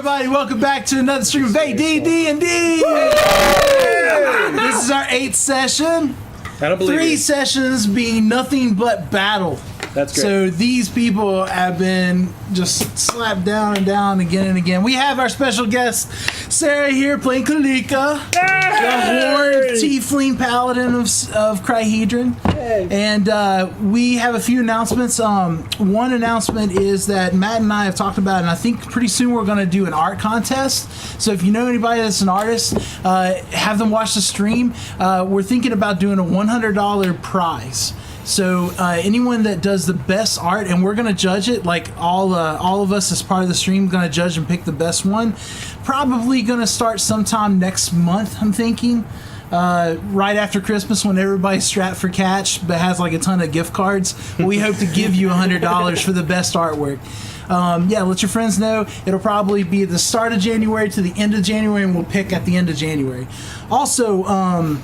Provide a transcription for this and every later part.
everybody? Welcome back to another stream of ADDnD. This is our 8th session. I don't believe 3 sessions being nothing but battle. That's great. So these people have been just slapped down and down again and again. We have our special guest, Sarah, here playing Kalika, the horned tiefling paladin of Cryhedron. Hey. And we have a few announcements. One announcement is that Matt and I have talked about, and I think pretty soon we're going to do an art contest. So if you know anybody that's an artist, have them watch the stream. We're thinking about doing a $100 prize. So anyone that does the best art, and we're going to judge it, like all of us as part of the stream, going to judge and pick the best one. Probably going to start sometime next month, I'm thinking. Right after Christmas, when everybody's strapped for cash but has like a ton of gift cards. We hope to give you $100 for the best artwork. Yeah, let your friends know. It'll probably be the start of January to the end of January, and we'll pick at the end of January. Also,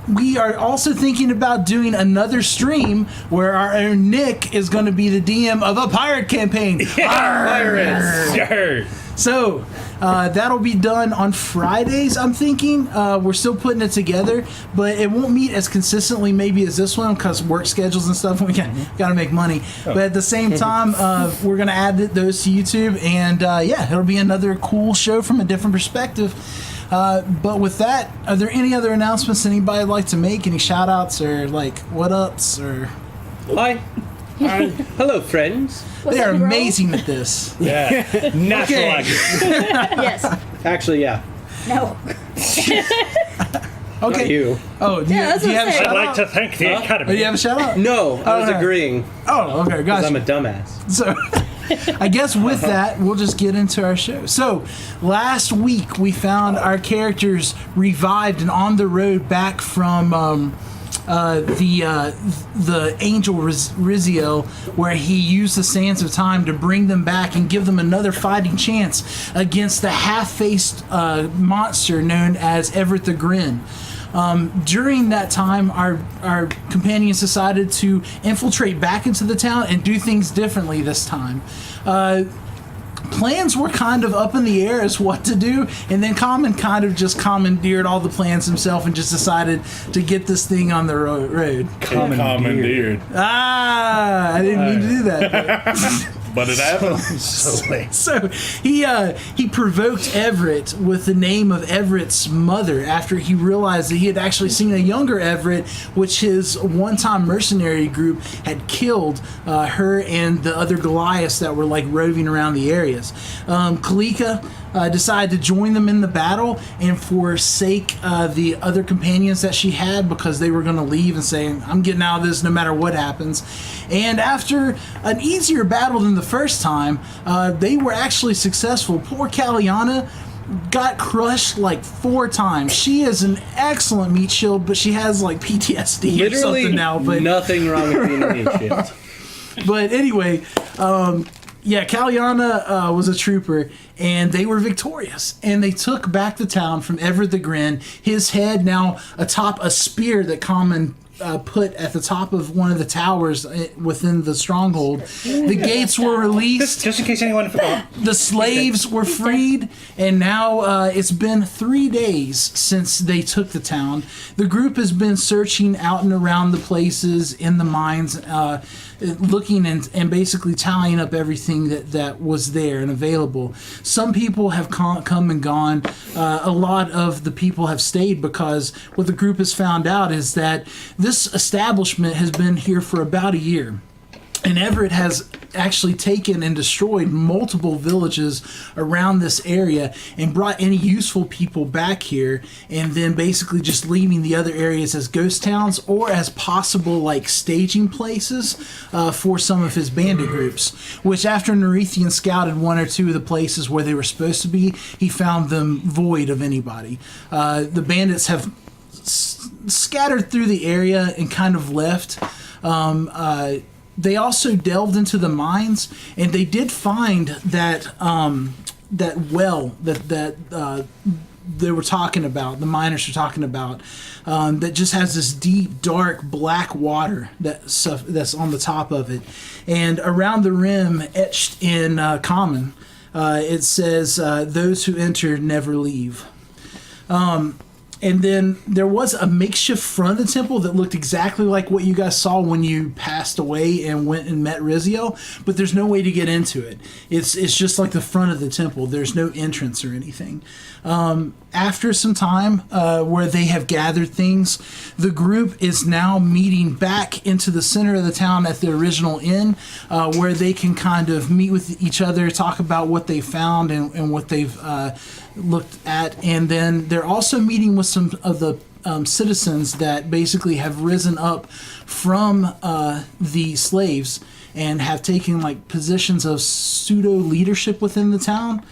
we are also thinking about doing another stream where our own Nick is going to be the DM of a pirate campaign. Pirates! Sure. So, that'll be done on Fridays, I'm thinking. We're still putting it together, but it won't meet as consistently maybe as this one because work schedules and stuff. We got to make money. But at the same time, we're going to add those to YouTube, and yeah, it'll be another cool show from a different perspective. But with that, are there any other announcements anybody would like to make? Any shout outs or like what ups or Hi. Hello, friends. they are amazing at this. Yeah. Natural Okay. acting. Yes. Actually, yeah. No. Not Okay. you. Oh, do Yeah, that's you have a what I'm shout saying. out? to thank the Oh, do Academy. you have a shout out? No, I was Okay. agreeing Oh, okay, because gotcha. I'm a dumbass. So, I guess with that, we'll just get into our show. So, last week we found our characters revived and on the road back from the angel Riziel, where he used the sands of time to bring them back and give them another fighting chance against the half-faced monster known as Everett the Grin. During that time, our companions decided to infiltrate back into the town and do things differently this time. Plans were kind of up in the air as what to do, and then Common kind of just commandeered all the plans himself and just decided to get this thing on the road. Commandeered. I didn't mean to do that. But it happened. So he provoked Everett with the name of Everett's mother after he realized that he had actually seen a younger Everett, which his one-time mercenary group had killed her and the other Goliaths that were like roving around the areas. Kalika decided to join them in the battle and forsake the other companions that she had because they were going to leave and say, I'm getting out of this no matter what happens. And after an easier battle than the first time, they were actually successful. Poor Caliana got crushed like 4 times. She is an excellent meat shield, but she has like PTSD or Literally something now. But nothing wrong with being a meat shield. But anyway, yeah, Caliana was a trooper, and they were victorious. And they took back the town from Everett the Grin, his head now atop a spear that Common put at the top of one of the towers within the stronghold. The gates were released. Just in case anyone forgot. The slaves were freed, and now it's been 3 days since they took the town. The group has been searching out and around the places in the mines, looking and basically tallying up everything that was there and available. Some people have come and gone. A lot of the people have stayed because what the group has found out is that this establishment has been here for about a year. And Everett has actually taken and destroyed multiple villages around this area and brought any useful people back here, and then basically just leaving the other areas as ghost towns or as possible like staging places for some of his bandit groups, which after Nerethian scouted 1 or 2 of the places where they were supposed to be, he found them void of anybody. The bandits have scattered through the area and kind of left. They also delved into the mines, and they did find that that well that they were talking about, the miners were talking about, that just has this deep, dark, black water that's on the top of it, and around the rim, etched in common, it says, "Those who enter never leave." And then there was a makeshift front of the temple that looked exactly like what you guys saw when you passed away and went and met Riziel, but there's no way to get into it. It's just like the front of the temple. There's no entrance or anything. After some time where they have gathered things, the group is now meeting back into the center of the town at the original inn, where they can kind of meet with each other, talk about what they found and what they've looked at. And then they're also meeting with some of the citizens that basically have risen up from the slaves and have taken like positions of pseudo leadership within the town.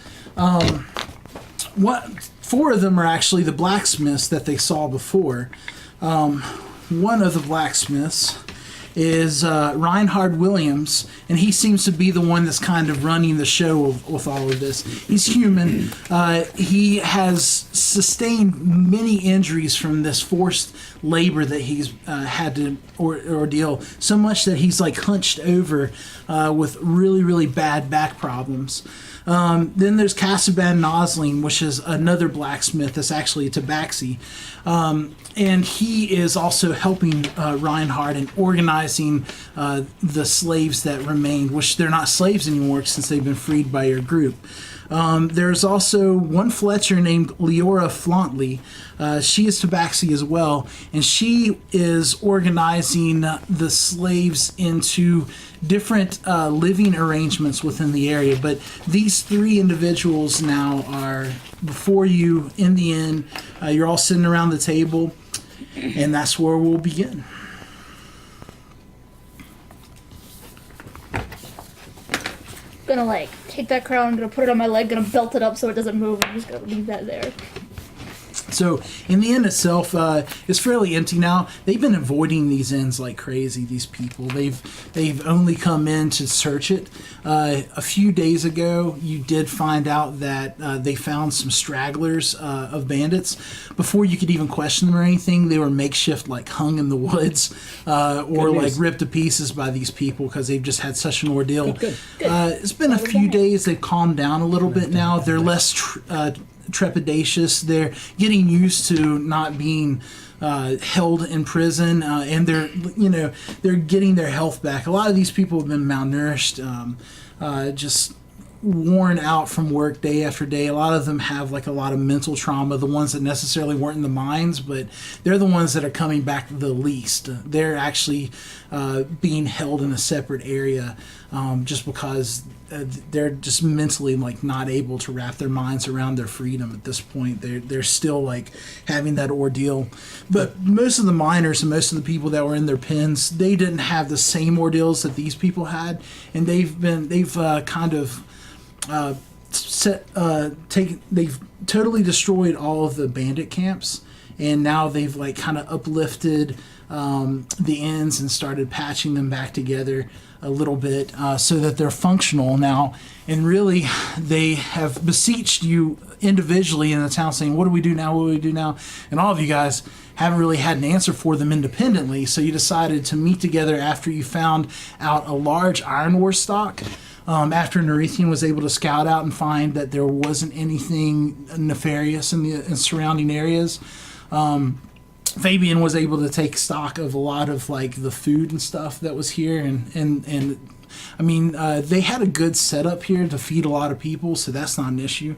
Four of them are actually the blacksmiths that they saw before. One of the blacksmiths is Reinhard Williams, and he seems to be the one that's kind of running the show with all of this. He's human. He has sustained many injuries from this forced labor that he's had to ordeal, so much that he's like hunched over with really, really bad back problems. Then there's Casaban Nosling, which is another blacksmith that's actually a tabaxi. And he is also helping Reinhard in organizing the slaves that remained, which they're not slaves anymore since they've been freed by your group. There's also one Fletcher named Leora Flauntly. She is tabaxi as well, and she is organizing the slaves into different living arrangements within the area. But these three individuals now are before you in the inn. You're all sitting around the table, and that's where we'll begin. Gonna like take that crown, gonna put it on my leg, gonna belt it up so it doesn't move. I'm just gonna leave that there. So in the inn itself, it's fairly empty now. They've been avoiding these inns like crazy. These people, they've only come in to search it. A few days ago, you did find out that they found some stragglers of bandits. Before you could even question them or anything, they were makeshift, like hung in the woods, or like ripped to pieces by these people because they've just had such an ordeal. Good. It's been a few days. They've calmed down a little bit now. They're less trepidatious. They're getting used to not being held in prison, and they're getting their health back. A lot of these people have been malnourished, just worn out from work day after day. A lot of them have like a lot of mental trauma, the ones that necessarily weren't in the mines, but they're the ones that are coming back the least. They're actually being held in a separate area just because they're just mentally like not able to wrap their minds around their freedom at this point. They're still like having that ordeal. But most of the miners and most of the people that were in their pens, they didn't have the same ordeals that these people had, and they've kind of they've totally destroyed all of the bandit camps, and now they've like kind of uplifted the ends and started patching them back together a little bit so that they're functional now. And really, they have beseeched you individually in the town saying, what do we do now? What do we do now? And all of you guys haven't really had an answer for them independently, so you decided to meet together after you found out a large iron ore stock. After Nerethian was able to scout out and find that there wasn't anything nefarious in the surrounding areas, Fabian was able to take stock of a lot of like the food and stuff that was here, and I mean they had a good setup here to feed a lot of people, so that's not an issue.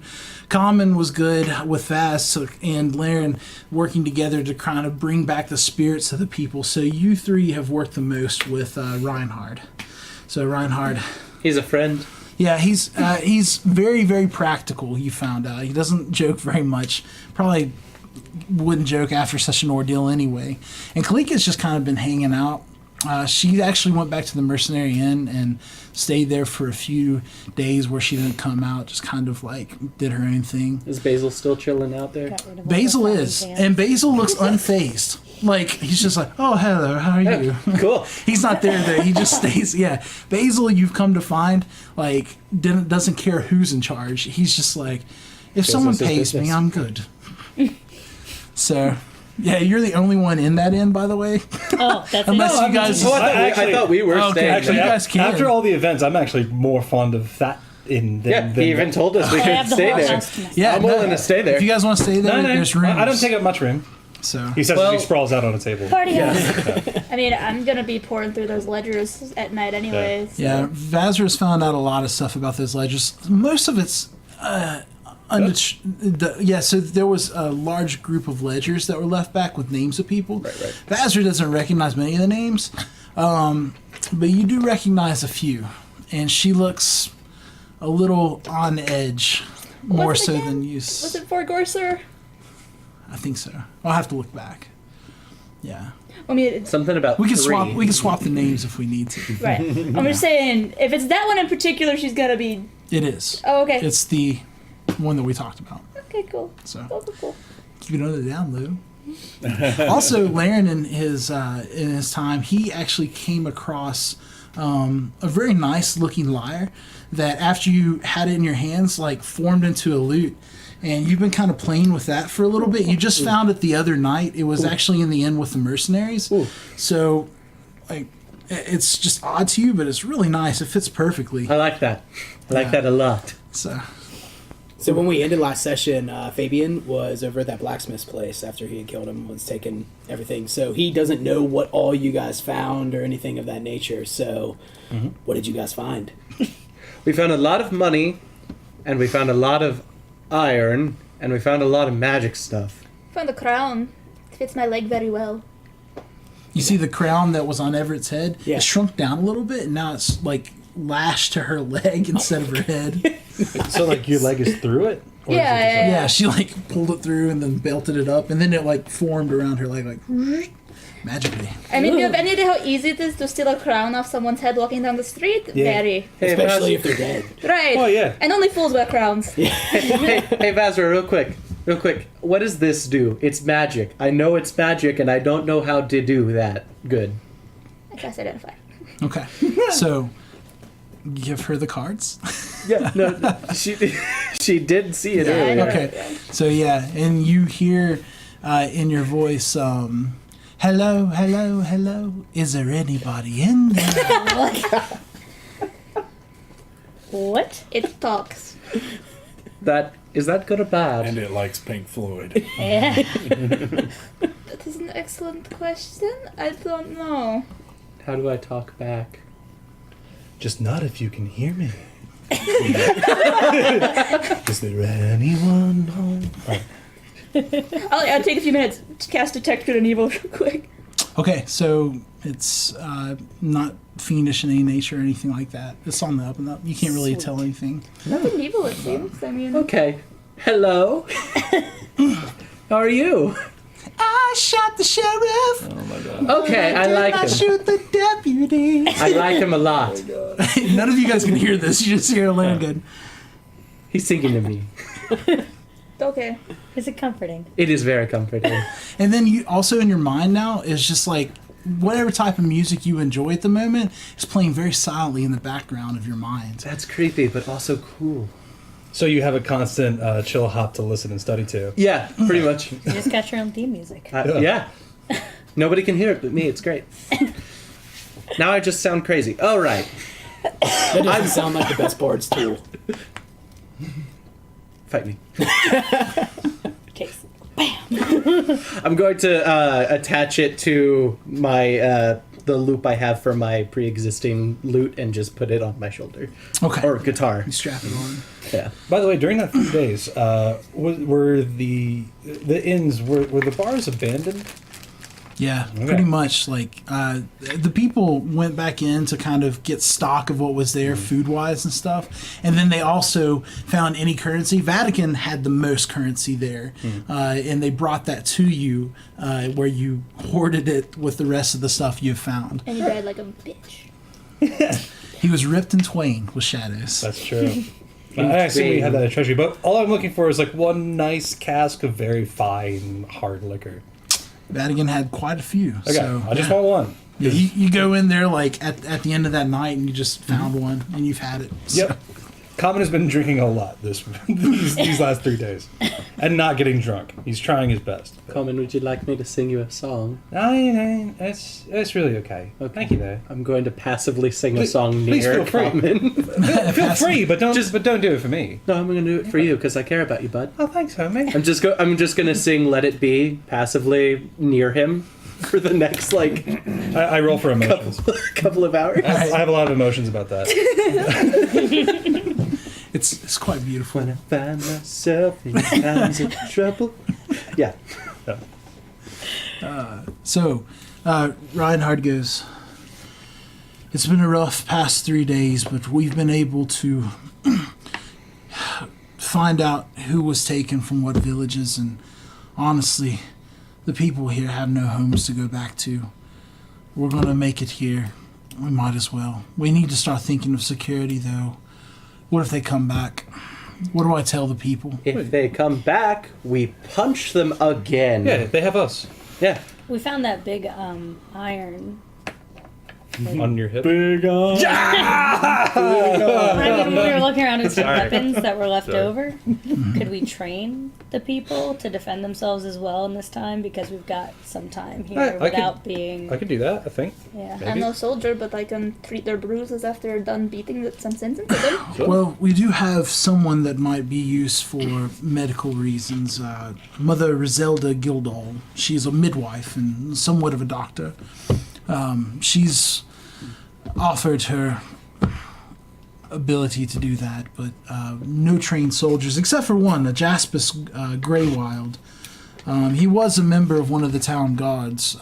Common was good with Vaz and Laren working together to kind of bring back the spirits of the people. So you three have worked the most with Reinhard. So Reinhard, He's a friend. yeah, he's very, very practical. You found out he doesn't joke very much. Probably wouldn't joke after such an ordeal anyway. And Kalika's just kind of been hanging out. She actually went back to the Mercenary Inn and stayed there for a few days where she didn't come out, just kind of like did her own thing. Is Basil still chilling out there? Got rid of all Basil the is, fatty pants. and Basil looks unfazed. Like, he's just like, oh, hello, how are you? Cool. He's not there though. He just stays. Yeah, Basil, you've come to find, like, doesn't care who's in charge. He's just like, if someone Business is pays me, business. I'm good. So, yeah, you're the only one in that inn, by the way. Oh, that's Unless it. you guys. Oh, I thought we were Okay, staying. actually, you guys can. After all the events, I'm actually more fond of that in Yeah, than he even told us we I could have the stay whole there. house to myself. Yeah, I'm willing to stay there. If you guys want to stay there, No, there's rooms. I don't take up much room. So He says Well- as he sprawls out on a table. Party house. I mean, I'm gonna be pouring through those ledgers at night anyways. yeah, Vazra's found out a lot of stuff about those ledgers. Most of it's so there was a large group of ledgers that were left back with names of people. Right. Vazra doesn't recognize many of the names, but you do recognize a few, and she looks a little on edge, more Was it so again? than Was use. it for Gorser? I think so. I'll have to look back. Yeah, I mean, it's, Something about we can three. swap. We can swap the names if we need to. right. I'm just saying, if it's that one in particular, she's gonna be. It is. Oh, okay. It's the one that we talked about. Okay, cool. So Cool. keep it on the down low. Also, Laren in his time, he actually came across a very nice looking lyre that after you had it in your hands, like formed into a lute. And you've been kind of playing with that for a little bit. You just found it the other night. It was actually in the inn with the mercenaries. So, like, it's just odd to you, but it's really nice. It fits perfectly. I like that. I like that a lot. So, So when we ended last session, Fabian was over at that blacksmith's place after he had killed him, was taking everything. So he doesn't know what all you guys found or anything of that nature. So what did you guys find? We found a lot of money, and we found a lot of iron, and we found a lot of magic stuff. Found the crown. It fits my leg very well. you see the crown that was on Everett's head? Yeah. It shrunk down a little bit, and now it's like lashed to her leg instead of her head. So like your leg is through it? Or is it just Yeah. Yeah, she like pulled it through and then belted it up, and then it like formed around her leg, like magically. I mean, do you have any idea how easy it is to steal a crown off someone's head walking down the street? Yeah. Very. Hey, Especially Vaz- if they're dead. Right. Oh, yeah. And only fools wear crowns. hey, Vazra, real quick. What does this do? It's magic. I know it's magic, and I don't know how to do that. Good. I guess identify. Okay, so give her the cards. Yeah, no, she did see it I earlier. know. Okay, so yeah, and you hear in your voice, hello, hello, hello. Is there anybody in there? What? It talks. Is that good or bad? And it likes Pink Floyd. Yeah. That is an excellent question. I don't know. How do I talk back? Just not if you can hear me. Is there anyone home? I'll take a few minutes to cast Detect Good and Evil real quick. Okay, so it's not fiendish in any nature or anything like that. It's on the up and up. You can't really tell anything. Nothing evil, it seems. I mean, Okay. Hello. How are you? I shot the sheriff. Okay, I like him. Shoot the deputy. I like him a lot. None of you guys can hear this. You just hear Laren good. He's singing to me. okay. Is it comforting? It is very comforting. And then you also in your mind now is just like whatever type of music you enjoy at the moment is playing very silently in the background of your mind. That's creepy, but also cool. So you have a constant chill hop to listen and study to. Yeah, pretty much. You just got your own theme music. Yeah. Nobody can hear it but me. It's great. Now I just sound crazy. Oh, right. That doesn't sound like the best bard's tool. Fight me. Case. I'm going to attach it to my the loop I have for my pre-existing lute and just put it on my shoulder. Okay. Or guitar. You strap it on. Yeah. By the way, during that few days, were the inns were the bars abandoned? Yeah, Okay. pretty much. Like the people went back in to kind of get stock of what was there, food wise and stuff, and then they also found any currency. Vatican had the most currency there, and they brought that to you, where you hoarded it with the rest of the stuff you found. And you died like a bitch. He was ripped in twain with shadows. That's true. I assume we had that at Treasury, but all I'm looking for is like one nice cask of very fine hard liquor. Vatican had quite a few. Okay, So I just want one. yeah, you go in there like at the end of that night and you just found one and you've had it. So- Yep. Common has been drinking a lot these last 3 days, and not getting drunk. He's trying his best. Common, would you like me to sing you a song? No, it's really okay. Thank you, though. I'm going to passively sing a Please- song please near feel free. Common. Feel free, but don't do it for me. No, I'm going to do it for you because I care about you, bud. Oh, thanks, homie. I'm just going to sing "Let It Be" passively near him for the next like I roll for emotions. couple of hours. I have a lot of emotions about that. It's quite beautiful. When I find myself in times of trouble. Yeah. So, Reinhard goes, it's been a rough past 3 days, but we've been able to find out who was taken from what villages, and honestly, the people here have no homes to go back to. We're going to make it here. We might as well. We need to start thinking of security, though. What if they come back? What do I tell the people? If they come back, we punch them again. Yeah, they have us Yeah. We found that big iron. on your hip. Big on. I mean, we were looking around at some Sorry. weapons that were left Sorry. over. Could we train the people to defend themselves as well in this time? Because we've got some time here I could- without being. I can do that, I think. Yeah. Maybe. I'm no soldier, but I can treat their bruises after they're done beating some sense into them. Sure. Well, we do have someone that might be used for medical reasons. Mother Rizelda Gildall. She's a midwife and somewhat of a doctor. She's offered her ability to do that, but no trained soldiers, except for one, a Jaspis Greywild. He was a member of one of the town guards,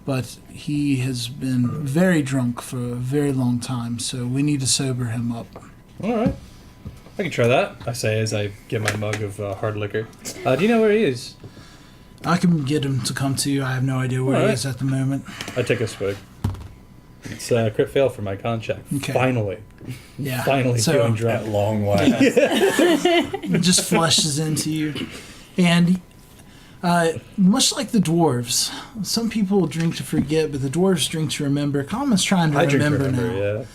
but he has been very drunk for a very long time, so we need to sober him up. All right. I can try that, I say as I get my mug of hard liquor. Do you know where he is? I can get him to come to you. I have no idea where he Alright. is at the moment. I take a swig. It's a crit fail for my con check. Okay. Finally. Yeah. Finally so feeling At drunk. long last. it just flushes into you. And much like the dwarves, some people drink to forget, but the dwarves drink to remember. Common's trying to I drink to remember now. remember,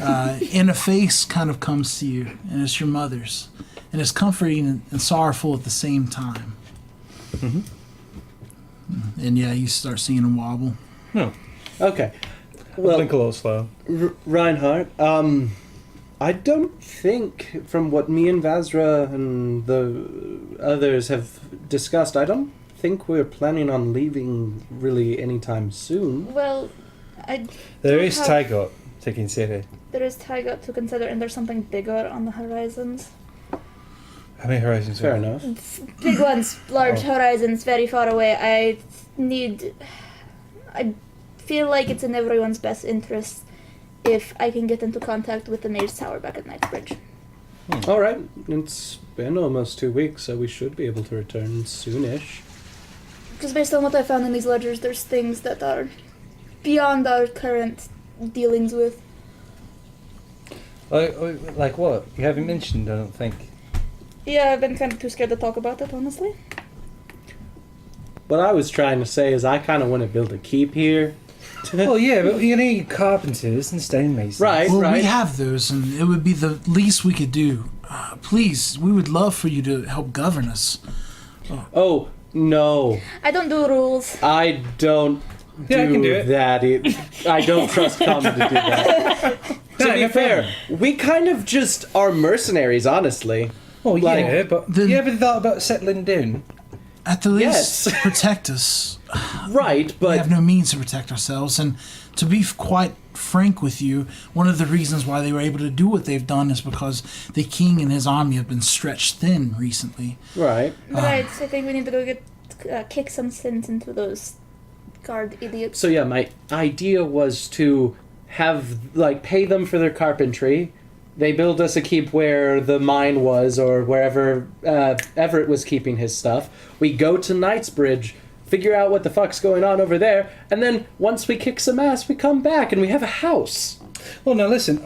yeah. And a face kind of comes to you, and it's your mother's. And it's comforting and sorrowful at the same time. Mm-hmm. And yeah, you start seeing him wobble. No. Okay. Well, Well, think a little slow. Reinhardt, I don't think, from what me and Vazra and the others have discussed, I don't think we're planning on leaving really anytime soon. Well, There don't is have- Tygot to consider. there is Taiga to consider, and there's something bigger on the horizons. How many horizons? Fair are there? enough. Big ones, large Oh. horizons, very far away. I feel like it's in everyone's best interest if I can get into contact with the Mayor's Tower back at Knightsbridge. All right. It's been almost 2 weeks, so we should be able to return soonish. Because based on what I found in these ledgers, there's things that are beyond our current dealings with. Like what? You haven't mentioned, I don't think. Yeah, I've been kind of too scared to talk about it, honestly. What I was trying to say is I kind of want to build a keep here. Well, yeah, but you need carpenters and stonemasons. Right. Well, we have those, and it would be the least we could do. Please, we would love for you to help govern us. Oh, no. I don't do rules. I don't Yeah, I can do it. that. I don't trust Common to do that. To be fair, we kind of just are mercenaries, honestly. Oh, yeah, Like, but then- you ever thought about settling down? At the least, Yes. protect us. Right, We but have no means to protect ourselves, and to be quite frank with you, one of the reasons why they were able to do what they've done is because the king and his army have been stretched thin recently. right. Right, I think we need to go kick some sense into those guard idiots. So yeah, my idea was to have pay them for their carpentry. They build us a keep where the mine was, or wherever Everett was keeping his stuff. We go to Knightsbridge, figure out what the fuck's going on over there, and then once we kick some ass, we come back and we have a house. Well, now listen.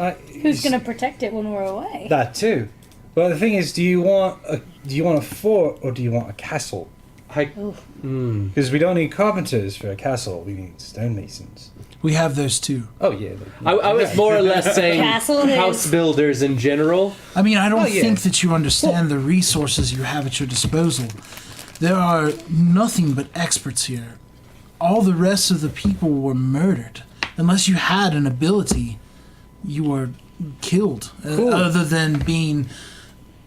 Who's gonna protect it when we're away? That too. But the thing is, do you want a fort or do you want a castle? Because we don't need carpenters for a castle. We need stonemasons. We have those too. Oh yeah. I was more or less saying Castle it house is. builders in general. I mean, I don't Oh, yeah. think that you understand the resources you have at your disposal. There are nothing but experts here. All the rest of the people were murdered. Unless you had an ability, you were killed. Other than being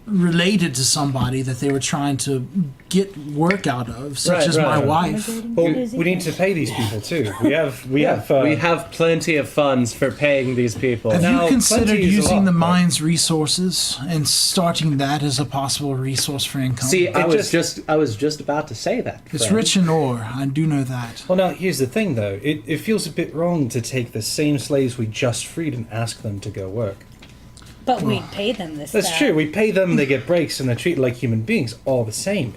related to somebody that they were trying to get work out of, such Right, as my right. wife. Well, we need to pay these people too. We have. We have plenty of funds for paying these people. Have Now, you considered plenty is a using lot, the but- mine's resources and starting that as a possible resource for income? See, I was just- just about to say that. it's friend. rich in ore. I do know that. Well, now here's the thing, though. It feels a bit wrong to take the same slaves we just freed and ask them to go work. But we pay them this That's time. true. We pay them, they get breaks, and they're treated like human beings. All the same,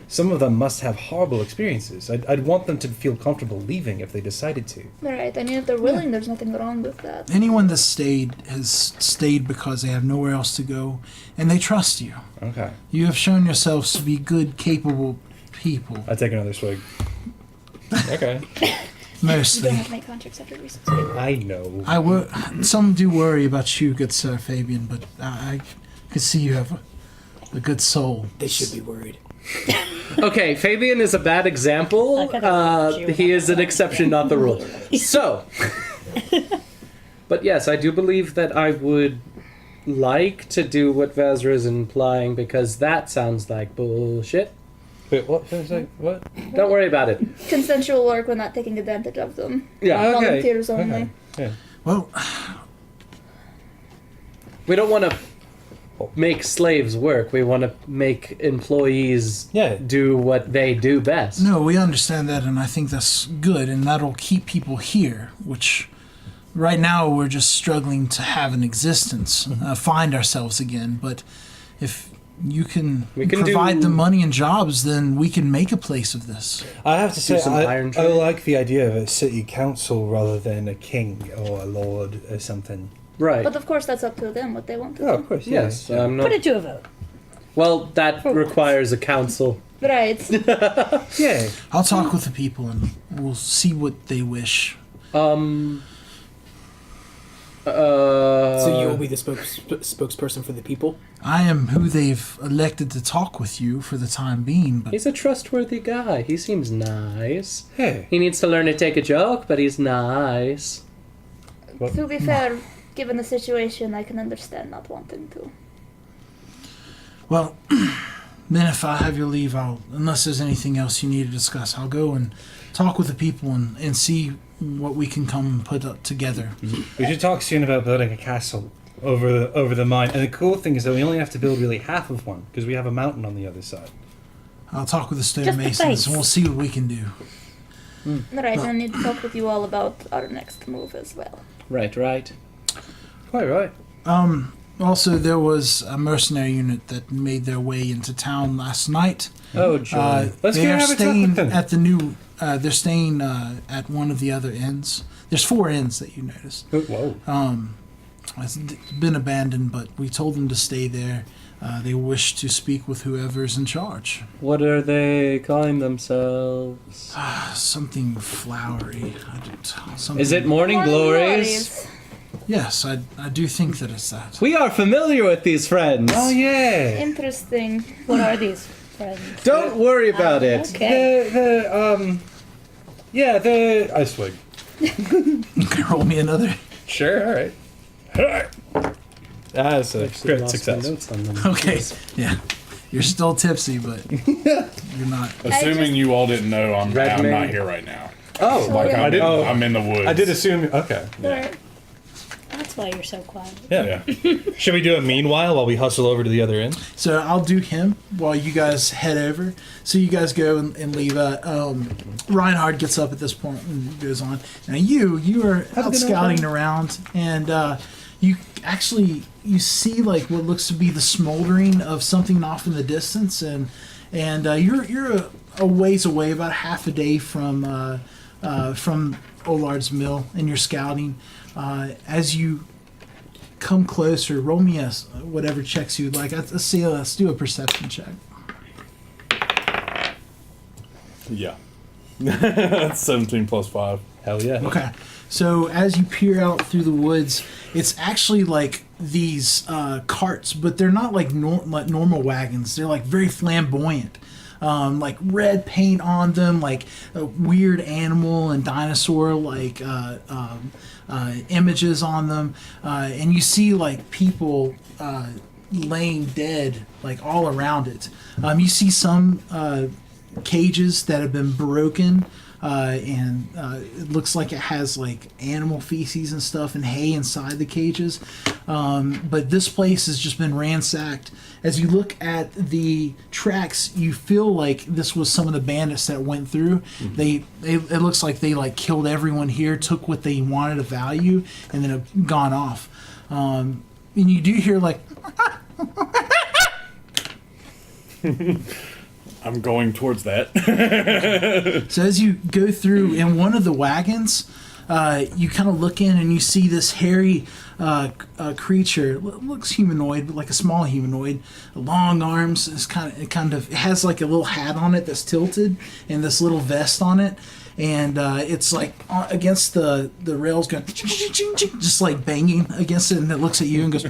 some of them must have horrible experiences. I'd want them to feel comfortable leaving if they decided to. Right. I mean, if they're willing, there's nothing wrong with that. Anyone that stayed has stayed because they have nowhere else to go, and they trust you. Okay. You have shown yourselves to be good, capable people, I take another swig. Okay. You mostly. don't have to make contracts after recent. I know. Some do worry about you, good Sir Fabian, but I can see you have a good soul. They should be worried. Okay, Fabian is a bad example. I could've- He is an exception, not the rule. So, but yes, I do believe that I would like to do what Vezra is implying because that sounds like bullshit. Wait, what? What? Don't worry about it. Consensual work when not taking advantage of them. Yeah, Okay. Volunteers only. Okay. Well, we don't want to make slaves work. We want to make employees Yeah. do what they do best. no, we understand that, and I think that's good, and that'll keep people here, which right now we're just struggling to have an existence, find ourselves again. But if you can, We can provide do- the money and jobs, then we can make a place of this. I have to say, some iron I trade. like the idea of a city council rather than a king or a lord or something. Right. But of course, that's up to them what they want to Oh, do. of course, Yes, yeah. I'm not. Put it to a vote. Well, that requires a council. Right. Yeah. I'll talk with the people, and we'll see what they wish. So you will be the spokesperson for the people? I am who they've elected to talk with you for the time being, but He's a trustworthy guy. He seems nice. Hey. He needs to learn to take a joke, but he's nice. To be fair, given the situation, I can understand not wanting to. well, then if I have your leave, unless there's anything else you need to discuss, I'll go and talk with the people and see what we can come and put up together. We should talk soon about building a castle over the mine. And the cool thing is that we only have to build really half of one because we have a mountain on the other side. I'll talk with the Just the stonemasons, base. and we'll see what we can do. Right, and I need to talk with you all about our next move as well. Right, right. Quite right. Also, there was a mercenary unit that made their way into town last night. Oh, joy. Let's they go are have a talk staying with them. at the new. They're staying at one of the other inns. There's 4 inns that you notice. Whoa. It's been abandoned, but we told them to stay there. They wish to speak with whoever's in charge. What are they calling themselves? Something flowery. Something, Is it Morning Glories? Yes, I do think that it's that. We are familiar with these friends. Oh, yeah. Interesting. What are these friends? Don't worry about it. Okay. I swig. Can you roll me another? Sure, all right. That's a Actually great lost my success. notes on them. Okay, yeah. You're still tipsy, but you're not. Assuming you all didn't know, I'm Red man. not here right now. Oh, Like I didn't- I'm in the woods. I did assume. Okay. Right. That's why you're so quiet. Yeah. Should we do a meanwhile while we hustle over to the other end? So I'll do him while you guys head over. So you guys go and leave. Reinhard gets up at this point and goes on. Now you are out scouting around, and you see like what looks to be the smoldering of something off in the distance, and you're a ways away, about half a day from Olard's mill, and you're scouting. As you come closer, roll me whatever checks you'd like. Let's see. Let's do a perception check. Yeah. That's 17 plus 5. Hell yeah. Okay. So as you peer out through the woods, it's actually like these carts, but they're not like normal wagons. They're like very flamboyant. Like red paint on them, like a weird animal and dinosaur like images on them, and you see like people laying dead like all around it. You see some cages that have been broken, and it looks like it has like animal feces and stuff and hay inside the cages. But this place has just been ransacked. As you look at the tracks, you feel like this was some of the bandits that went through. It looks like they like killed everyone here, took what they wanted of value, and then have gone off. And you do hear like I'm going towards that. So as you go through in one of the wagons, you kind of look in and you see this hairy creature. Looks humanoid, but like a small humanoid. Long arms. It's it has like a little hat on it that's tilted, and this little vest on it. And it's like against the rails, going just like banging against it, and it looks at you and goes,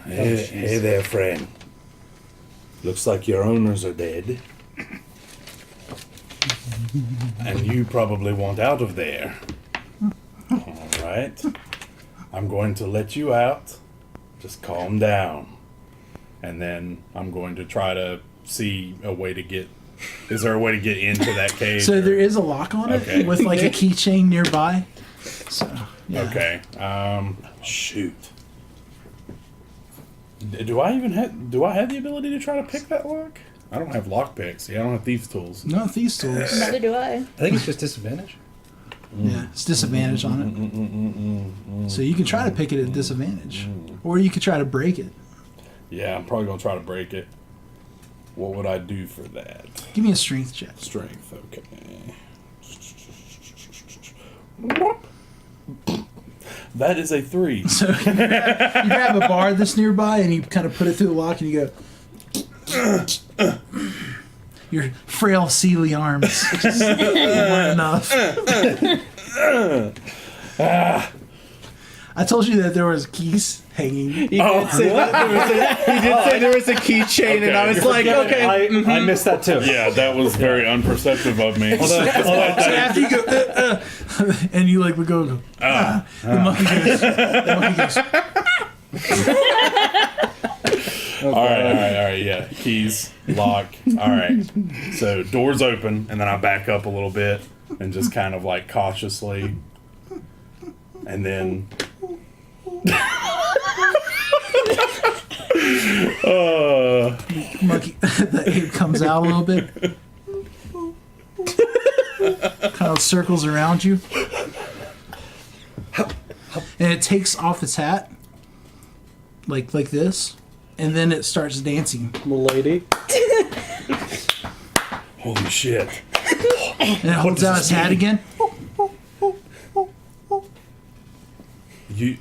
Hey there, friend. Looks like your owners are dead. And you probably want out of there. All right. I'm going to let you out. Just calm down. And then I'm going to try to see a way to get... Is there a way to get into that cage? So there is a lock on it Okay. with like a keychain nearby. So yeah. Okay. Shoot. Do I have the ability to try to pick that lock? I don't have lock picks. See, I don't have thieves tools. No thieves tools. Neither do I. I think it's just disadvantage. Yeah, it's disadvantage on it. So you can try to pick it at disadvantage, or you could try to break it. Yeah, I'm probably gonna try to break it. What would I do for that? Give me a strength check. Strength, okay. That is a 3. So you grab a bar that's nearby and you kind of put it through the lock and you go. Your frail, sealy arms just weren't enough. I told you that there was keys hanging. He did say there was a keychain, and I was like, okay. I missed that too. Yeah, that was very unperceptive of me. So after you go, and you like would go, the monkey goes. All right, yeah. Keys, lock. All right. So doors open, and then I back up a little bit and just kind of like cautiously, and then. Monkey, the ape comes out a little bit, kind of circles around you, and it takes off its hat, like this, and then it starts dancing. Milady. Holy shit! And it holds out its hat again. You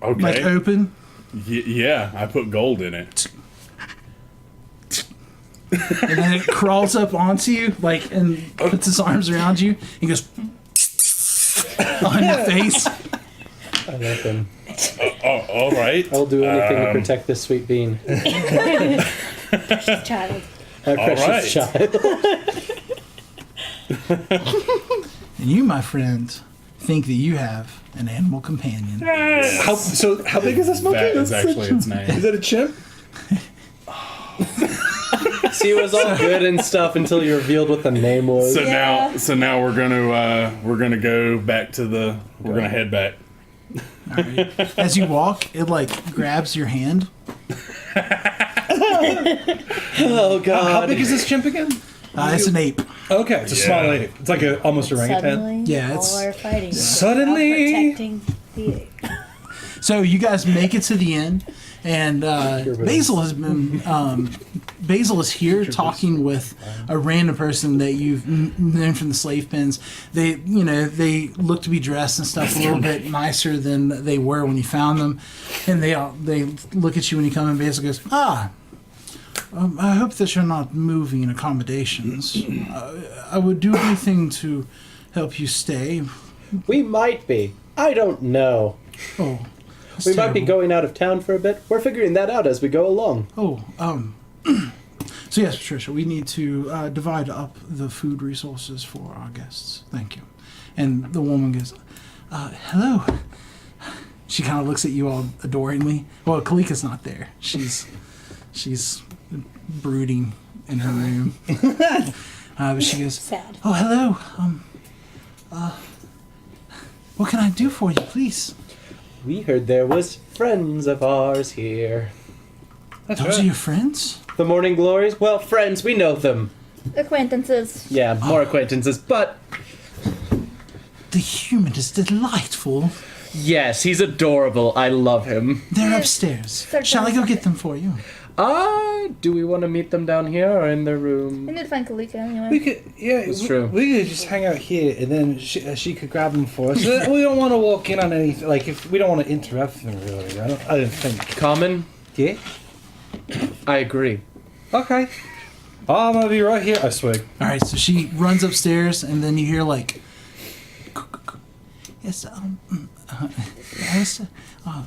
okay? Like open. Yeah, I put gold in it. And then it crawls up onto you, like, and puts its arms around you. And goes on your face. I love him. All right. I'll do anything to protect this sweet bean. Child. Our precious right. child. And you, my friend, think that you have an animal companion. How big is this monkey? That is actually its name. Is it a chimp? See, it was all good and stuff until you revealed what the name was. So Yeah. now we're gonna go back to the. We're gonna head back. All right. As you walk, it like grabs your hand. Oh god. How big is this chimp again? It's an ape. Okay, it's a small ape. It's like almost a orangutan. Suddenly, Yeah, it's- all are fighting. Suddenly- About protecting the ape. So you guys make it to the inn, and Basil has been Basil is here talking with a random person that you've known from the slave pens. They look to be dressed and stuff a little bit nicer than they were when you found them, and they look at you when you come in. Basil goes, I hope that you're not moving accommodations. I would do anything to help you stay. We might be. I don't know. Oh, that's We might be terrible. going out of town for a bit. We're figuring that out as we go along. Oh, so yes, Patricia, we need to divide up the food resources for our guests. Thank you. And the woman goes, hello. She kind of looks at you all adoringly. Well, Kalika's not there. She's brooding in her room. But she goes, Sad. oh, hello. What can I do for you, please? We heard there was friends of ours here. That's Those right. are your friends? The Morning Glories? Well, friends, we know them. Acquaintances. Yeah, more acquaintances, but The human is delightful. yes, he's adorable. I love him. They're Yes, upstairs. certainly. Shall I go get them for you? Do we want to meet them down here or in their We room? need to find Kalika anyway. We could, yeah, It's true. We could just hang out here, and then she could grab them for us. We don't want to walk in on anything. Like, if we don't want to interrupt them, really. I don't think. Common? Yeah. I agree. Okay. I'm gonna be right here. I swig. All right, so she runs upstairs, and then you hear like, yes, yes,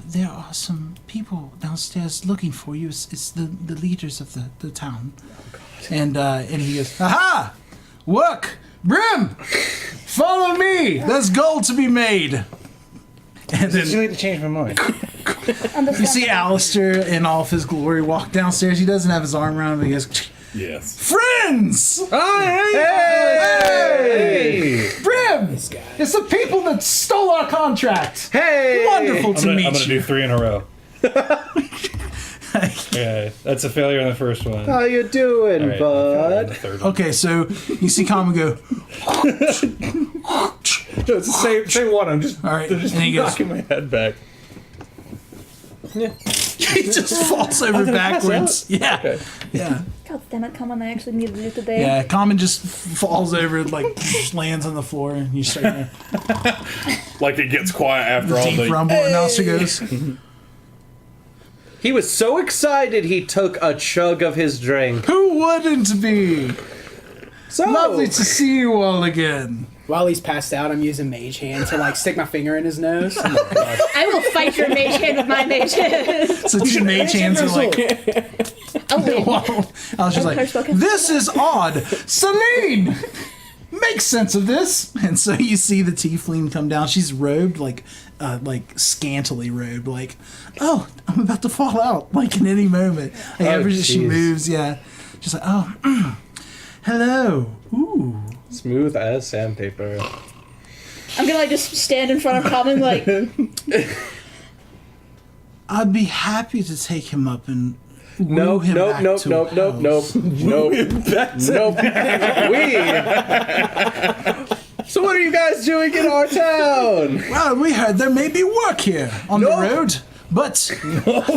there are some people downstairs looking for you. It's the leaders of the town. And he goes, aha, work, Brim, follow me. There's gold to be made. And Did you then need to change my mind? you see Alistair in all of his glory walk downstairs. He doesn't have his arm around him, but he goes, Yes. friends. Hey! Brim! This guy. It's the people that stole our contract! Hey! Wonderful to I'm meet gonna you. do 3 in a row. Yeah, that's a failure on the first one. How you doing, All right, the bud? third one. Okay, so you see Common go, No, it's the same one. I'm just, all right, and he goes, Knocking my head back. he just falls over backwards. Yeah, Okay. yeah, God damn it, come on, I actually needed you today. yeah. Common just falls over, like, just lands on the floor, and you start hearing Like it gets quiet after all deep the. rumble, and Alistair goes, He was so excited he took a chug of his drink. who wouldn't be? So Lovely to see you all again. While he's passed out, I'm using Mage Hand to like stick my finger in his nose. I will fight your mage hand with my mage hand. So two mage hands are like, I'll win. wow. I was just like, Spoken. this is odd. Celine! Make sense of this. And so you see the tiefling come down. She's robed, like scantily robed. Like, oh, I'm about to fall out, like in any moment. Like, Oh, ever she jeez. moves, yeah. She's like, oh, hello. Ooh. smooth as sandpaper. I'm gonna like just stand in front of Common like I'd be happy to take him up and woo Nope, him nope, back nope, to nope, nope, house. nope, nope, nope. We. So what are you guys doing in our town? Well, we heard there may be work here on the No. road, but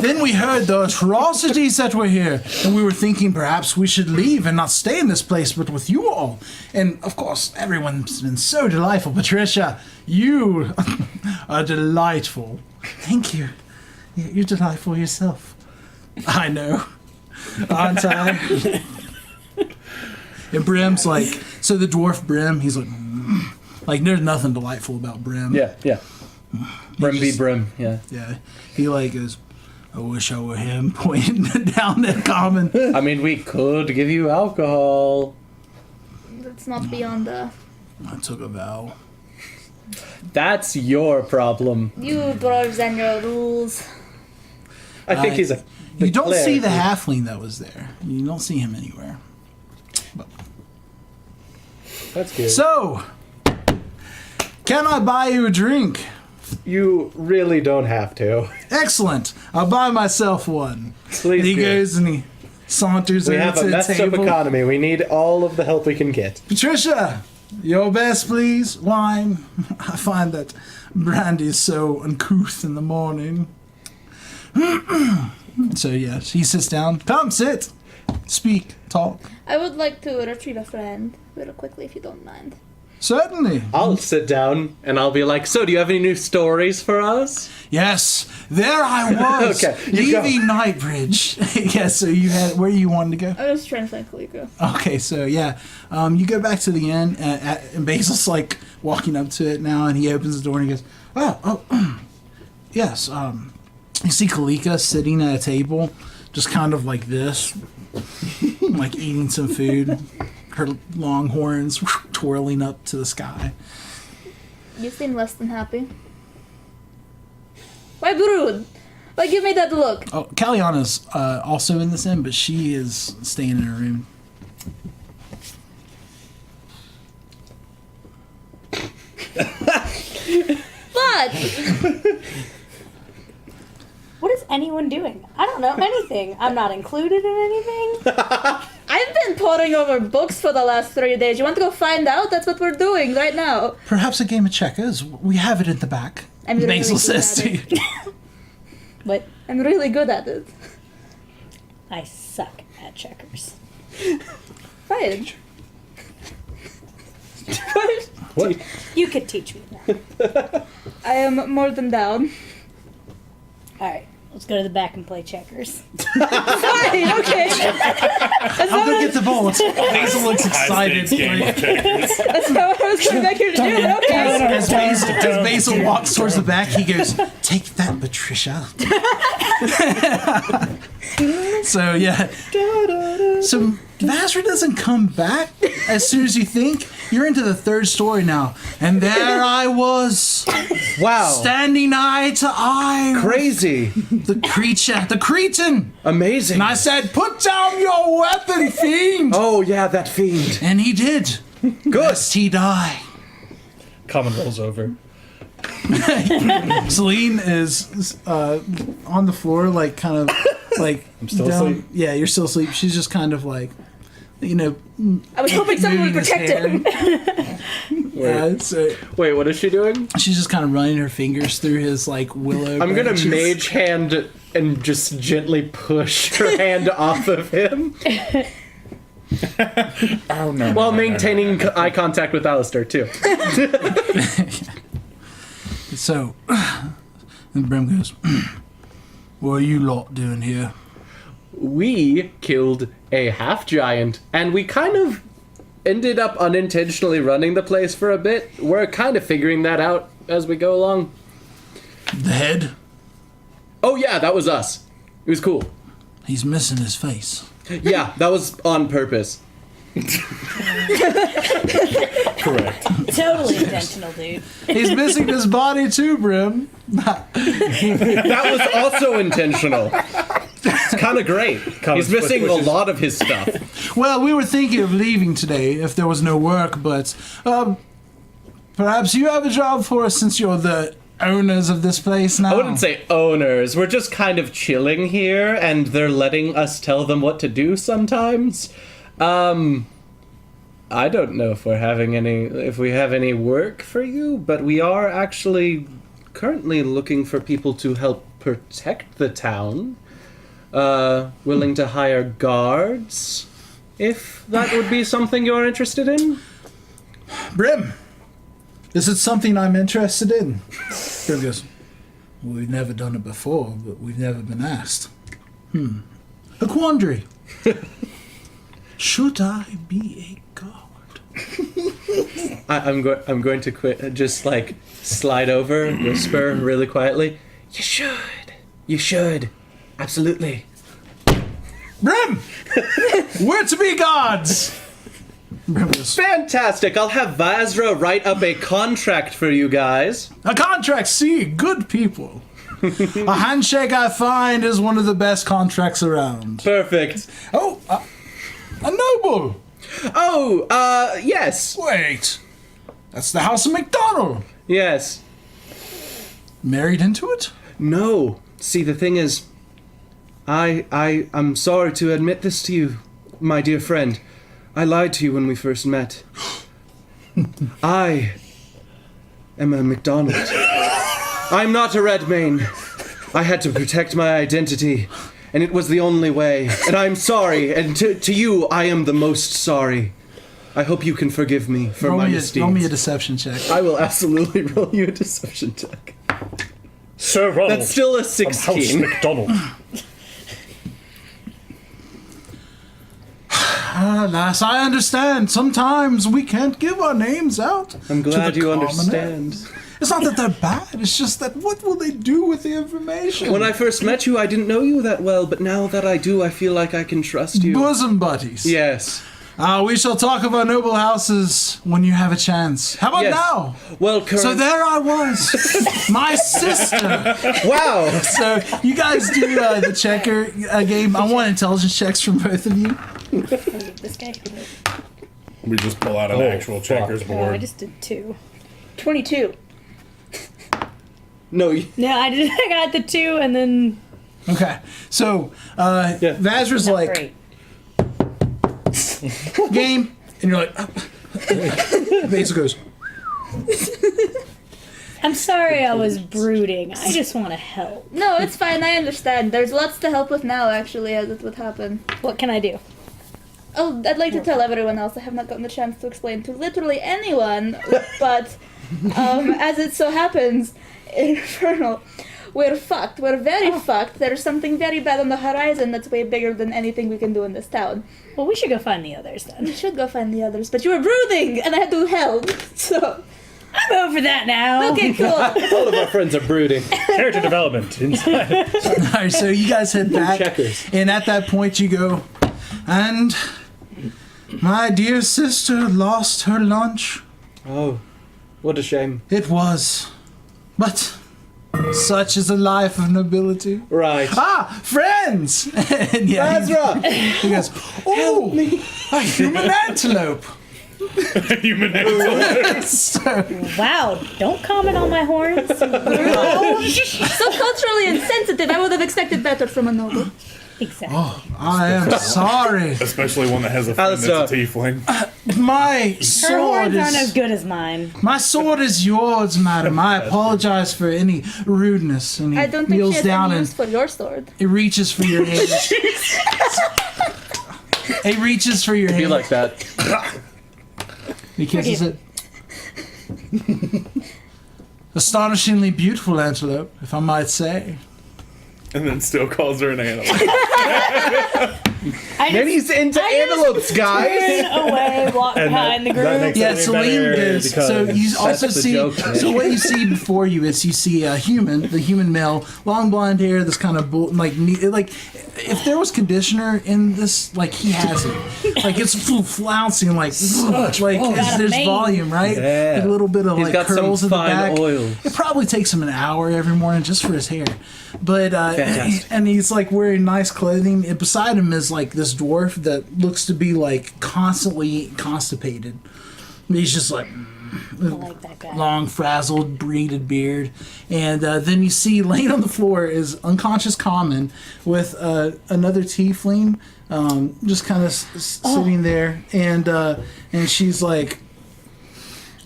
then we heard the atrocities that were here, and we were thinking perhaps we should leave and not stay in this place, but with you all. And of course, everyone's been so delightful. Patricia, you are delightful. Thank you. You're delightful yourself. I know. Aren't I? And Brim's like, so the dwarf Brim, he's like there's nothing delightful about Brim. Yeah. Brim be just- brim. Yeah. Yeah. He like goes, I wish I were him, pointing down at Common. I mean, we could give you alcohol. let's not be on the I took a vow. That's your problem. you dwarves and your rules. I think he's a. You don't see the cleric. halfling that was there. You don't see him anywhere. That's good. So, can I buy you a drink? You really don't have to. Excellent. I'll buy myself one. Please And he do. goes and he saunters We over have a to the messed up table. economy. We need all of the help we can get. Patricia, your best, please. Wine. I find that brandy is so uncouth in the morning. So, yes, he sits down. Come, sit. Speak. Talk. I would like to retrieve a friend real quickly if you don't mind. Certainly. I'll sit down and I'll be like, so do you have any new stories for us? Yes, there I was, Okay, you go. leaving Nightbridge. Yeah, so you had where you wanted to go. I was trying to find Kaliko. Okay, so yeah, you go back to the inn, and Basil's like walking up to it now, and he opens the door and he goes, yes, you see Kalika sitting at a table, just kind of like this, like eating some food, her long horns twirling up to the sky. You seem less than happy. Why brood? Why give me that look? Oh, Kalliana's also in this inn, but she is staying in her room. But What is anyone doing? I don't know anything. I'm not included in anything. I've been poring over books for the last 3 days. You want to go find out? That's what we're doing right now. Perhaps a game of checkers. We have it in the back. I'm really Basil good says at to you. it. But I'm really good at it. I suck at checkers. Fine. What? You could teach me that. I am more than down. Alright, let's go to the back and play checkers. Fine, okay. I'll go get the bolt. Basil looks excited. High-stakes game of checkers. That's not what I was coming back here to do, but okay. As Basil walks towards the back, he goes, "Take that, Patricia." So yeah. So Vazra doesn't come back as soon as you think. You're into the 3rd story now, and there I was, Wow. standing eye to eye Crazy. with the creature, the cretin. Amazing. And I said, "Put down your weapon, fiend." Oh, yeah, that fiend. And he did. Good. Lest he die. Common rolls over. Celine is on the floor, like kind of like I'm still down. asleep. Yeah, you're still asleep. She's just kind of like, you know, I was hoping someone would moving his protect him. hair. Yeah, so Wait, what is she doing? she's just kind of running her fingers through his like willow. I'm gonna branches. mage hand and just gently push her hand off of him Oh no. while maintaining eye contact with Alistair, too. So, and Brim goes, "What are you lot doing here?" We killed a half-giant, and we kind of ended up unintentionally running the place for a bit. We're kind of figuring that out as we go along. The head, Oh, yeah, that was us. It was cool. he's missing his face. Yeah, that was on purpose. Correct. Totally intentional, dude. He's missing his body too, Brim. That was also intentional. It's kind of great. He's missing a lot of his stuff. Well, we were thinking of leaving today if there was no work, but perhaps you have a job for us since you're the owners of this place now. I wouldn't say owners. We're just kind of chilling here, and they're letting us tell them what to do sometimes. I don't know if we have any work for you, but we are actually currently looking for people to help protect the town. Willing to hire guards, if that would be something you're interested in. Brim, is it something I'm interested in? Brim goes, well, we've never done it before, but we've never been asked. A quandary. Should I be a guard? I'm going to quit. Just like slide over, whisper really quietly. You should. Absolutely. Brim! We're to be guards! Brim goes, Fantastic. I'll have Vazra write up a contract for you guys. a contract, see, good people. A handshake, I find, is one of the best contracts around. Perfect. Oh, a noble! Oh, yes. Wait, that's the House of McDonald. Yes. Married into it? No. See, the thing is, I'm sorry to admit this to you, my dear friend. I lied to you when we first met. I am a McDonald. I'm not a Redmayne. I had to protect my identity, and it was the only way. And I'm sorry, and to you, I am the most sorry. I hope you can forgive me for my misdeeds. roll me a deception check. I will absolutely roll you a deception check. Sir Ronald. That's still a from House 16. McDonald. Lass, I understand. Sometimes we can't give our names out. I'm glad to the you commoner. understand. It's not that they're bad. It's just that what will they do with the information? When I first met you, I didn't know you that well, but now that I do, I feel like I can trust you. Bosom buddies. Yes. We shall talk of our noble houses when you have a chance. How about Yes. now? Well, So there I was, my sister. Wow. So you guys do the checker game. I want intelligence checks from both of you. This guy. We just pull out an actual checkers Oh, I board. just did 2. 22. No, No, I got the 2 and then Okay. So Vazra's not like great. game, and you're like. Vazra goes. I'm sorry I was brooding. I just want to help. No, it's fine. I understand. There's lots to help with now, actually, as it would happen. What can I do? Oh, I'd like to tell everyone else. I have not gotten the chance to explain to literally anyone, but as it so happens, Infernal, we're fucked. We're very fucked. There's something very bad on the horizon that's way bigger than anything we can do in this town. Well, we should go find the others then. We should go find the others, but you were brooding, and I had to help, so... I'm over that now. Okay, cool. all of our friends are brooding. Character development inside. All right, so you guys head back, Checkers. and at that point you go, and my dear sister lost her lunch. Oh, what a shame. It was, but such is a life of nobility. Right. Ah, friends! And yeah, Ezra! he goes, oh, a human antelope. Human antelope. So, Wow, don't comment on my horns. So culturally insensitive, I would have expected better from a noble. Exactly. I am sorry. Especially one that has a friend that's a Alistair. tiefling. My Her sword horns aren't as is good as mine. my sword is yours, madam. I apologize for any rudeness. And he I don't think she kneels has down any and use for your sword. he reaches for your hand. He reaches for your Be hand. like that. He kisses it. Astonishingly beautiful antelope, if I might say. And then still calls her an animal. Maybe he's into antelopes, guys. Turn away, walk behind the that group. makes Yeah, it Celine better goes. So because you also the see. joke. So what you see before you is you see a human, the human male, long blonde hair, this kind of like if there was conditioner in this, like he has it, like it's flouncing, like got a there's mane. volume, right? Yeah. A little bit of He's like got some curls in the fine back. oil. It probably takes him an hour every morning just for his hair, but Fantastic. and he's like wearing nice clothing. And beside him is like this dwarf that looks to be like constantly constipated. He's just like I like that guy. long, frazzled, braided beard, and then you see laying on the floor is unconscious Common with another tiefling, just kind of sitting there, and she's like,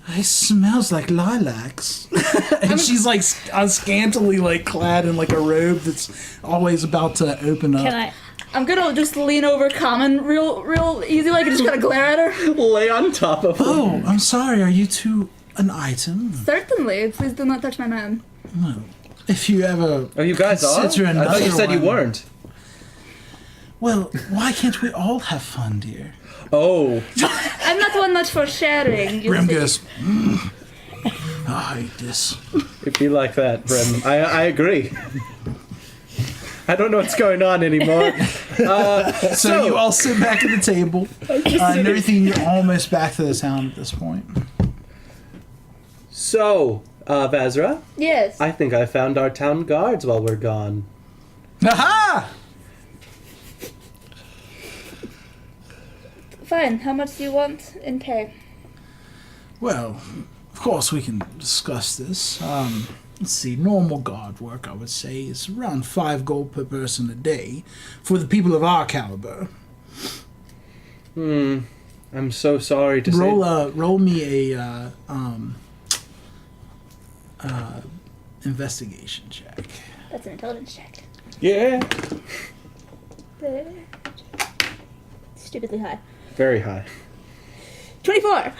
"It smells like lilacs," and she's like scantily like clad in like a robe that's always about to open up. Can I? I'm gonna just lean over Common real easy, like, and just gonna glare at her. Lay on top of him. Oh, I'm sorry. Are you two an item? Certainly, please do not touch my man. If you ever Oh, you guys are? consider I thought you another said you one- weren't. Well, why can't we all have fun, dear? Oh. I'm not one much for sharing. You Grim see. goes, I hate this. It'd be like that, Brim. I agree. I don't know what's going on anymore. So you all sit back at the table, and everything, you're almost back to the town at this point. So, Vazra, Yes. I think I found our town guards while we're gone. Aha! Fine. How much do you want in pay? Well, of course we can discuss this. Let's see, normal guard work, I would say, is around 5 gold per person a day for the people of our caliber. I'm so sorry to say. Roll me a investigation check. That's an intelligence check. Yeah. Stupidly high. Very high. 24.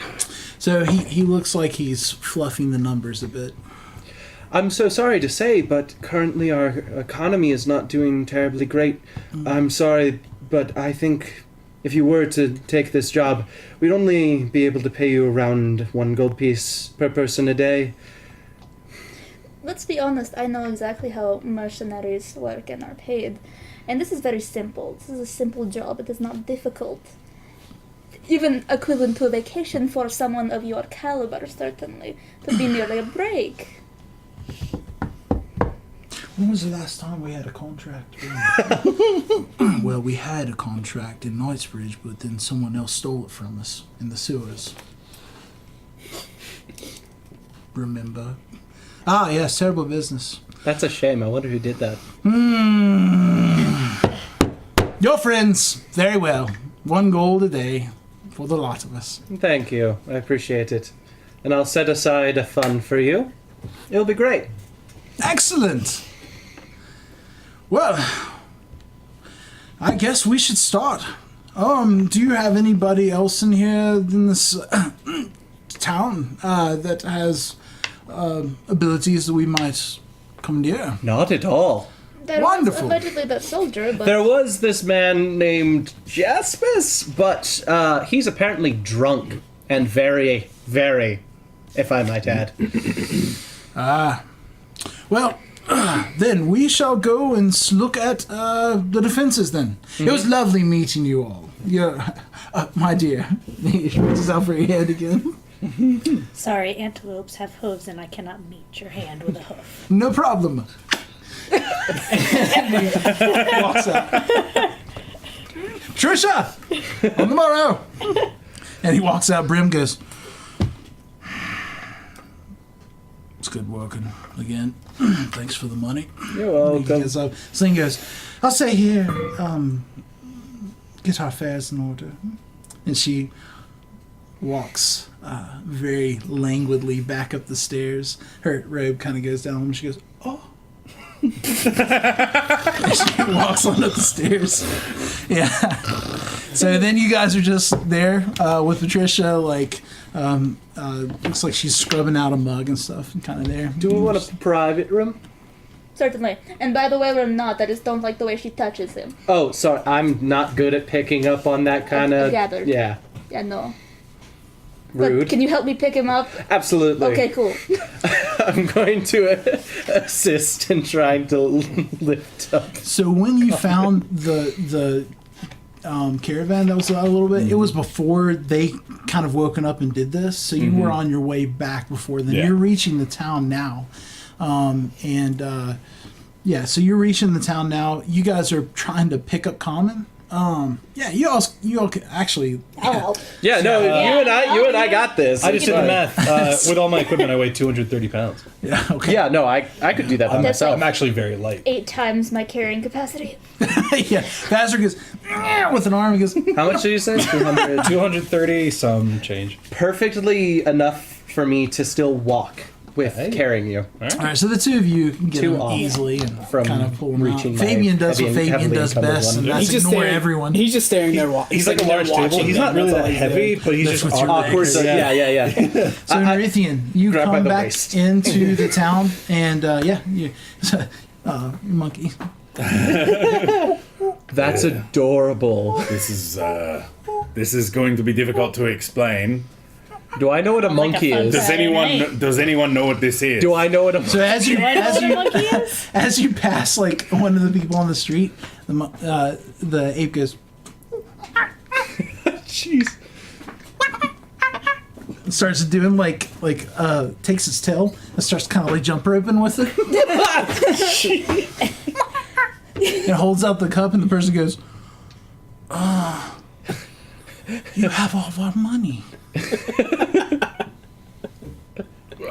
So he looks like he's fluffing the numbers a bit. I'm so sorry to say, but currently our economy is not doing terribly great. I'm sorry, but I think if you were to take this job, we'd only be able to pay you around 1 gold piece per person a day. Let's be honest, I know exactly how mercenaries work and are paid. And this is very simple. This is a simple job. It is not difficult. Even equivalent to a vacation for someone of your caliber, certainly. It would be merely a break. When was the last time we had a contract? Well, we had a contract in Knightsbridge, but then someone else stole it from us in the sewers. Remember? Ah, yes, terrible business. That's a shame. I wonder who did that. Your friends, very well. 1 gold a day for the lot of us. Thank you. I appreciate it. And I'll set aside a fund for you. It'll be great. Excellent. Well, I guess we should start. Do you have anybody else in here in this town that has abilities that we might commandeer? Not at all. There Wonderful. was allegedly that soldier, but... There was this man named Jaspis, but he's apparently drunk and very, very, if I might add. Well, then we shall go and look at the defenses then. It was lovely meeting you all. You're, my dear. He reaches out for your hand again. Sorry, antelopes have hooves and I cannot meet your hand with a hoof. No problem. And he walks out. Trisha! On the morrow! And he walks out. Brim goes, it's good working again. Thanks for the money. You're welcome. He gets up. Sling goes, I'll say here, get our affairs in order. And she walks very languidly back up the stairs. Her robe kind of goes down and she goes, oh. And she walks on up the stairs. Yeah. So then you guys are just there with Patricia, like, looks like she's scrubbing out a mug and stuff, and kind of there. Do we want a private room? Certainly. And by the way, we're not. I just don't like the way she touches him. Oh, sorry. I'm not good at picking up on that kind of... gathered. Yeah. Yeah, no. Rude. But can you help me pick him up? Absolutely. Okay, cool. I'm going to assist in trying to lift up. So when you found the caravan that was out a little bit, it was before they kind of woken up and did this. So you were on your way back before then. Yeah. You're reaching the town now. So you're reaching the town now. You guys are trying to pick up common. You all can actually. I'll help. Yeah, no, you and I got this. I just did the math. With all my equipment, I weigh 230 pounds. Yeah. Okay. Yeah, no, I could do that by That's myself. I'm actually very light. 8 times my carrying capacity. Yeah. Bastard goes with an arm. He goes. How much did you say? 200. 230, some change. Perfectly enough for me to still walk with Hey. carrying you. All right, so the two of you can get Two him off easily and from kind of pull him reaching out. my Fabian does what heavy- Fabian heavily does encumbered best, one. and that's ignore everyone. He's just staring there. He's like a large table. He's not really that heavy, but he's That's just what you're awkward. Awkward. Yeah. So Nerithian, you Grab by come the back waist. into the town, and you, monkey. That's adorable. This is going to be difficult to explain. Do I know what a monkey fun is? fact. Does anyone know what this is? Do I know what a So as you Do I know what a monkey is? as you pass like one of the people on the street, the ape goes. Jeez. Starts doing takes its tail and starts kind of like jump roping with it. And holds out the cup, and the person goes, you have all of our money.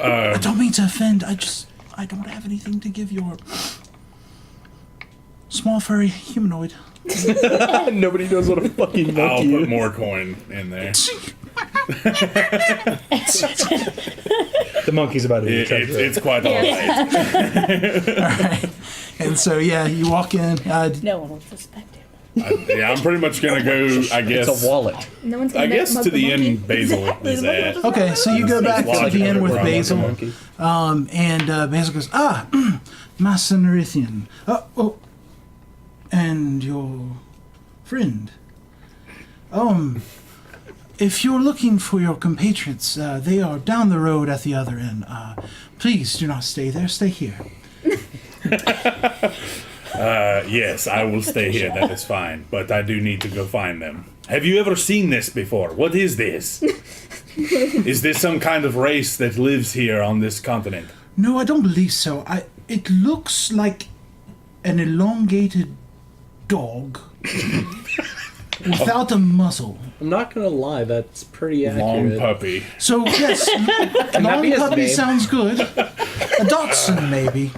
I don't mean to offend. I don't have anything to give your small furry humanoid. Nobody knows what a fucking I'll monkey put is. more coin in there. The monkey's about to be It's quite all right. All right. And so you walk in. No one will suspect it. I'm pretty much gonna go. I guess. It's a wallet. No one's I gonna guess mug to the monkey. inn Basil is at. Okay, so you go back to the inn with Basil, Monkey. and Basil goes, Master Nerithian. And your friend. If you're looking for your compatriots, they are down the road at the other end. Please do not stay there. Stay here. Yes, I will stay here. That is fine. But I do need to go find them. Have you ever seen this before? What is this? Is this some kind of race that lives here on this continent? No, I don't believe so. It looks like an elongated dog without a muzzle. I'm not gonna lie, that's pretty Long accurate. puppy. So yes, that long be his puppy name? sounds good. A Dachshund, maybe.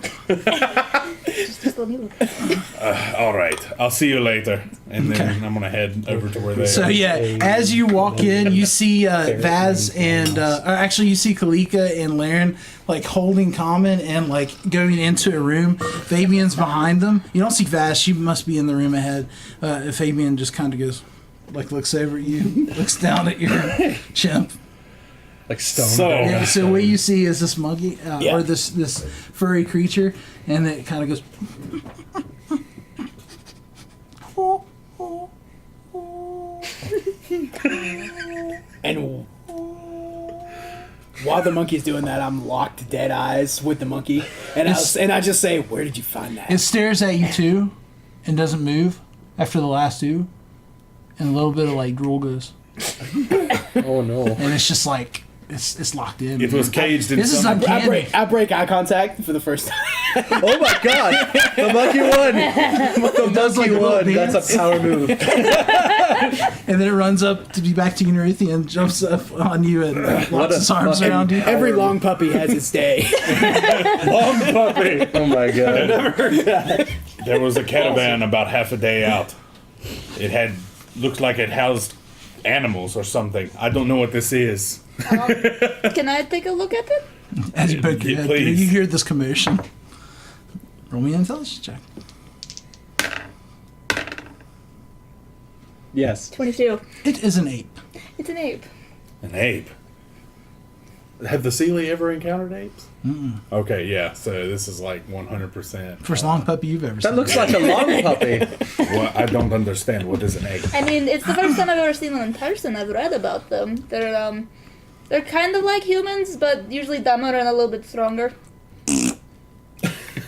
Just let me look. All right, I'll see you later, and then I'm gonna head over to where they So are. yeah, as you walk in, you see Vaz and actually you see Kalika and Laren like holding common and like going into a room. Fabian's behind them. You don't see Vaz; she must be in the room ahead. Fabian just kind of goes, like looks over at you, looks down at your chimp. Like stone. So- Yeah, so what you see is this monkey Yeah. or this furry creature, and it kind of goes. And while the monkey's doing that, I'm locked dead eyes with the monkey, and I just say, "Where did you find that?" It stares at you too, and doesn't move after the last two, and a little bit of like drool goes, Oh no. and it's just like it's locked in. It was caged in This is some. uncanny. I break eye contact for the first time. Oh my god! The monkey won! The does, like, monkey a little won! That's dance. a power move. And then it runs up to be back to Unarithi and jumps up on you and locks a its arms fucking around you. Every long puppy has its day. Long puppy. Oh my god. There was a caravan about half a day out. It had looked like it housed animals or something. I don't know what this is. Can I take a look at it? As you poke your Yeah, head, please. you hear this commotion. Roll me an intelligence check. Yes. 22. It is an ape. It's an ape. An ape. Have the Sealy ever encountered apes? Okay, yeah. So this is like 100%. First long puppy you've ever seen. That looks like a long puppy. Well, I don't understand. What is an ape? I mean, it's the first time I've ever seen one in person. I've read about them. They're kind of like humans, but usually dumber and a little bit stronger.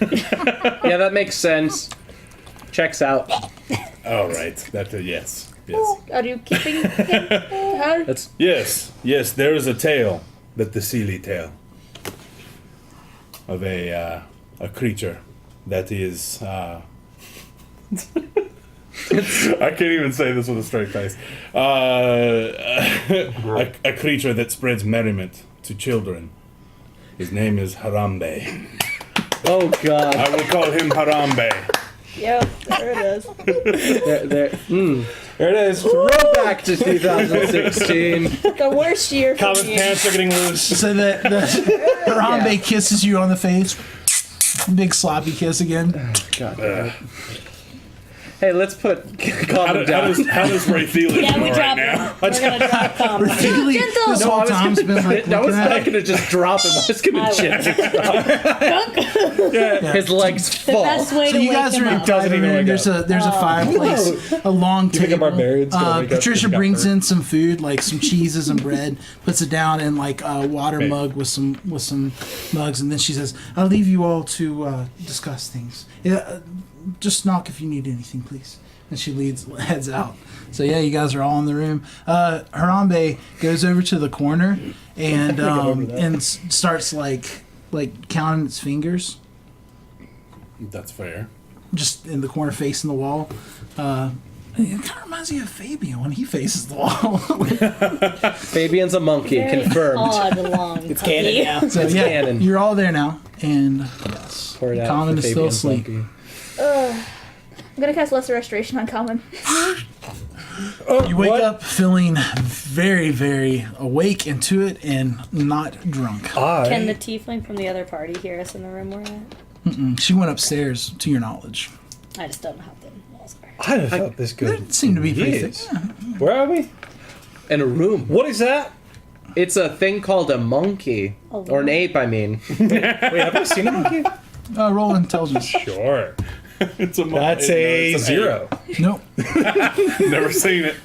Yeah, that makes sense. Checks out. All right. That yes. Yes. Are you keeping him? Her? That's Yes. Yes. There is a tale that the Sealy tale of a creature that is. I can't even say this with a straight face. A creature that spreads merriment to children. His name is Harambe. oh god. I will call him Harambe. Yep, there it is. There it is. Throwback to 2016. The worst year for Common me. pants are getting loose. So the Harambe kisses you on the face. Big sloppy kiss again. God. Hey, let's put How, Common down. how does Ray feel Yeah, we right dropped now? him. We're gonna drop Common. Really, Gentle. this No, whole time's been like I was looking not at gonna just drop him. I was gonna I gently drop him. His legs fall. Best way So to you wake guys him are in up. Doesn't dining even room. wake There's a fireplace, a long pick up table. barbarians, gonna wake up Patricia 'cause he got brings hurt. in some food, like some cheeses and bread, puts it down in like a water Okay. mug with some mugs, and then she says, "I'll leave you all to discuss things. Yeah, just knock if you need anything, please." And she heads out. So yeah, you guys are all in the room. Harambe goes over to the corner and starts like counting its fingers, That's fair. just in the corner facing the wall. It kind of reminds me of Fabian when he faces the wall. Fabian's a monkey. Very Confirmed. odd long It's puppy. canon now. So It's yeah, canon. you're all there now, and yes, Pour it out Common for is still Fabian's asleep. monkey. I'm gonna cast Lesser Restoration on Common. You wake up feeling very, very awake into it and not drunk. Can the tiefling from the other party hear us in the room we're at? She went upstairs, to your knowledge. I just don't know how the walls are. I haven't felt this good. It seemed to be pretty thick. years. Yeah. Where are we? In a room. What is that? It's a thing called a monkey. Or an ape, I mean. Wait, have I seen a monkey? Roll intelligence. Sure. It's a That's a it's an 0. Nope. ape. Never seen it.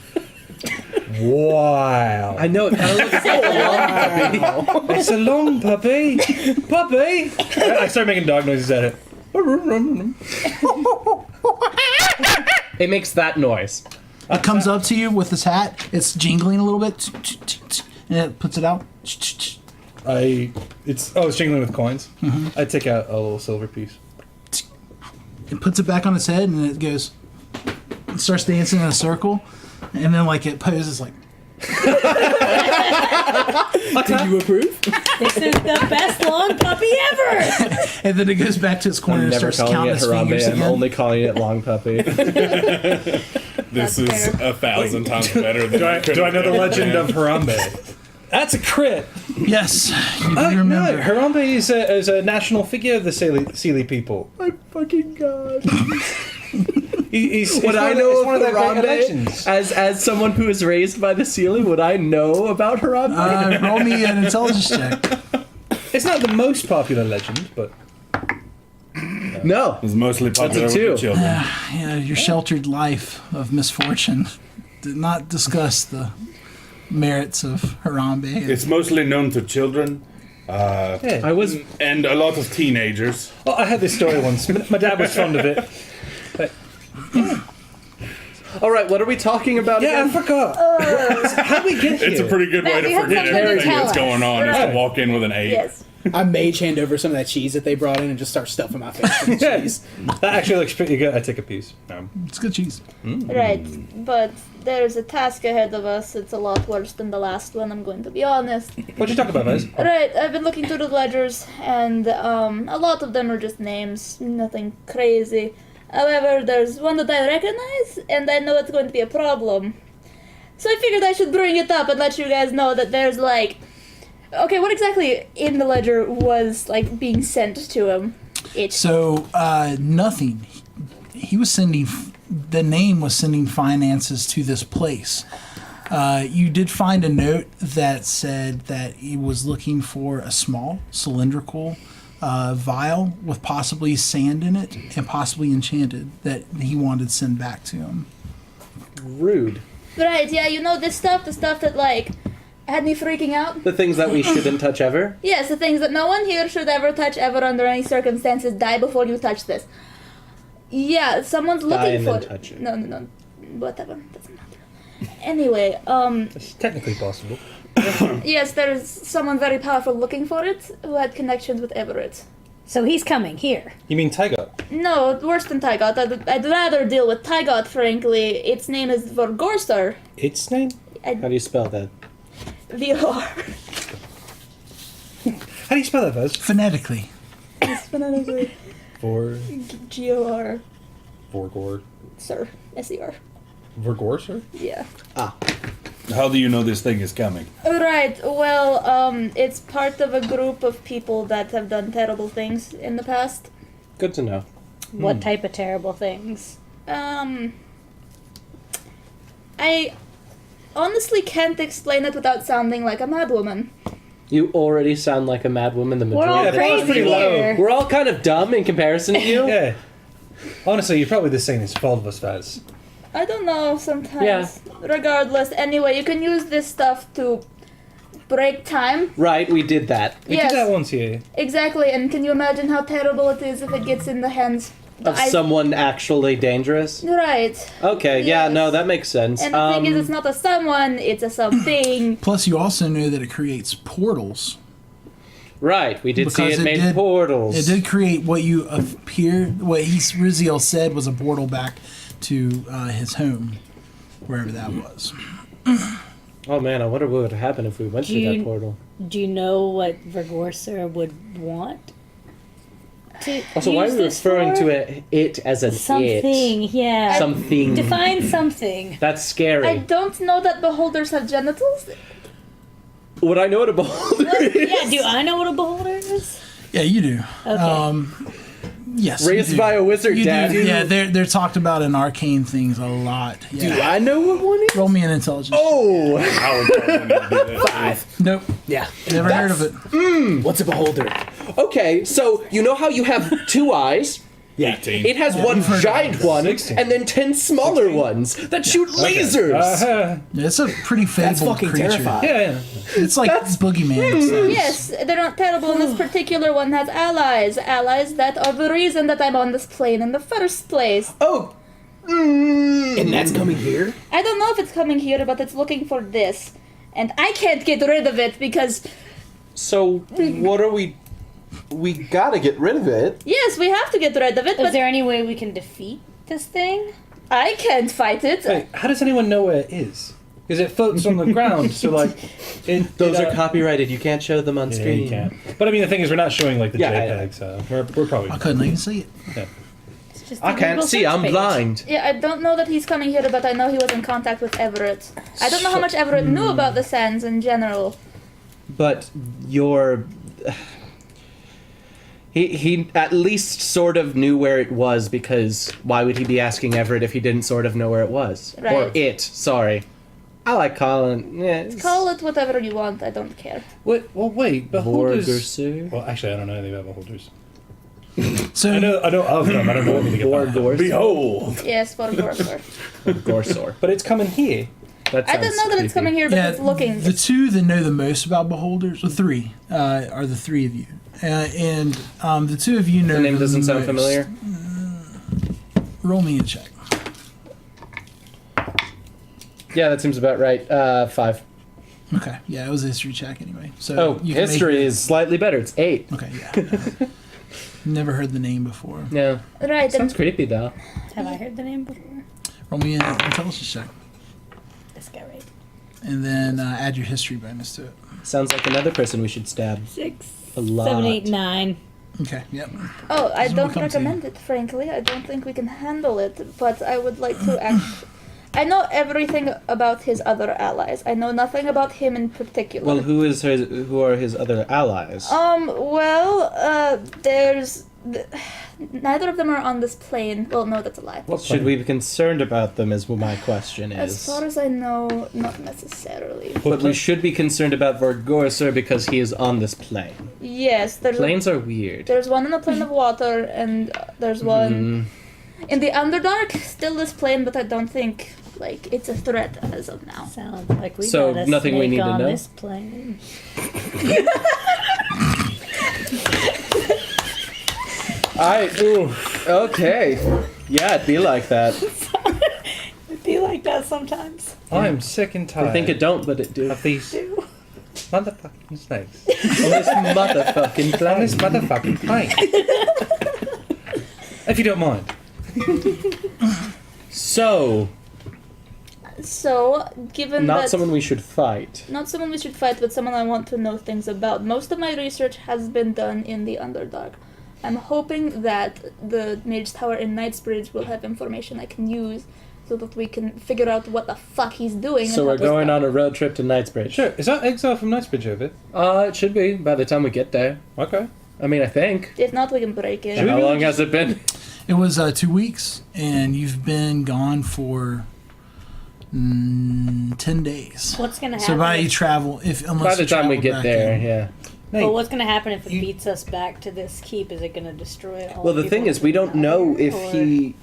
Wow. I know, it kind of looks like a long puppy. It's a long puppy. Puppy. I start making dog noises at it. It makes that noise. It comes up to you with this hat. It's jingling a little bit, and it puts it out. It's jingling with coins. I take out a little silver piece. It puts it back on its head, and it goes. It starts dancing in a circle, and then like it poses like. Do you approve? This is the best long puppy ever. And then it goes back to its corner and starts counting its fingers I'm again. only calling it long puppy. This is 1,000 times better than Do I know the legend of Harambe? That's a crit. Yes, you do No, remember. Harambe is a national figure of the Sealy people. My fucking god. He's Would I it's know one of of their great Harambe? legends. As someone who is raised by the ceiling, would I know about Harambe? Roll me an intelligence check. It's not the most popular legend, but No. It's mostly popular with two. the children. Yeah, your sheltered life of misfortune did not discuss the merits of Harambe. It's mostly known to children yeah. I was and a lot of teenagers. Oh, I had this story once. My dad was fond of it. all right. What are we talking about Yeah, I again? forgot. How'd we get here? It's a pretty good way Matt, to you have forget something to everything tell that's us. going on is Right. to walk in with an ape. Yes. I mage hand over some of that cheese that they brought in and just start stuffing my face with the cheese. That actually looks pretty good. I take a piece. It's good cheese. Right, but there's a task ahead of us. It's a lot worse than the last one, I'm going to be honest. What'd you talk about, Vez? Right, I've been looking through the ledgers, and a lot of them are just names, nothing crazy. However, there's one that I recognize, and I know it's going to be a problem. So I figured I should bring it up and let you guys know that there's like... Okay, what exactly in the ledger was like being sent to him? So, nothing. He was sending, the name was sending finances to this place. You did find a note that said that he was looking for a small cylindrical vial with possibly sand in it and possibly enchanted that he wanted sent back to him. Rude. Right, yeah, you know this stuff? The stuff that like had me freaking out? The things that we shouldn't touch ever. Yes, the things that no one here should ever touch ever under any circumstances. Die before you touch this. Yeah, someone's Die looking and for then it. touch it. No, whatever. Doesn't matter. Anyway, It's technically possible. yes, there's someone very powerful looking for it who had connections with Everett. So he's coming here. You mean Tygot? No, worse than Tygot. I'd rather deal with Tygot, frankly. Its name is Vorgorster. Its name? How do you spell that? VR. How do you spell that, Vez? Phonetically. G-O-R. Vorgor. Sir. S-E-R. Vorgor, sir? Yeah. How do you know this thing is coming? Right, well, it's part of a group of people that have done terrible things in the past. Good to know. What type of terrible things? I honestly can't explain it without sounding like a madwoman. You already sound like a mad woman. The We're all majority. that was crazy pretty low. here. We're all kind of dumb in comparison to you. Yeah. Honestly, you're probably the sanest of all of us, Vez. I don't know, sometimes. Yeah. Regardless, anyway, you can use this stuff to break time. Right, we did that. We Yes. did that once here. Exactly, and can you imagine how terrible it is if it gets in the hands Of someone actually dangerous. Right. Okay, yeah, Yes. no, that makes sense. And the thing is, it's not a someone, it's a something. Plus, you also know that it creates portals. Right, we did see Because it made portals. It did create what Riziel said was a portal back to his home, wherever that was. Oh man, I wonder what would happen if we went through that portal. Do you know what Vergorser would want? To Also, why are use we this referring for? to it as an Something, it? yeah. Something. Define something. That's scary. I don't know that beholders have genitals. Would I know what a beholder is? Yeah, do I know what a beholder is? Yeah, you do. Okay. Yes. you Raised do. by a wizard, You do. Dad. Yeah, they're talked about in arcane things a lot. Yeah. Do I know what one is? Roll me an intelligence. Oh, I would probably not do that. 5. Nope. Yeah. Never heard of it. What's a beholder? okay. So you know how you have 2 eyes? Yeah. 18. It has one heard of giant one 16. and then 10 smaller ones that shoot lasers. It's a pretty That's fabled fucking creature. terrifying. Yeah. It's like boogeyman. size. Yes, they're not terrible, and this particular one has allies. Allies that are the reason that I'm on this plane in the first place. Oh, And that's coming here? I don't know if it's coming here, but it's looking for this. And I can't get rid of it because, so what are we? We gotta get rid of it. yes, we have to get rid of it, Is but there any way we can defeat this thing? I can't fight it. Wait, how does anyone know where it is? Because it floats on the ground, so like, Those are copyrighted. You can't show them on Yeah, screen. you can't. But I mean, the thing is, we're not showing like the Yeah, JPEG, so we're probably. I couldn't even see it. It's just I a can't Google see. search I'm page. blind. Yeah, I don't know that he's coming here, but I know he was in contact with Everett. I don't know how much Everett knew about the sands in general. But you're. He at least sort of knew where it was, because why would he be asking Everett if he didn't sort of know where it was? Or Right. it, sorry. I like calling. Yeah, Call it whatever you want, I don't care. Wait, well, wait, beholders. Vorgursu. Well, actually, I don't know anything about beholders. So I know of them. I don't know anything about them. Vorgursu. Behold! Yes, for. Gorsor. But it's coming here. That I don't sounds know that it's creepy. coming here, but yeah, it's looking. the two that know the most about beholders, the three, are the three of you, and the two of you know. The name doesn't sound most. familiar. Roll me a check. Yeah, that seems about right. 5. Okay, yeah, it was a history check anyway. So Oh, you can make history it- is slightly better. It's 8. Okay, yeah. Never heard the name before. Yeah. Right, Sounds and creepy though. Have I heard the name before? Roll me an intelligence check, This guy, right? and then add your history bonus to it. Sounds like another person we should stab. 6, A lot. 7, 8, 9. Okay, yep. oh, I Doesn't don't become to you. recommend it, frankly. I don't think we can handle it, but I would like to act. I know everything about his other allies. I know nothing about him in particular. Well, who are his other allies? There's. Neither of them are on this plane. Well, no, that's a lie. Should we be concerned about them? Is what my question is. As far as I know, not necessarily. But we should be concerned about Vorgorser because he is on this plane. Yes, Planes are weird. there's one in a plane of water, and there's one in the Underdark. Still this plane, but I don't think it's a threat as of now. Sounds like we So, got a nothing we snake need to on know? this plane. Okay. Yeah, it'd be like that. It'd be like that sometimes. I'm sick and tired. I think it don't, but it do. of these motherfucking snakes On this motherfucking on this plane. motherfucking plane. If you don't mind. So, So, given not that someone we should fight. not someone we should fight, but someone I want to know things about. Most of my research has been done in the Underdark. I'm hoping that the Mage Tower in Knightsbridge will have information I can use so that we can figure out what the fuck he's doing. So and we're help us going out. on a road trip to Knightsbridge. Sure. Is that Exile from Knightsbridge over? It should be by the time we get there. Okay. I mean, I think. If not, we can break it. How long has it been? It was 2 weeks, and you've been gone for 10 days. What's gonna happen? So by you if, travel, unless By the you time we travel get back there, in. yeah. well, what's gonna happen if it you- beats us back to this keep? Is it gonna destroy all? Well, the thing people is, we don't know out here, if or- he.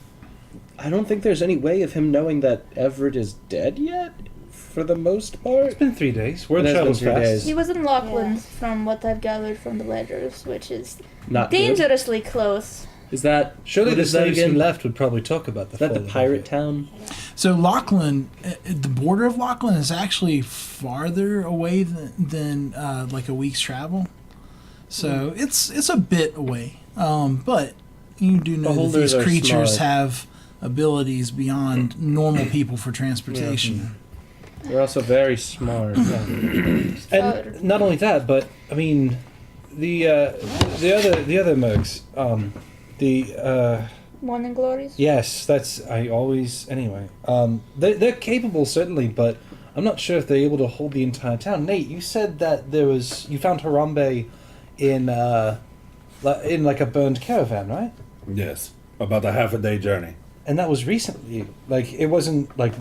I don't think there's any way of him knowing that Everett is dead yet, for the most part. It's been 3 days. Word It has been travels 3 fast. days. He was in Lockland, Yeah. from what I've gathered from the ledgers, which is Not good. dangerously close. Is that Surely what the is that slaves who again? left would probably talk about the Is that the fall of pirate Everett. town? So Lachlan, the border of Lachlan is actually farther away than like a week's travel. So it's a bit away. But you do know that Beholders these are creatures smart. have abilities beyond normal people for transportation. They're also very smart. And not only that, but I mean, the other mercs, Morning glories? yes, that's I always anyway. They're capable certainly, but I'm not sure if they're able to hold the entire town. Nate, you said that you found Harambe in like a burned caravan, right? Yes, about a half a day journey. And that was recently. Like it wasn't like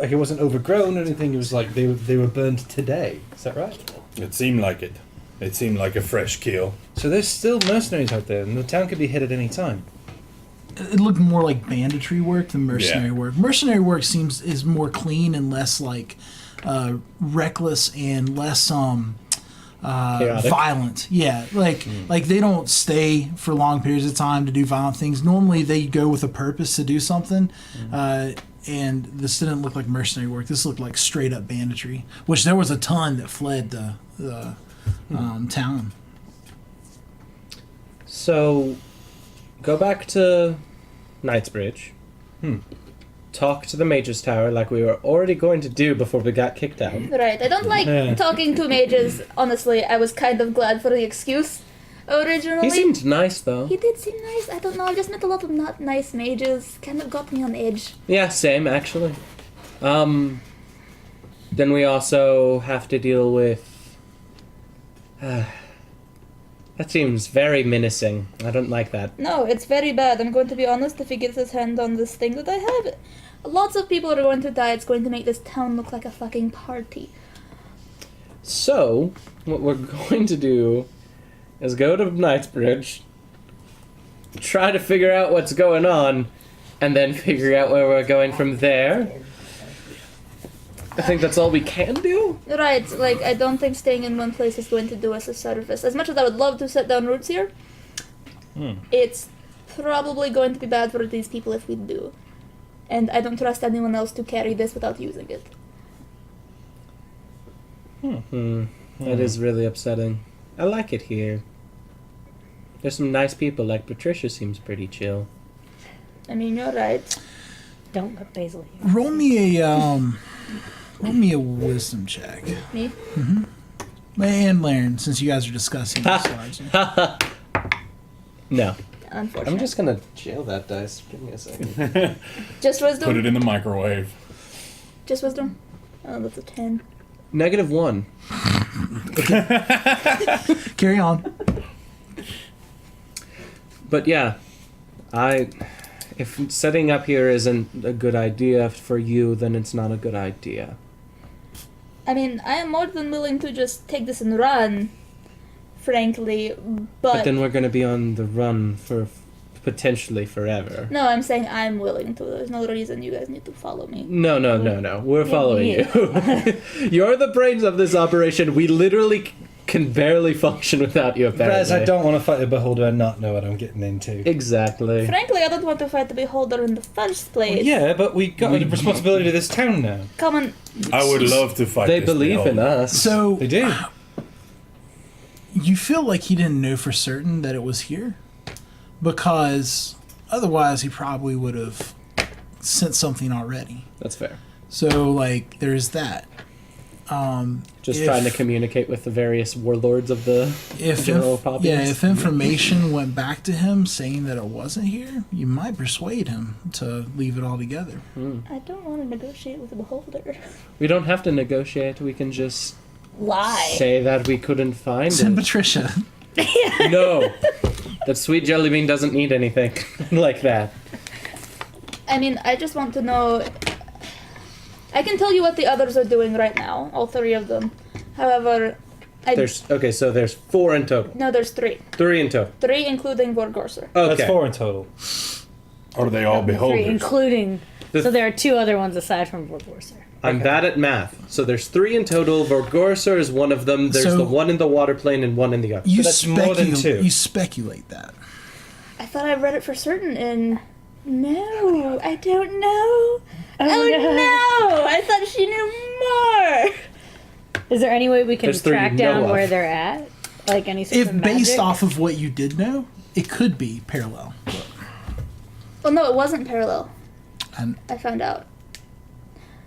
it wasn't overgrown or anything. It was like they were burned today. Is that right? It seemed like it. It seemed like a fresh kill. So there's still mercenaries out there, and the town could be hit at any time. It looked more like banditry work than mercenary Yeah. work. Mercenary work is more clean and less like reckless and less Chaotic. violent. Yeah, like they don't stay for long periods of time to do violent things. Normally they go with a purpose to do something. And this didn't look like mercenary work. This looked like straight up banditry, which there was a ton that fled the town. So, go back to Knightsbridge. Talk to the Mage's Tower like we were already going to do before we got kicked out. Right. I don't like talking to mages. Honestly, I was kind of glad for the excuse originally. He seemed nice, though. He did seem nice. I don't know. I just met a lot of not nice mages. Kind of got me on edge. Yeah, same, actually. Then we also have to deal with... that seems very menacing. I don't like that. No, it's very bad. I'm going to be honest. If he gets his hand on this thing that I have, lots of people are going to die. It's going to make this town look like a fucking party. So, what we're going to do is go to Knightsbridge, try to figure out what's going on, and then figure out where we're going from there. I think that's all we can do. Right, like, I don't think staying in one place is going to do us a service. As much as I would love to set down roots here, it's probably going to be bad for these people if we do. And I don't trust anyone else to carry this without using it. That is really upsetting. I like it here. There's some nice people, like Patricia seems pretty chill. I mean, you're right. Don't let Basil hear. Roll me a wisdom check. Me? And Laren, since you guys are discussing this largely. No. Unfortunately. I'm just gonna jail that dice. Give me a second. Just wisdom? Put it in the microwave. Just wisdom? Oh, that's a 10. -1. Carry on. But yeah, if setting up here isn't a good idea for you, then it's not a good idea. I mean, I am more than willing to just take this and run, frankly, But then we're gonna be on the run for potentially forever. No, I'm saying I'm willing to. There's no reason you guys need to follow me. No. We're following you. You're the brains of this operation. We literally can barely function without you, apparently. Raz, I don't want to fight a beholder and not know what I'm getting into. Exactly. Frankly, I don't want to fight the beholder in the first place. Yeah, but we got a responsibility to this town now. Come on. I would love to fight They this believe in beholder. us. So They do. you feel like he didn't know for certain that it was here? Because otherwise he probably would have sent something already. That's fair. So, like, there's that. Just If- trying to communicate with the various warlords of the general populace. if information went back to him saying that it wasn't here, you might persuade him to leave it all together. I don't want to negotiate with the beholder. We don't have to negotiate. We can just Lie. say that we couldn't find Send it. Patricia. No. That sweet jelly bean doesn't need anything like that. I mean, I just want to know... I can tell you what the others are doing right now, all 3 of them. However, There's 4 in total. No, there's 3. 3 in total. 3 including Vorgorser. Okay. That's 4 in total. Are they all Three, beholders? including. The- So there are 2 other ones aside from Vorgorser. I'm bad at math. So there's 3 in total. Vorgorser is one of them. There's So- the one in the water plane and one in the other. You that's more than 2. You speculate that. I thought I read it for certain in... No, I don't know. Oh, no! I thought she knew more! Is there any way we can There's 3 track you know down of. where they're at? Like any sort If of based magic? off of what you did know, it could be parallel. Well, no, it wasn't parallel. And I found out.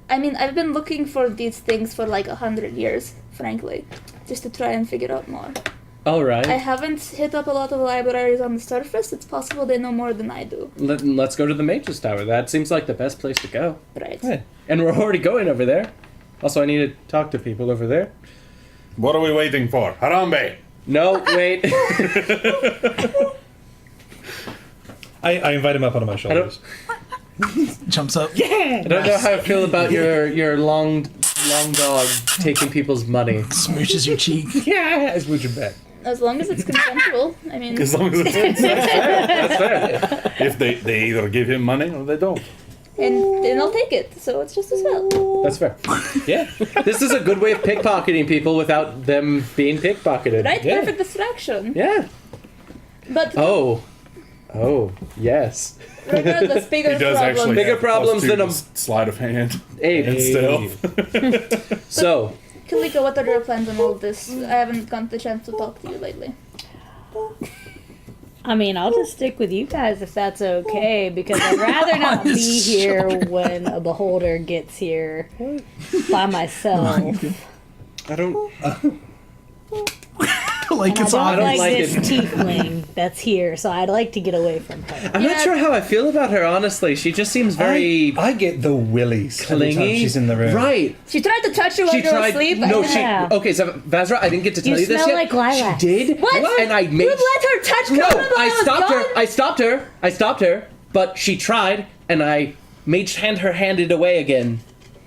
I mean, I've been looking for these things for like 100 years, frankly, just to try and figure out more. All right. I haven't hit up a lot of libraries on the surface. It's possible they know more than I do. Let's go to the Mage's Tower. That seems like the best place to go. Right. Yeah. And we're already going over there. Also, I need to talk to people over there. What are we waiting for? Harambe! No, wait. I invite him up onto my shoulders. Jumps up. I don't know how I feel about your long dog taking people's money. Smooches your cheek. Yeah, I smooch him back. As long as it's consensual. I mean, As long as it's That's fair. if they either give him money or they don't. and I'll take it. So it's just as well. That's fair. Yeah. This is a good way of pickpocketing people without them being pickpocketed. Right? Yeah. Perfect distraction. Yeah. But Oh, yes. regardless, bigger He does problem. actually Bigger have problems than a- sleight of hand Hey. and stealth. So, Kalika, what are your plans on all this? I haven't gotten the chance to talk to you lately. I mean, I'll just stick with you guys if that's okay, because I'd rather not be here when a beholder gets here by myself. I don't. Like And it's I don't obvious. like like this it. tiefling that's here, so I'd like to get away from her. I'm not sure how I feel about her, honestly. She just seems very I get the willies every time clingy. she's in the room. Right. She tried to touch you while She you were tried. asleep. No, and she. Yeah. Okay, so Vazra, I didn't get to tell you this smell yet. like lilacs. She did. What? And I made. You let her touch No, Conan while I was stopped her. gone? I stopped her. But she tried, and I made her hand it away again.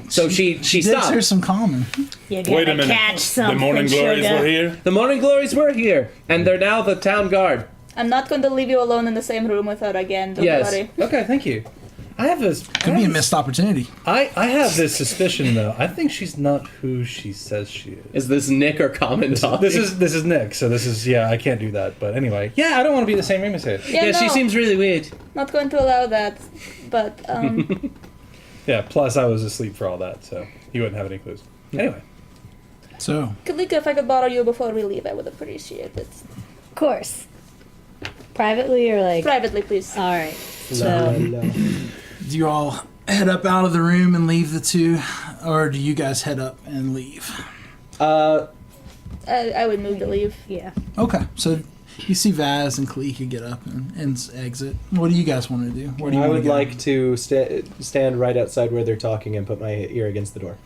So she Digs stopped. her some common. You gotta Wait a minute. catch The something, morning glories sugar. were here. The morning glories were here, and they're now the town guard. I'm not going to leave you alone in the same room with her again. Don't Yes. worry. Okay, thank you. I have this. Could be a missed opportunity. I have this suspicion though. I think she's not who she says she is. Is this Nick or Common talking? This is Nick, so this is I can't do that. But anyway, yeah, I don't want to be in the same room as her. Yeah, she no, seems really weird. not going to allow that. But Yeah. Plus, I was asleep for all that, so he wouldn't have any clues. Anyway, So, Kalika, if I could borrow you before we leave, I would appreciate it. Of course. Privately or like... Privately, please. All right. So, do you all head up out of the room and leave the two, or do you guys head up and leave? I would move to leave. yeah. Okay, so you see Vaz and Kalika get up and exit. What do you guys want to do? Where do you I wanna would go? like to stand right outside where they're talking and put my ear against the door.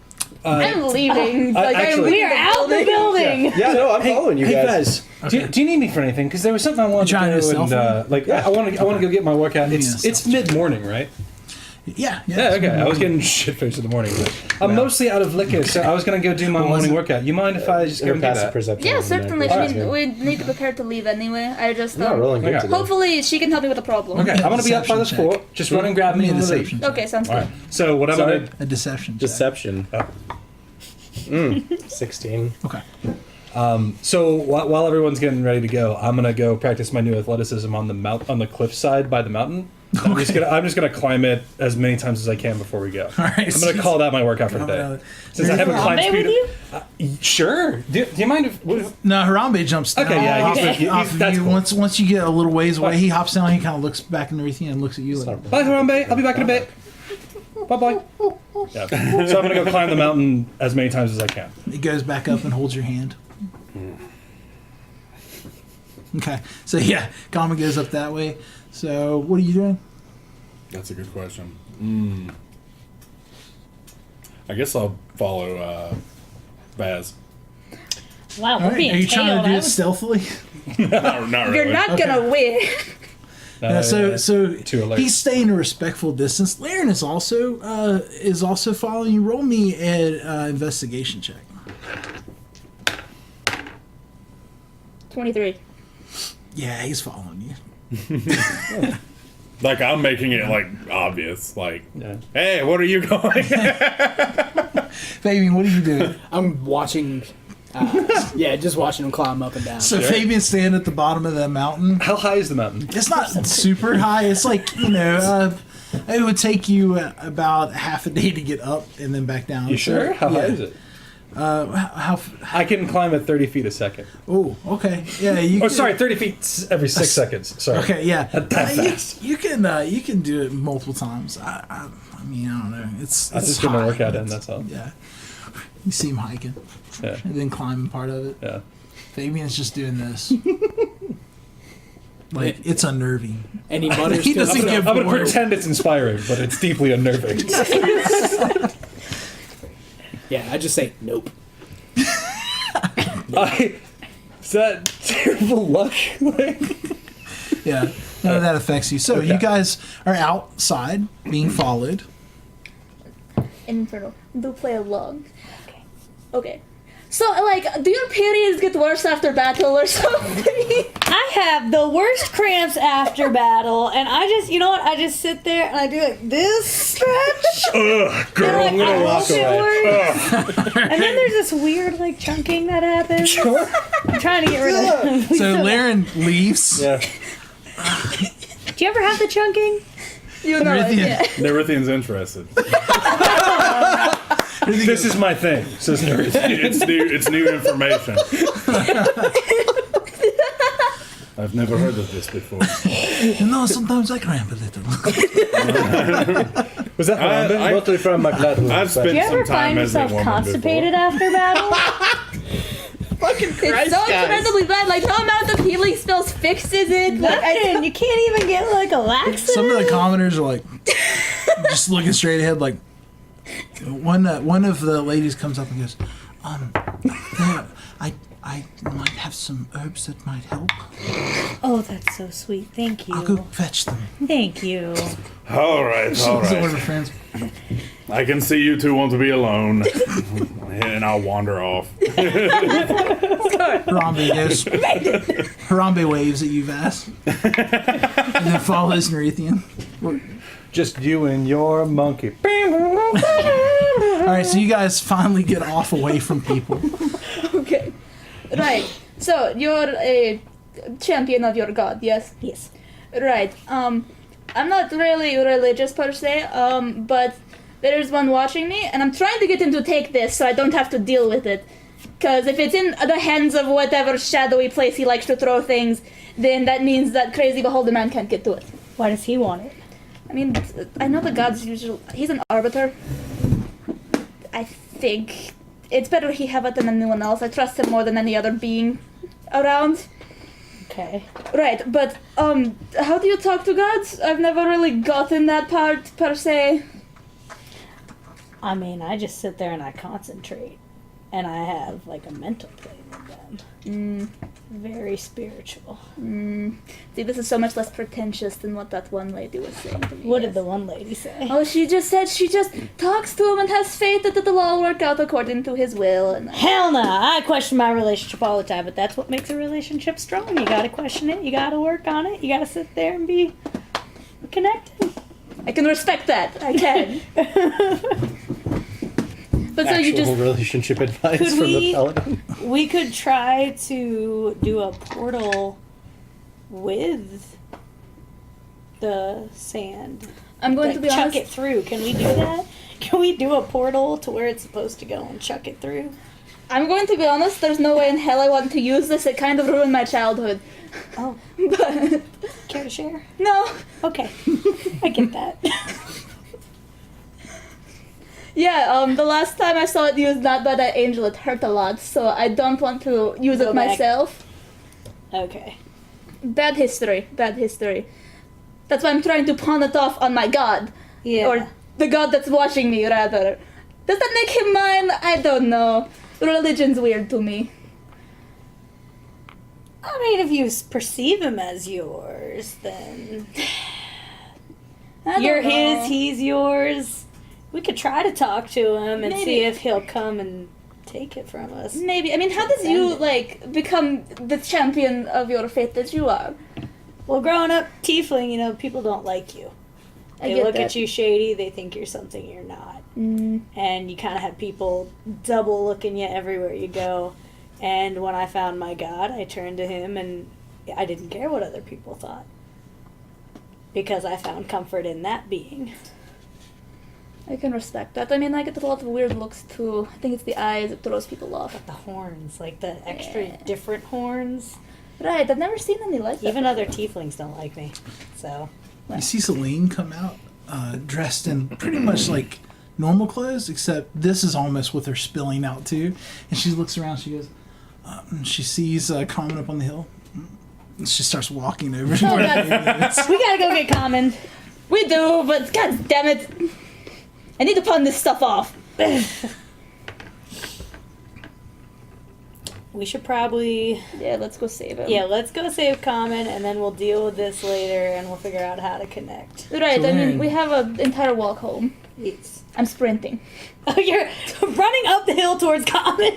I'm leaving. I- Like, I'm actually- leaving We are out the building! Yeah, no, I'm following you hey guys. Vaz, do you need me for anything? Because there was something I wanted You trying to to do, do and like I want to go get my workout. Give me It's a it's stealth check. mid morning, right? Yeah. Yeah, okay. I was getting shit faced in the morning. But I'm mostly out of liquor, so I was gonna go do my What was morning it? workout. You mind if I just go Your and do passive that? perception. Yeah, on the certainly. neck. I mean, we need to prepare to leave anyway. I just I'm not rolling good Okay. today. hopefully she can help me with the problem. Okay, I'm gonna be up by Deception this check. fort. Just run and grab Give me me a and we'll leave. deception check. Okay, sounds All good. right. So what I'm Sorry. gonna A deception check. Deception. Oh. 16. Okay. So while everyone's getting ready to go, I'm gonna go practice my new athleticism on the cliffside by the mountain. I'm just gonna climb it as many times as I can before we go. All right. I'm gonna call that my workout for today. Since I haven't climbed Harambe speed. with you? Sure. Do you mind if? No, Harambe jumps down. Okay, yeah, off, he's- off of that's you. cool. Once you get a little ways away, he hops down. He kind of looks back underneath you and looks at you. Like, Bye, Harambe. I'll be back in a bit. Bye bye. Yeah. So I'm gonna go climb the mountain as many times as I can. he goes back up and holds your hand. Okay, so yeah, Kama goes up that way. So what are you doing? That's a good question. I guess I'll follow Baz. Wow, All we're right, being are you trying tailed. to do I it was- stealthily? Not really. You're not gonna win. Yeah, so Too alert. he's staying a respectful distance. Laren is also following you. Roll me an investigation check. 23. Yeah, he's following you. Like I'm making it like obvious. Like, Yeah. hey, what are you going? Fabian, what are you doing? I'm watching. Just watching him climb up and down. So Fabian's standing at the bottom of the mountain. How high is the mountain? It's not super high. It's like, it would take you about half a day to get up and then back down. You sure? How high Yeah. is it? How? I can climb at 30 feet a second. Oh, okay. Yeah, you. Oh, can- sorry, 30 feet every 6 seconds. Sorry. Okay, yeah. That fast. You can do it multiple times. I mean, I don't know. It's just get my high. workout in, that's all. Yeah. You see him hiking Yeah. and then climbing part of it. Yeah. Fabian's just doing this. Like, it's unnerving. And he mutters He to doesn't himself. give I'm gonna bored. pretend it's inspiring, but it's deeply unnerving. Yeah, I just say nope. Is that terrible luck? Like, Yeah. None of that affects you. So you guys are outside being followed. Infernal. Do play along. Okay. So, like, do your periods get worse after battle or something? I have the worst cramps after battle, and I just, you know what? I just sit there and I do like this stretch. Ugh, girl, and I'm gonna I walk hope it away. works. And then there's this weird, like, chunking that happens. I'm trying to get rid of it. So Laren leaves. Yeah. Do you ever have the chunking? You know it, Nerithian. yeah. Nerithian's interested. This is my thing, says Nerithian. It's new information. I've never heard of this before. No, sometimes I cramp a little. Was that Harambe? Mostly from my blood wound. I've spent Do you some ever time find as a yourself woman constipated after battle? It's so incredibly bad. Like, no amount of healing spells fixes it. Like, Nothing. You can't even get like a laxative. Some of the commoners are like, just looking straight ahead. Like, one of the ladies comes up and goes, there, I might have some herbs that might help. Oh, that's so sweet. Thank you. I'll go fetch them. Thank you. All right, all So one of her right. friends. I can see you two want to be alone, and I'll wander off. Harambe goes. Harambe waves at you, Vass, and then follows Nerithian. Just you and your monkey. All right, so you guys finally get off away from people. okay. Right. So, you're a champion of your god, yes? Yes. Right. I'm not really religious per se, but there's one watching me, and I'm trying to get him to take this so I don't have to deal with it. Because if it's in the hands of whatever shadowy place he likes to throw things, then that means that crazy beholder man can't get to it. Why does he want it? I mean, I know the gods usually... He's an arbiter. I think it's better he have it than anyone else. I trust him more than any other being around. Okay. Right, but, how do you talk to gods? I've never really gotten that part, per se. I mean, I just sit there and I concentrate. And I have, like, a mental plane with them. Very spiritual. See, this is so much less pretentious than what that one lady was saying to me. What did the one lady say? Oh, she just said she just talks to him and has faith that it'll all work out according to his will. And Hell no! I question my relationship all the time, but that's what makes a relationship strong. You gotta question it, you gotta work on it, you gotta sit there and be connected. I can respect that. I can. But so you just... relationship advice Could from the we- paladin. We could try to do a portal with the sand. I'm going Like, to be chuck honest. it through. Can we do that? Can we do a portal to where it's supposed to go and chuck it through? I'm going to be honest. There's no way in hell I want to use this. It kind of ruined my childhood. Oh, But care to share? no. Okay, I get that. Yeah, the last time I saw it used not by that angel, it hurt a lot, so I don't want to use Go it back. myself. Okay. Bad history, bad history. That's why I'm trying to pawn it off on my god. Yeah. Or the god that's watching me, rather. Does that make him mine? I don't know. Religion's weird to me. I mean, if you perceive him as yours, then I don't you're know. his, he's yours. We could try to talk to him and see Maybe. if he'll come and take it from us. Maybe. I mean, how did you, like, become the champion of your faith that you are? Well, growing up tiefling, you know, people don't like you. I They get look that. at you shady, they think you're something you're not. Mm. And you kind of have people double looking you everywhere you go. And when I found my God, I turned to him and I didn't care what other people thought. Because I found comfort in that being. I can respect that. I mean, I get a lot of weird looks, too. I think it's the eyes that throws people off. But the horns, like the extra Yeah. different horns. Right, I've never seen any like that. Even other tieflings don't like me. So, You see Celine come out dressed in pretty much like normal clothes, except this is almost with her spilling out too. And she looks around, she goes, and she sees Common up on the hill. And she starts walking over to Oh, where God. David is. we gotta go get Common. We do, but god damn it. I need to pawn this stuff off. we should probably... Yeah, let's go save him. Yeah, let's go save Common, and then we'll deal with this later, and we'll figure out how to connect. Right, So I mean, then- we have an entire walk home. It's... I'm sprinting. Oh, you're running up the hill towards Common.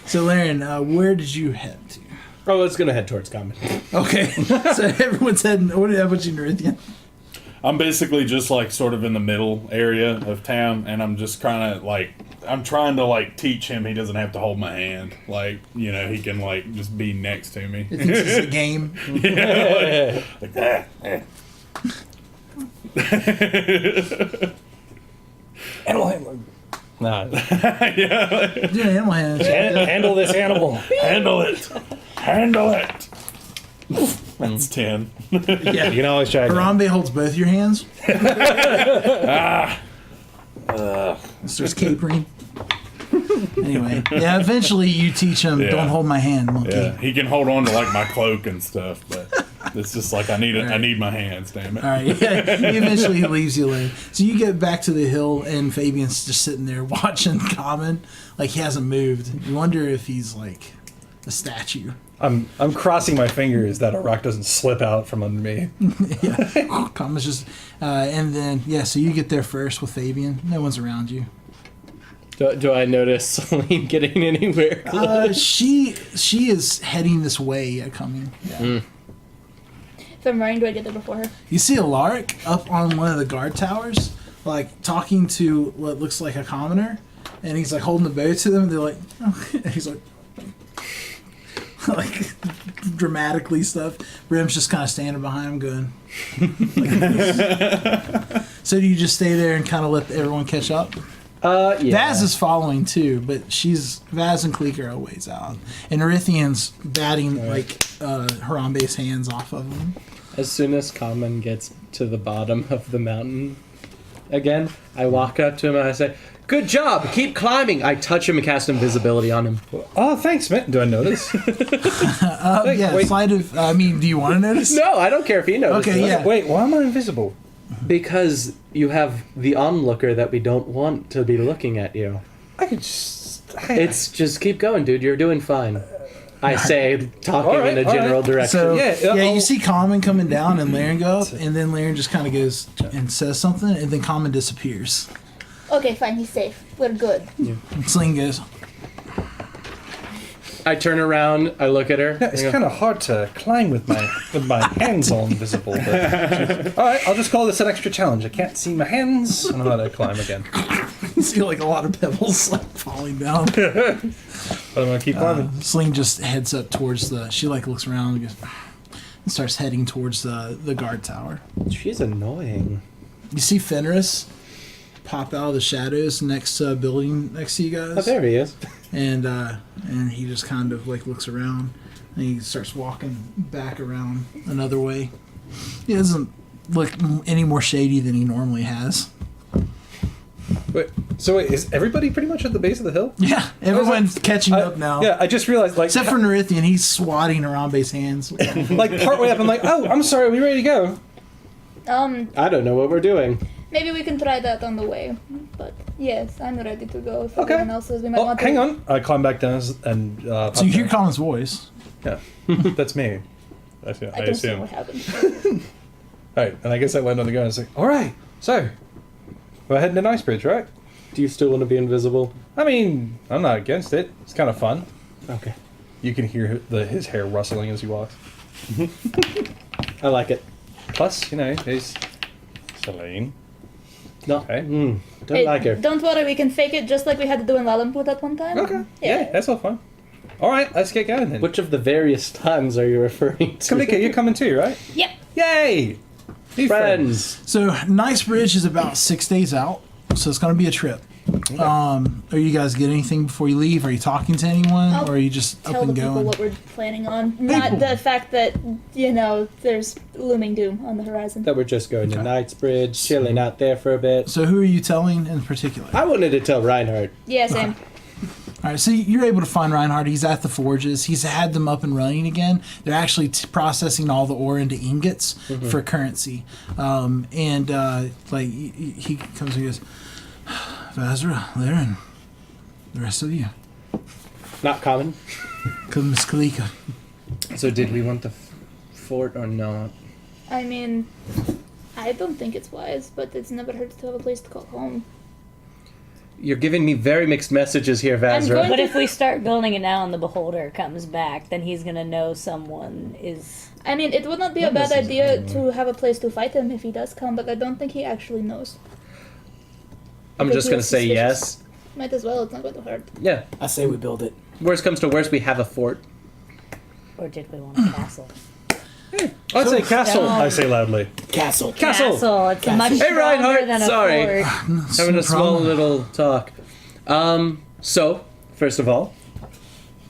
So, Laren, where did you head to? Oh, let's gonna head towards Common. Okay, so everyone's heading. What about you, Nerithian? I'm basically just like sort of in the middle area of town, and I'm just kind of like I'm trying to like teach him he doesn't have to hold my hand. Like he can like just be next to me. It thinks it's a game. Yeah, like that. Animal handling. Nah. Yeah, Dude, animal hand. Handle this animal. handle it, handle it. That's 10. Yeah. You can always try. Harambe holds both your hands. Starts capering. Anyway, yeah. Eventually, you teach him. Yeah. Don't hold my hand, monkey. Yeah, he can hold on to like my cloak and stuff, but it's just like I need my hands. Damn it. All right. Yeah. Eventually, he leaves you alone. So you get back to the hill, and Fabian's just sitting there watching Common, like he hasn't moved. You wonder if he's like a statue. I'm crossing my fingers that a rock doesn't slip out from under me. Yeah. Common's just, and then yeah. So you get there first with Fabian. No one's around you. Do I notice Celine getting anywhere close? She is heading this way, coming. Yeah. If I'm running, do I get there before her? You see Alaric up on one of the guard towers, like talking to what looks like a commoner, and he's like holding the bow to them. And they're like, and he's like, like dramatically stuff. Brim's just kind of standing behind him, going. Like, so do you just stay there and kind of let everyone catch up? Yeah. Vaz is following too, but Vaz and Cleek are a ways out, and Erythian's batting like Harambe's hands off of him. As soon as Common gets to the bottom of the mountain again, I walk up to him and I say, "Good job! Keep climbing!" I touch him and cast invisibility on him. Oh, thanks, man. Do I notice? Yeah, wait. sleight of. I mean, do you want to notice? No, I don't care if he knows. Okay, yeah. Wait, why am I invisible? Because you have the onlooker that we don't want to be looking at you. I could just. It's just keep going, dude. You're doing fine. I say, talking All right, in a all general right. direction. So Yeah, you I'll- see Common coming down and Laren go up, and then Laren just kind of goes and says something, and then Common disappears. Okay, fine, he's safe. We're good. And Sling goes, I turn around, I look at her. Yeah, it's I go, kind of hard to climb with my hands all invisible. But all right, I'll just call this an extra challenge. I can't see my hands. I know how to climb again, you see like a lot of pebbles like falling down. but I'm gonna keep climbing. Sling just heads up towards she like looks around and goes, and starts heading towards the guard tower. She's annoying. You see Fenris pop out of the shadows next to a building next to you guys. Oh, there he is. And he just kind of like looks around and he starts walking back around another way. He doesn't look any more shady than he normally has. Wait, is everybody pretty much at the base of the hill? Yeah, everyone's catching up now. Yeah, I just realized, like, Except for Nerithian, he's swatting Harambe's hands. like partway up, I'm like, oh, I'm sorry, are we ready to go? I don't know what we're doing. Maybe we can try that on the way. But yes, I'm ready to go. If Okay. everyone else says we might Oh, want to. hang on. I climb back down and pop So you hear down. Colin's voice. Yeah, that's me. I don't see what happened. All right, and I guess I land on the ground and say, all right, so we're heading to Nicebridge, right? Do you still want to be invisible? I mean, I'm not against it. It's kind of fun. Okay. You can hear his hair rustling as he walks. I like it. Plus, you know, he's Celine. No. Okay. Don't Hey, like her. don't worry, we can fake it just like we had to do in Lalampu that one time. Okay. Yeah, that's all fun. All right, let's get going then. Which of the various times are you referring to? Kamika, you're coming too, right? Yep. Yay! New Friends. So Nicebridge is about 6 days out, so it's going to be a trip. Are you guys getting anything before you leave? Are you talking to anyone, I'll or are you just Tell up the and people going? what we're planning on. Not the fact that, there's looming doom on the horizon. That we're just going to Knightsbridge, chilling out there for a bit. So who are you telling in particular? I wanted to tell Reinhardt. Yeah, same. All right, so you're able to find Reinhardt. He's at the forges. He's had them up and running again. They're actually processing all the ore into ingots for currency. He comes and goes, Vazra, Laren, the rest of you. Not common. Miss Kalika. So did we want the fort or not? I mean, I don't think it's wise, but it's never hurts to have a place to call home. You're giving me very mixed messages here, I'm Vazra. going- But if we start building it now and the beholder comes back, then he's gonna know someone is. I mean, it would not be a bad idea to have a place to fight him if he does come, but I don't think he actually knows. I'm Because just he going was to say suspicious. yes. Might as well, it's not going to hurt. Yeah. I say we build it. Worst comes to worst, we have a fort. Or did we want a castle? I'd say castle. No. I say loudly. Castle. Castle. It's a much Hey, stronger Reinhardt, than a sorry. fort. Having No a small problem. little talk. So, first of all,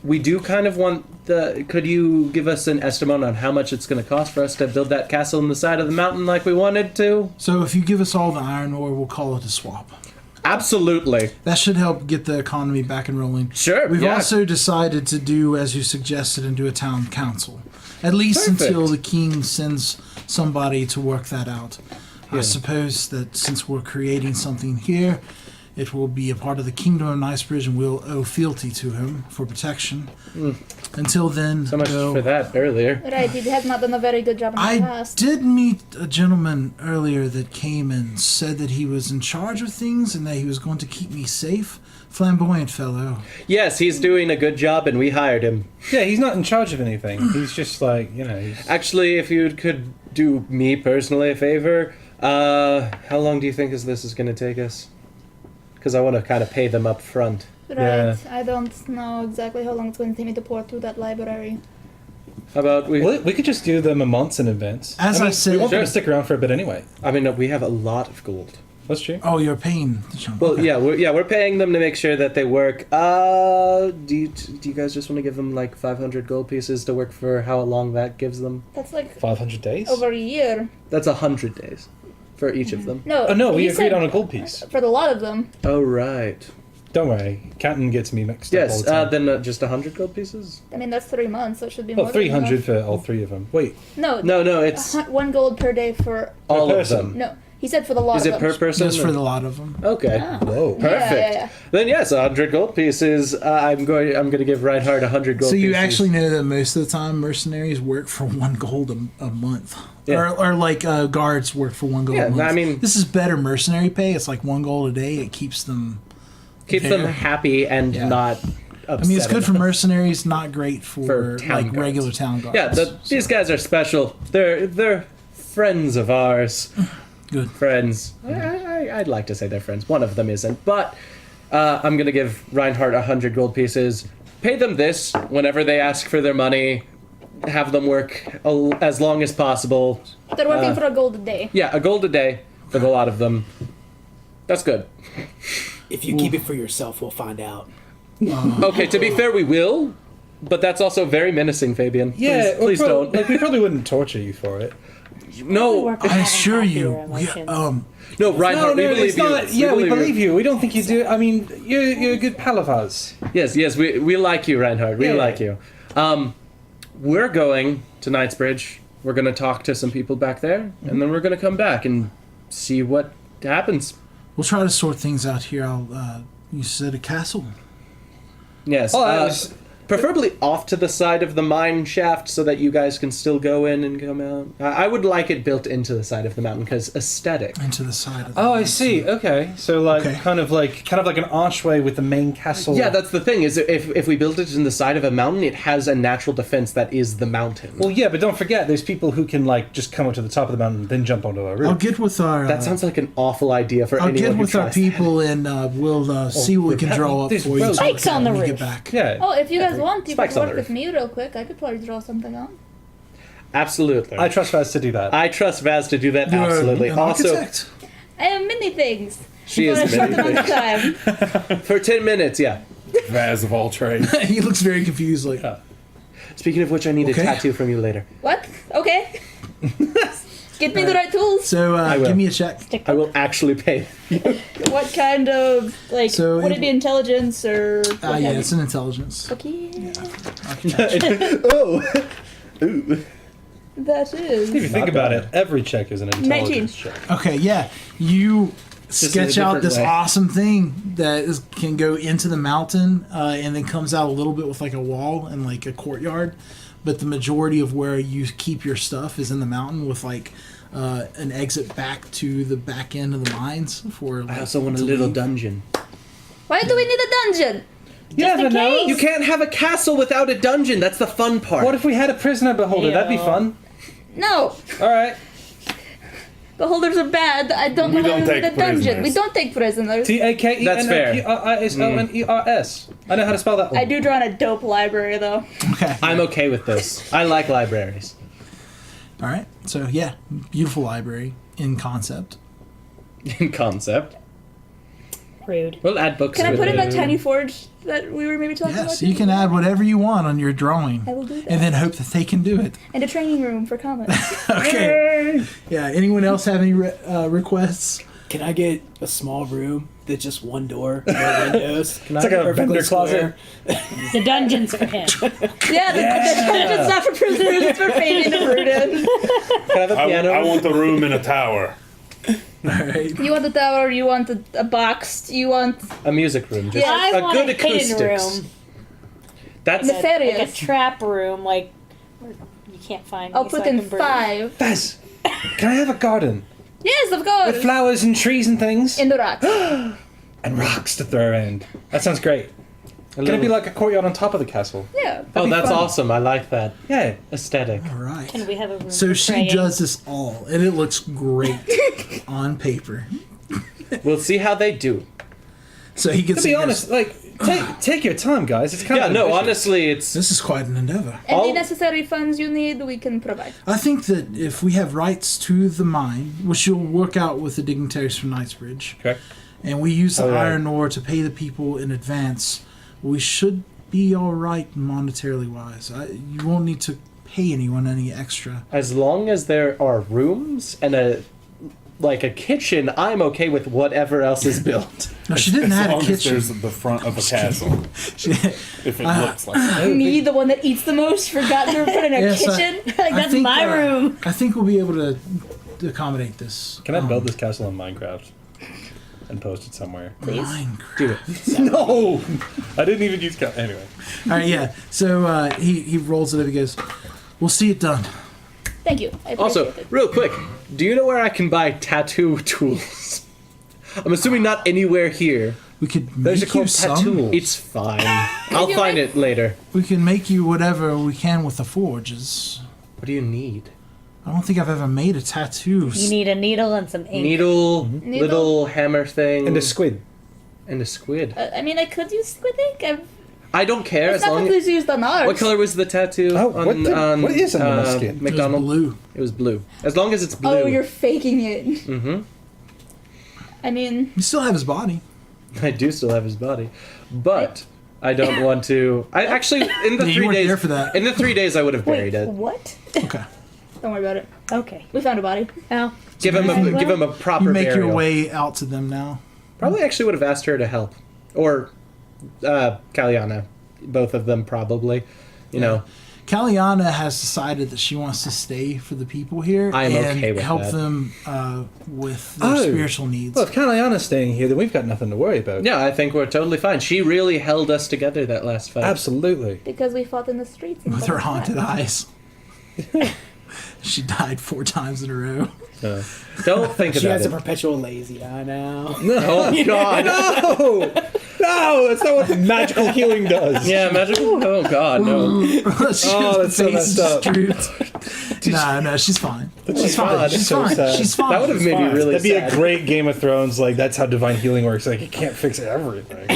we do kind of want the. Could you give us an estimate on how much it's going to cost for us to build that castle on the side of the mountain like we wanted to? So if you give us all the iron ore, we'll call it a swap. Absolutely. That should help get the economy back and rolling. Sure. We've yeah. also decided to do, as you suggested, and do a town council. At least Perfect. until the king sends somebody to work that out. I suppose that since we're creating something here, it will be a part of the kingdom of Nicebridge and we'll owe fealty to him for protection. Until then, So much though, for that earlier. Right, he has not done a very good job in the I past. did meet a gentleman earlier that came and said that he was in charge of things and that he was going to keep me safe. Flamboyant fellow. Yes, he's doing a good job and we hired him. Yeah, he's not in charge of anything. He's just like, you know. He's... Actually, if you could do me personally a favor, how long do you think this is going to take us? Because I want to kind of pay them up front. Right, Yeah. I don't know exactly how long it's going to take me to pour through that library. How about we... We could just do them a month in advance. As I we said- want them Sure. to stick around for a bit anyway. I mean, no, we have a lot of gold. That's true. Oh, you're paying the gentleman. Well, Okay. we're paying them to make sure that they work. Do you guys just want to give them like 500 gold pieces to work for how long that gives them? That's like 500 days? over a year. That's 100 days for each of them. No, Oh, no, we he agreed said on a gold piece. for the lot of them. Oh, right. Don't worry. Canton gets me mixed up all Yes, the time. then just 100 gold pieces? I mean, that's 3 months, so it should be Well, more than 300 enough. for all three of them. Wait, No, No, it's 1 gold per day for... all of person. them. No, he said for the lot Is of it them. per person? Just for the lot of them. Okay. whoa. Perfect. Yeah. Then yes, 100 gold pieces. I'm going to give Reinhardt 100 gold So you pieces. actually know that most of the time mercenaries work for 1 gold a month. Yeah. Or like guards work for 1 gold Yeah, a month. I mean- this is better mercenary pay. It's like 1 gold a day. It keeps them... keeps them there. happy and Yeah. not upset. I mean, it's good for about it. mercenaries, not great for town like guards. regular town guards. Yeah, these guys are special. They're friends of ours. Good. Friends. I'd like to say they're friends. One of them isn't, but I'm gonna give Reinhardt 100 gold pieces. Pay them this whenever they ask for their money. Have them work as long as possible. They're working for a gold a day. Yeah, a gold a day for the lot of them. That's good. If you keep it for yourself, we'll find out. Okay, to be fair, we will, but that's also very menacing, Fabian. Yeah, please don't. Like, we probably wouldn't torture you for it. No, Work with I having assure you. happier We, emotions. no, Reinhardt, we believe it's not. you. Yeah, we believe you. We don't think you do. I mean, you're a good pal of ours. Yes, we like you, Reinhardt. We Yeah. like you. We're going to Knightsbridge. We're going to talk to some people back there, and then we're going to come back and see what happens. We'll try to sort things out here. You said a castle. Yes. Oh, I was- Preferably off to the side of the mine shaft so that you guys can still go in and come out. I would like it built into the side of the mountain because aesthetic. Into the side of the Oh, I see. Okay, so like Okay. kind of like an archway with the main castle. Yeah, that's the thing. Is if we build it in the side of a mountain, it has a natural defense that is the mountain. Well, yeah, but don't forget, there's people who can like just come up to the top of the mountain, then jump onto the roof. I'll get with our. That sounds like an awful idea for I'll anyone get who with our tries that. people and we'll see what we can draw up there's for you. roads. Spikes on the when we roof. get back. Yeah. Oh, if you guys want, you Spikes could on work the with me real quick. I could probably draw something up. Absolutely. I trust Vaz to do that. I trust Vaz to do that. You're Absolutely. an Also, architect. I have many things. she For a is short many amount of things. time. For 10 minutes, yeah. Vaz of all trades. He looks very confused. Like, Speaking of which, I need Okay. a tattoo from you later. What? Okay. Get me the right tools. so will. give me a check. I will actually pay. What kind of, like, So would it- it be intelligence or... what Yeah, have it's an intelligence. Okay. Oh. Ooh. That If you is... think about it, every check is an intelligence 19. check. Okay, yeah. You Just in a sketch out different this way. awesome thing that can go into the mountain and then comes out a little bit with like a wall and like a courtyard. But the majority of where you keep your stuff is in the mountain with like an exit back to the back end of the mines for. Like, I also want a to little leave. dungeon. Why do we need a dungeon? You never know. You can't have a castle without a dungeon. That's the fun part. What if we had a prisoner beholder? That'd be Ew. fun. No, All right. beholders are bad. I don't We know don't how to need take a dungeon. prisoners. We don't take prisoners. Takenopers. I know how to spell that one. I do draw in a dope library though. Okay. I'm okay with this. I like libraries. All right. So yeah, beautiful library in concept. In concept. Rude. We'll add books. Can I with put in that it. tiny forge that we were maybe talking about? Yes, you can add whatever you want on your drawing, I will do that. and then hope that they can do it. And a training room for comics. Okay. Yeah. Anyone else have any requests? Can I get a small room that's just one door, no windows? It's like a vendor closet. The dungeon's for him. Yeah, the dungeon's not for prisoners, it's for Fabian and Rudin. Can I have a piano? I want the room in a tower. All right. You want the tower, you want a box, you want a music room. Just Yeah, a I want good a hidden acoustics. room. That's The- Like Nefarious. a trap room, like where you can't find me. I'll put so I in can breathe. 5. Baz, can I have a garden Yes, of course. with flowers and trees and things In the rocks. and rocks to throw around? That sounds great. Can it be like a courtyard on top of the castle? Yeah. Oh, be that's fun. awesome. I like that Yeah. aesthetic. All right. Can we have a room So for she praying? does this all, and it looks great on paper. We'll see how they do. So he gets. To be honest, like take your time, guys. It's kind Yeah, of no, ambitious. honestly, it's This is quite an endeavor. Any All- necessary funds you need, we can provide. I think that if we have rights to the mine, which you'll work out with the dignitaries from Knightsbridge, Okay. and we use the Oh, right. iron ore to pay the people in advance, we should be all right monetarily wise. You won't need to pay anyone any extra. as long as there are rooms and a kitchen, I'm okay with whatever else is built. No, she didn't As add a long as kitchen. there's the front of a castle. She- If it looks like that. Me, the one that eats the most, forgot to put in a Yes, kitchen. Like, I that's think, my room. I think we'll be able to accommodate this. Can I build this castle in Minecraft and post it somewhere? Minecraft. Do it. No, I didn't even use anyway. All right, yeah. So he rolls it up. He goes, "We'll see it done." Thank you. I Also, appreciate it. real quick, do you know where I can buy tattoo tools? I'm assuming not anywhere here. We could Those are make you called some. tattoos. It's fine. I'll you find make- it later. We can make you whatever we can with the forges. What do you need? I don't think I've ever made a tattoo. You need a needle and some ink. Needle, Needle? little hammer thing, And a squid. and a squid. I mean, I could use squid ink. I don't care It's as not long what as. was used on ours. What color was the tattoo Oh, on, what is on the skin? It was McDonald? blue. It was blue. As long as it's blue. Oh, you're faking it. Mm-hmm. I mean, You still have his body. I do still have his body, but I don't want to. I actually in the Yeah, you 3 weren't days. there for that. In the 3 days, I would have buried Wait, it. what? Okay. don't worry about it. Okay. We found a body. Oh. Give him a proper You make burial. your way out to them now. Probably actually would have asked her to help, or Kalyana, both of them probably. You know, Kalyana has decided that she wants to stay for the people here I am and okay with help that. them with their Oh. spiritual needs. Well, if Kalyana's staying here, then we've got nothing to worry about. yeah, I think we're totally fine. She really held us together that last fight. Absolutely. Because we fought in the streets. and With stuff her like haunted that. eyes. She died 4 times in a row. Don't think She about has a it. perpetual lazy eye now. Oh God! No! No, that's not what magical healing does. Yeah, magical. Oh God, no. She Oh, has that's so face messed up. drooped. No, she's fine. She's fine. God, She's so fine. sad. She's fine. That would have She's made me fine. really That'd be sad. a great Game of Thrones. Like that's how divine healing works. Like it can't fix everything.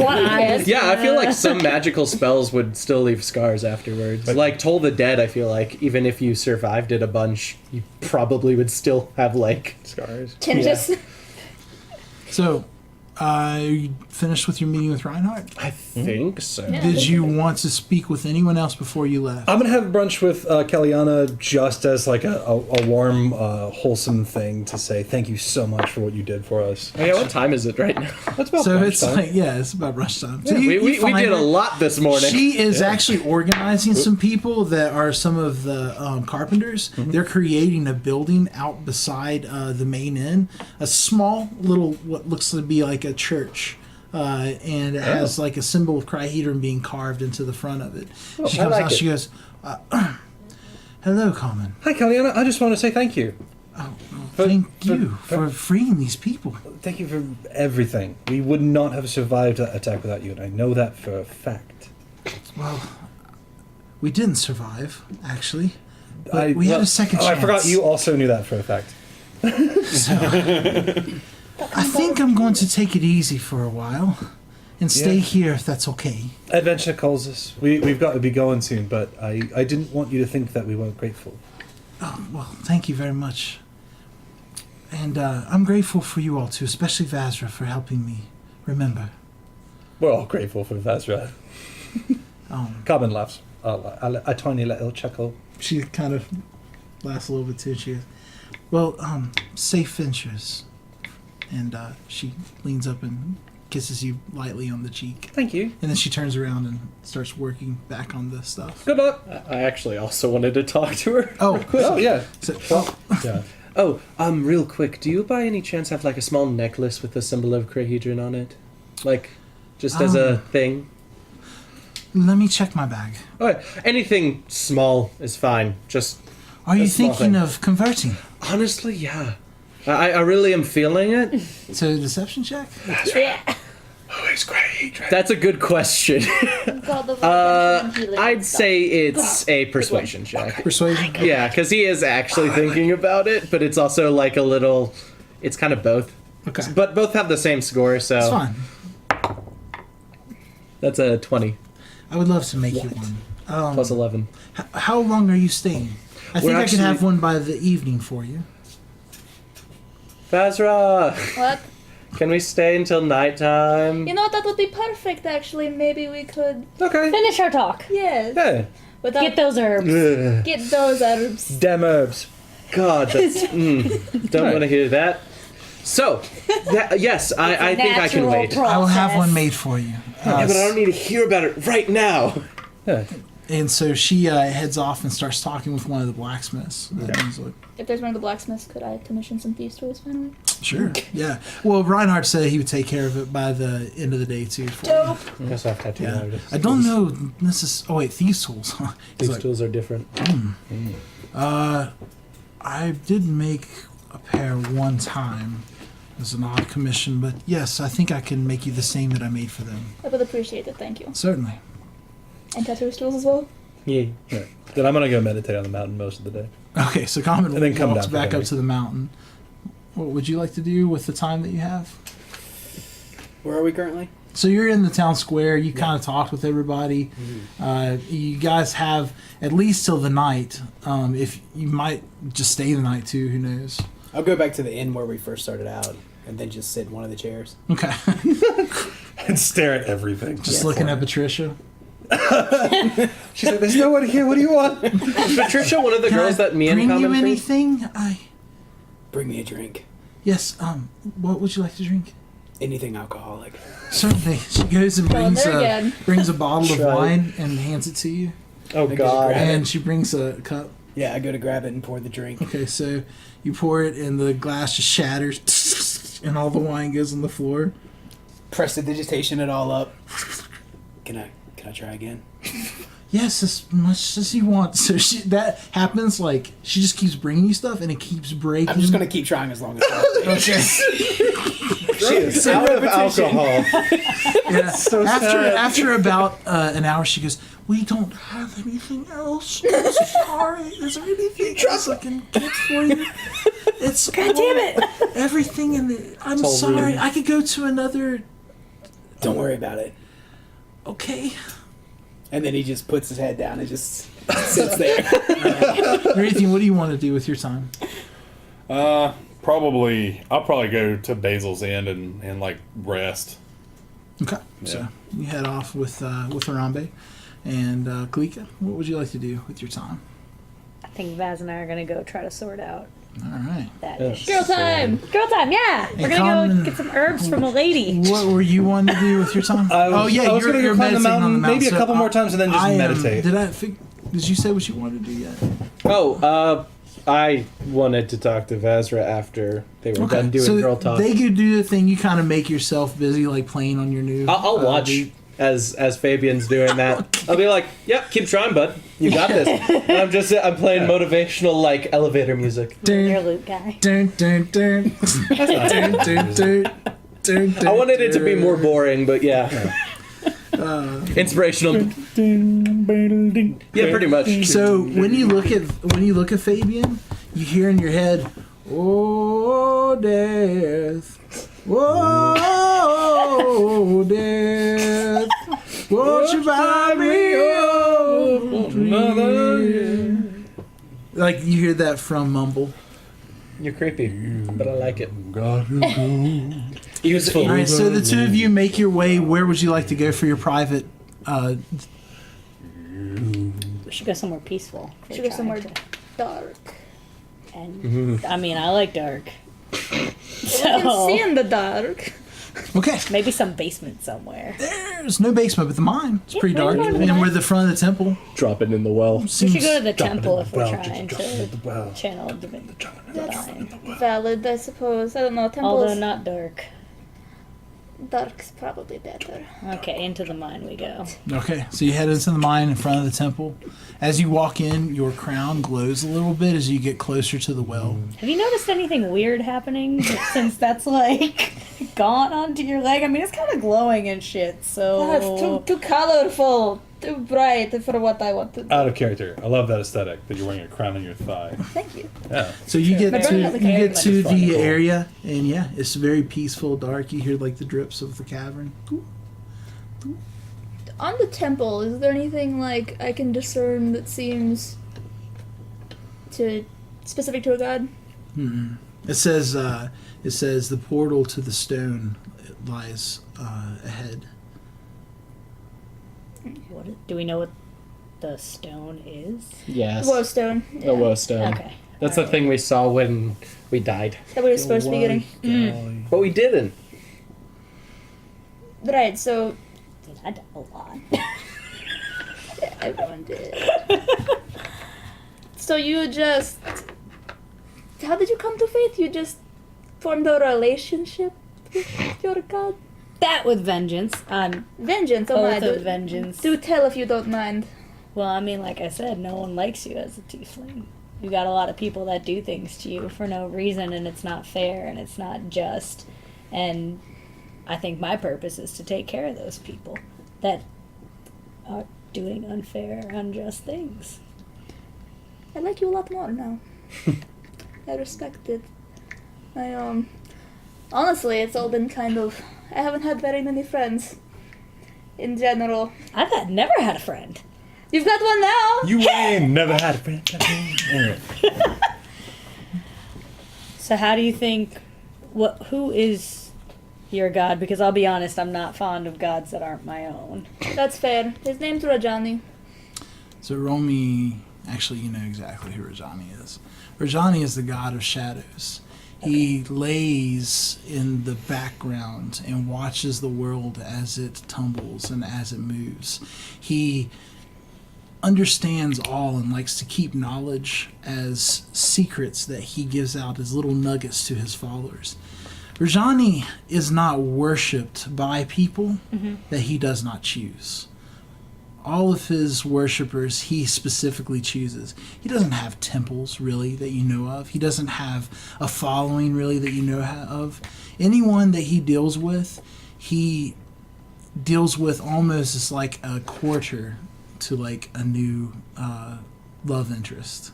One eye. Yeah, I feel like some magical spells would still leave scars afterwards. Like Toll the Dead, I feel like even if you survived it a bunch, you probably would still have like Scars. Tinnitus. So, finished with your meeting with Reinhardt? I think so. Yeah. Did you want to speak with anyone else before you left? I'm gonna have brunch with Kellyanna just as like a warm, wholesome thing to say thank you so much for what you did for us. Oh, yeah, what time is it right now? That's about So brunch it's time. like, it's about rush time. So we find did a her. lot this morning. She is actually organizing some people that are some of the carpenters. They're creating a building out beside the main inn, a small little what looks to be like a church. And it has like a symbol of Crihedron being carved into the front of it. She I comes like out, it. she goes, hello, Common. Hi, Kellyanna. I just want to say thank you. Thank you for freeing these people. Thank you for everything. We would not have survived that attack without you, and I know that for a fact. Well, we didn't survive, actually. But we had a second chance. I forgot you also knew that for a fact. I think I'm going to take it easy for a while and stay here if that's okay. Adventure calls us. We've got to be going soon, but I didn't want you to think that we weren't grateful. Oh, well, thank you very much. And I'm grateful for you all too, especially Vazra for helping me remember. We're all grateful for Vazra. Carbon laughs. A tiny little chuckle. She kind of laughs a little bit too. She goes, well, safe ventures. And she leans up and kisses you lightly on the cheek. Thank you. And then she turns around and starts working back on the stuff. Good luck. I actually also wanted to talk to her. Oh, Oh, yeah. so, Yeah. Oh, real quick, do you by any chance have like a small necklace with the symbol of Crihedron on it? Like, just as a thing? let me check my bag. Okay, anything small is fine. Just Are you A small thinking thing. of converting? honestly, yeah. I really am feeling it. So deception check? Yeah. Who is great? That's a good question. God of and healing I'd and stuff. say it's a persuasion check. Persuasion? Yeah, because he is actually thinking about it, but it's also like a little. It's kind of both. Okay. But both have the same score, so. It's fine. That's a 20 I would love to make you one. plus 11. How long are you staying? I think I actually- could have one by the evening for you. Vazra, What? can we stay until nighttime? You know what? That would be perfect. Actually, maybe we could. Okay. Finish our talk. Yes. Yeah. Without Get those herbs. Ugh. Get those herbs. Dem herbs. God, that's. Don't want to hear that. So, yes, I think I can Natural wait. process. I will have one made for you. Yeah, but I don't need to hear about it right now. Yeah. And so she heads off and starts talking with one of the blacksmiths. And he's like, If there's one of the blacksmiths, could I commission some thieves' tools finally? sure, yeah. Well, Reinhardt said he would take care of it by the end of the day too. For you. Dope. I guess I have tattoo Yeah. artists. I don't know. This is. Oh wait, thieves tools. Huh? He's These like, tools are different. I did make a pair one time. It was an odd commission, but yes, I think I can make you the same that I made for them. I would appreciate it. Thank you. Certainly. And tattoo tools as well. Yeah. Yeah. Then I'm gonna go meditate on the mountain most of the day. Okay, so Common And then come walks down for back up Henry. to the mountain. What would you like to do with the time that you have? Where are we currently? So you're in the town square. You kind of talked with everybody. You guys have at least till the night. If you might just stay the night too, who knows? I'll go back to the inn where we first started out, and then just sit in one of the chairs. Okay, And stare at everything. just looking at Patricia. She's like, "There's no one here. What do you want?" Is Patricia one of the Can girls I that me and bring you Common freed? anything? Bring me a drink. Yes. What would you like to drink? Anything alcoholic. Certainly. She goes and Going brings there again. brings a bottle of Try it. wine and hands it to you. Oh, I God. grab it. And she brings a cup. Yeah, I go to grab it and pour the drink. Okay, so you pour it and the glass just shatters and all the wine goes on the floor. Prestidigitation it all up. Can I try again? Yes, as much as you want. So that happens, like, she just keeps bringing you stuff and it keeps breaking. I'm just gonna keep trying as long as possible. Okay. She is out of alcohol. Yeah. After about an hour, she goes, "We don't have anything else. I'm sorry. Is there anything else I can get for you? It's God damn it! everything in the. I'm all sorry. ruined. I could go to another. Don't worry about it. Okay. And then he just puts his head down and just sits there. Anything? What do you want to do with your time? I'll probably go to Basil's Inn and like rest. Okay, so you head off with Harambe and Kalika. What would you like to do with your time? I think Vaz and I are gonna go try to sort out All right. that Yeah. issue. Girl time! Girl time, yeah! We're gonna Carmen- go get some herbs from a lady. What were you wanting to do with your time? I was you're gonna go climb the meditating on mountain, maybe a so couple more times, and then just meditate. Did you say what you wanted to do yet? Oh, I wanted to talk to Vazra after they were done doing so girl talk. they could do the thing. You kind of make yourself busy, like playing on your new. I'll watch as Fabian's doing that. I'll be like, "Yep, keep trying, bud. You got this." And I'm playing motivational like elevator music. You're a loot guy. Dun, dun, dun. Dun, dun, dun, dun, I wanted it to be more boring, but yeah. Inspirational. Yeah, pretty much. So when you look at Fabian, you hear in your head, "Oh death, oh death, won't you buy me another?" Like you hear that from Mumble. You're creepy, but I like it. All right, so the two of you make your way. Where would you like to go for your private? We should go somewhere peaceful. We should go somewhere dark. And I mean, I like dark. We can see in the dark. Okay, Maybe some basement somewhere. there's no basement, but the mine. It's pretty dark, maybe go to the and mine. we're the front of the temple. Drop it in the well. We should go to the Drop it in temple the if we're well, trying just drop it in the to well. channel divine. That's valid, I suppose. I don't know. Although Temples. not dark. Dark's probably better. Okay, into the mine we go. Okay, so you head into the mine in front of the temple. As you walk in, your crown glows a little bit as you get closer to the well. Have you noticed anything weird happening since that's like gone onto your leg? I mean, it's kind of glowing and shit. So That's too colorful, too bright for what I want to do. Out of character. I love that aesthetic that you're wearing a crown on your thigh. Thank you. Yeah. So you get My to brother has a you get to fun and the cool. area, and yeah, it's very peaceful, dark. You hear like the drips of the cavern. On the temple, is there anything like I can discern that seems to specific to a god? It says the portal to the stone lies ahead. do we know what the stone is? Yes. Woestone. The woe stone. Okay. That's the thing we saw when we died. That we were supposed to be getting. But we didn't. Right, so I did a lot. everyone did. So you just. How did you come to faith? You just formed a relationship with your god? That with vengeance. I'm Vengeance, oh my. both of vengeance. Do tell if you don't mind. Well, I mean, like I said, no one likes you as a tiefling. You got a lot of people that do things to you for no reason, and it's not fair, and it's not just. And I think my purpose is to take care of those people that are doing unfair, unjust things. I like you a lot more now. I respect it. Honestly, it's all been kind of. I haven't had very many friends. In general. Never had a friend. You've got one now! You ain't never had a friend. So how do you think, who is your god? Because I'll be honest, I'm not fond of gods that aren't my own. That's fair. His name's Rajani. So roll me. Actually, you know exactly who Rajani is. Rajani is the god of shadows. He lays in the background and watches the world as it tumbles and as it moves. He understands all and likes to keep knowledge as secrets that he gives out as little nuggets to his followers. Rajani is not worshipped by people that he does not choose. All of his worshippers he specifically chooses. He doesn't have temples really that you know of. He doesn't have a following really that you know of. Anyone that he deals with almost as like a quarter to like a new love interest.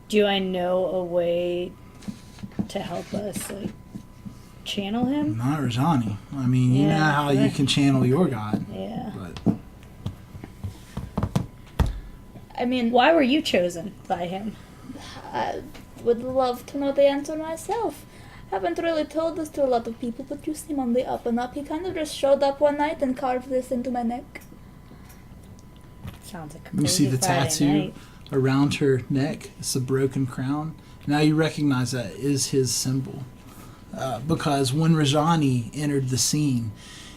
Do I know a way to help us, like, channel him? Not Rajani. I mean, you know Yeah. how you can channel your god. Yeah. But I mean, Why were you chosen by him? I would love to know the answer myself. haven't really told this to a lot of people, but you seem on the up and up. He kind of just showed up one night and carved this into my neck. Sounds like a You crazy see the Friday tattoo night. around her neck. It's a broken crown. Now you recognize that is his symbol. Because when Rajani entered the scene,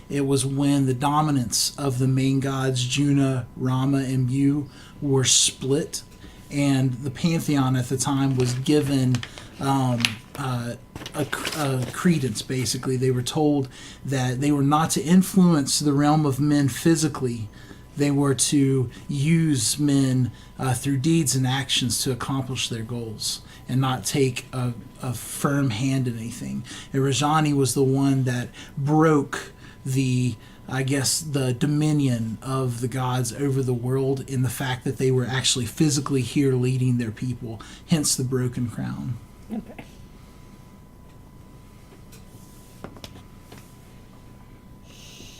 it was when the dominance of the main gods, Juna, Rama, and Mu, were split. And the pantheon at the time was given a credence, basically. They were told that they were not to influence the realm of men physically. They were to use men through deeds and actions to accomplish their goals and not take a firm hand in anything. And Rajani was the one that broke the dominion of the gods over the world in the fact that they were actually physically here leading their people, hence the broken crown. Okay.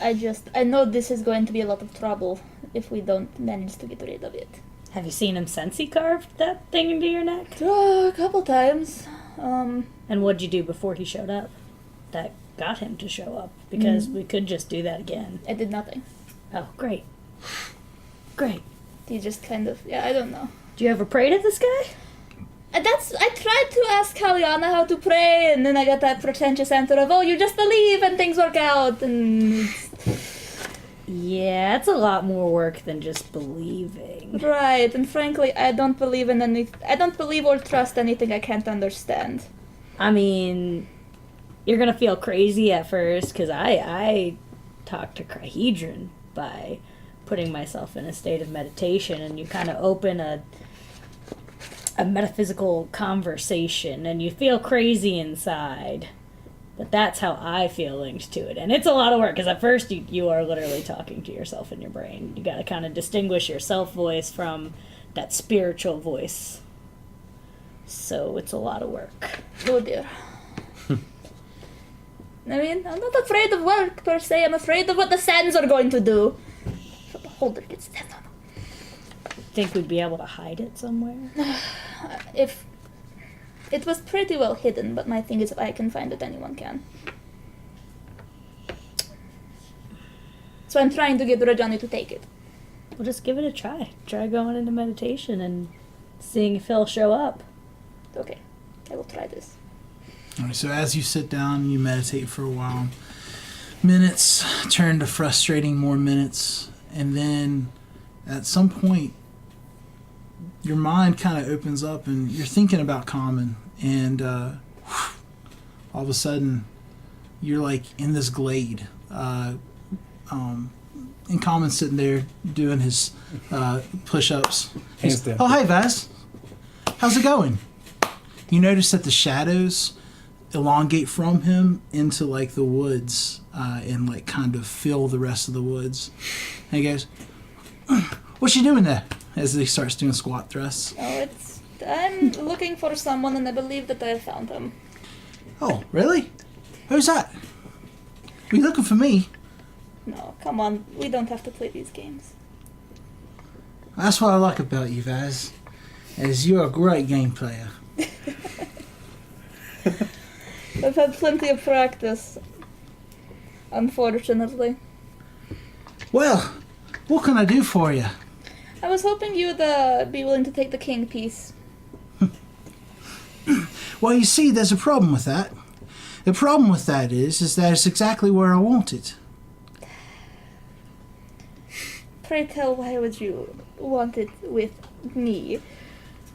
I know this is going to be a lot of trouble if we don't manage to get rid of it. Have you seen him since he carved that thing into your neck? A couple times. And what'd you do before he showed up? That got him to show up, because we could just do that again. I did nothing. Oh, great. Great. He just kind of, I don't know. Do you ever pray to this guy? I tried to ask Kaliana how to pray, and then I got that pretentious answer of, oh, you just believe and things work out, and... Yeah, it's a lot more work than just believing. Right, and frankly, I don't believe or trust anything I can't understand. I mean, you're gonna feel crazy at first, because I talked to Crahedron by putting myself in a state of meditation, and you kind of open a metaphysical conversation, and you feel crazy inside. But that's how I feel linked to it. And it's a lot of work, because at first you are literally talking to yourself in your brain. You got to kind of distinguish your self voice from that spiritual voice. So it's a lot of work. Oh dear. I mean, I'm not afraid of work per se. I'm afraid of what the sands are going to do. So the holder gets sand on. Think we'd be able to hide it somewhere? If it was pretty well hidden, but my thing is, if I can find it, anyone can. So I'm trying to get Rajani to take it. Well, just give it a try. Try going into meditation and seeing if he'll show up. Okay, I will try this. All right, so as you sit down and you meditate for a while, minutes turn to frustrating more minutes, and then at some point your mind kind of opens up and you're thinking about Common, and all of a sudden you're like in this glade, and Common's sitting there doing his push-ups. Hands down. Oh, hi Vaz, how's it going? You notice that the shadows elongate from him into like the woods, and like kind of fill the rest of the woods. And he goes, "What you doing there?" As he starts doing squat thrusts. Oh, I'm looking for someone, and I believe that I found him. Oh, really? Who's that? Are you looking for me? No, come on, we don't have to play these games. That's what I like about you, Vaz, is you're a great game player. I've had plenty of practice, unfortunately. Well, what can I do for you? I was hoping you'd be willing to take the king piece. Well, you see, there's a problem with that. The problem with that is that it's exactly where I want it. Pray tell, why would you want it with me?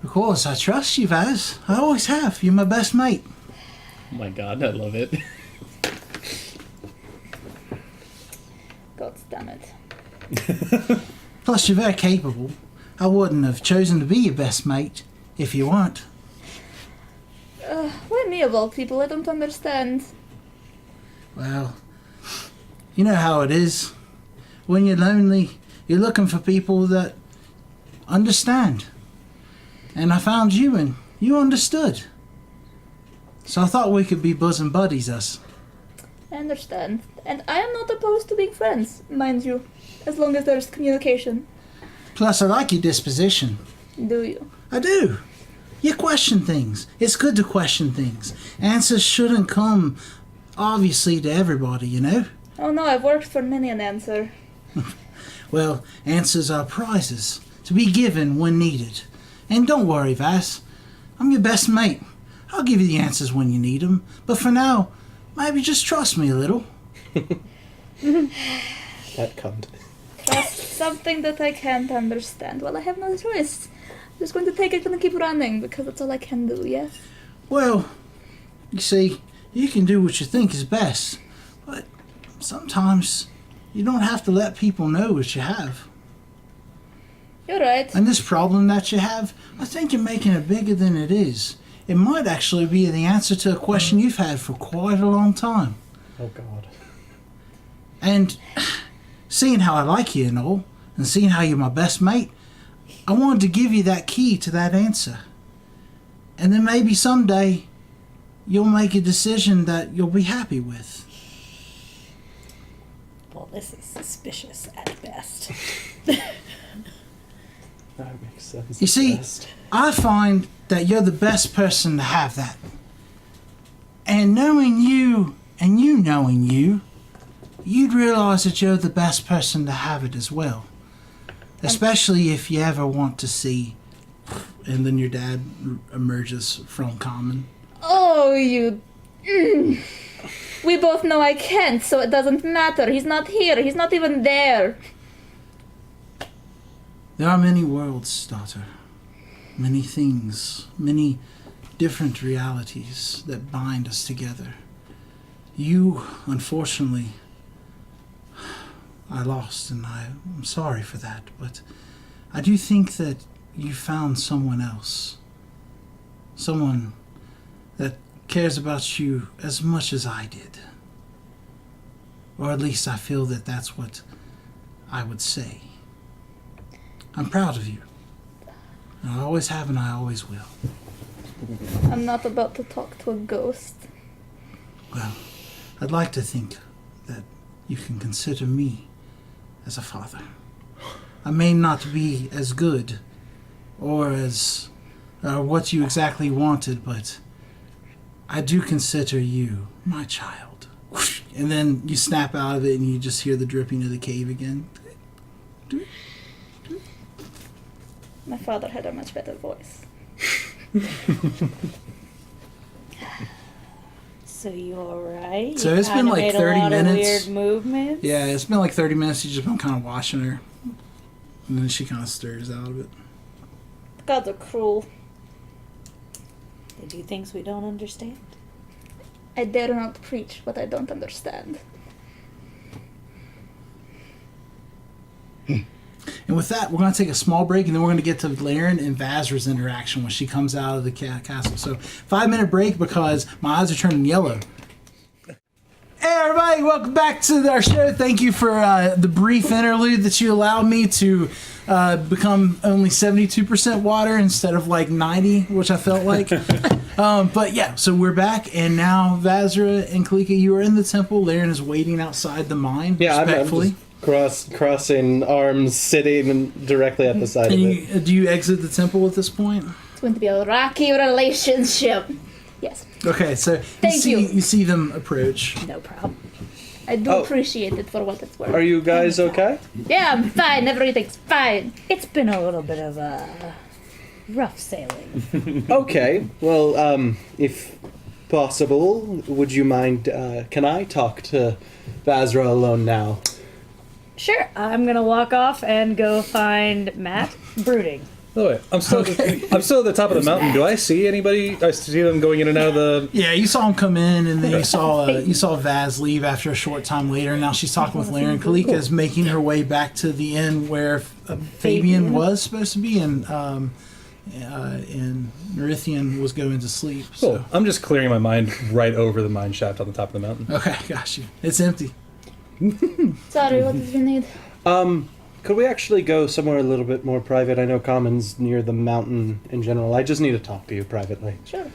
Of course, I trust you, Vaz. I always have. You're my best mate. Oh my god, I love it. God damn it. Plus, you're very capable. I wouldn't have chosen to be your best mate if you weren't. Why me of all people? I don't understand. Well, you know how it is. When you're lonely, you're looking for people that understand. And I found you, and you understood. So I thought we could be bosom buddies, us. I understand. And I am not opposed to being friends, mind you, as long as there's communication. Plus, I like your disposition. Do you? I do. You question things. It's good to question things. Answers shouldn't come, obviously, to everybody, you know? Oh no, I've worked for many an answer. Well, answers are prizes to be given when needed. And don't worry, Vass. I'm your best mate. I'll give you the answers when you need them. But for now, maybe just trust me a little. That cunt. Trust something that I can't understand. Well, I have no choice. I'm just going to take it and keep running because that's all I can do, yes? Well, you see, you can do what you think is best. But sometimes you don't have to let people know what you have. You're right. And this problem that you have, I think you're making it bigger than it is. It might actually be the answer to a question you've had for quite a long time. Oh God. And seeing how I like you and all, and seeing how you're my best mate, I wanted to give you that key to that answer. And then maybe someday you'll make a decision that you'll be happy with. Well, this is suspicious at best. That makes sense. You see, Best. I find that you're the best person to have that. And knowing you, and you knowing you, you'd realize that you're the best person to have it as well. Especially if you ever want to see, and then your dad emerges from common. Oh, you... We both know I can't, so it doesn't matter. He's not here. He's not even there. There are many worlds, daughter. Many things, many different realities that bind us together. You, unfortunately, I lost, and I'm sorry for that, but I do think that you found someone else. Someone that cares about you as much as I did. Or at least I feel that that's what I would say. I'm proud of you. And I always have and I always will. I'm not about to talk to a ghost. Well, I'd like to think that you can consider me as a father. I may not be as good or as what you exactly wanted, but I do consider you my child. And then you snap out of it and you just hear the dripping of the cave again. My father had a much better voice. So you alright? So it's been like 30 made a lot minutes. Of weird movements. Yeah, it's been like 30 minutes. You've just been kind of watching her. And then she kind of stirs out of it. Gods are cruel. They do things we don't understand. I dare not preach what I don't understand. And with that, we're going to take a small break, and then we're going to get to Laren and Vazra's interaction when she comes out of the castle. So, 5-minute break because my eyes are turning yellow. Hey everybody, welcome back to our show. Thank you for the brief interlude that you allowed me to become only 72% water instead of like 90, which I felt like. But yeah, so we're back, and now Vazra and Kalika, you are in the temple. Laren is waiting outside the mine, Yeah, respectfully. I'm crossing arms, sitting directly at the side of it. Do you exit the temple at this point? It's going to be a rocky relationship. Yes. Okay, so Thank you. you see them approach. No problem. I do Oh. appreciate it for what it's worth. Are you guys okay? Yeah, I'm fine. Everything's fine. It's been a little bit of a rough sailing. Okay. Well, if possible, would you mind? Can I talk to Vazra alone now? Sure. I'm gonna walk off and go find Matt brooding. Oh, wait, I'm still at the top of the mountain. Do I see anybody? I see them going in and out of the. Yeah, you saw him come in, and then you saw Vaz leave after a short time later. And now she's talking with Laren. Kalika is making her way back to the inn where Fabian was supposed to be, and Nerithian was going to sleep. So. Cool. I'm just clearing my mind right over the mine shaft on the top of the mountain. Okay, got you. It's empty. Sorry, what did you need? Could we actually go somewhere a little bit more private? I know Common's near the mountain in general. I just need to talk to you privately. Sure.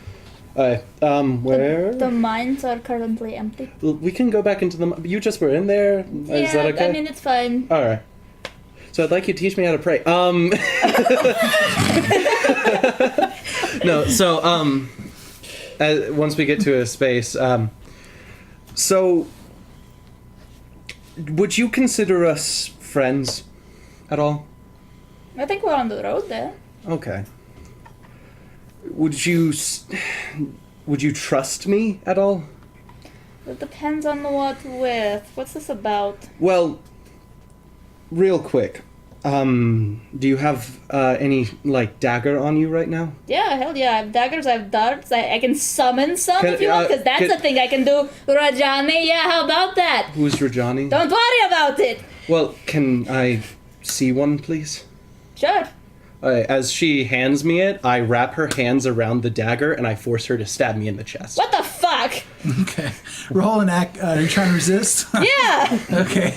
Where? The mines are currently empty. We can go back into the. You just were in there. Is that okay? I mean, it's fine. All right. So I'd like you to teach me how to pray. No, so once we get to a space, so would you consider us friends at all? I think we're on the road there. Okay. Would you trust me at all? It depends on what with. What's this about? Well, real quick, do you have any like dagger on you right now? Yeah, hell yeah. I have daggers, I have darts, I can summon some Can- if you want, because that's can- a thing I can do. Rajani, yeah, how about that? Who's Rajani? Don't worry about it. Well, can I see one, please? Sure. As she hands me it, I wrap her hands around the dagger and I force her to stab me in the chest. What the fuck? Okay. Roll an act. Are you trying to resist? Yeah. Okay.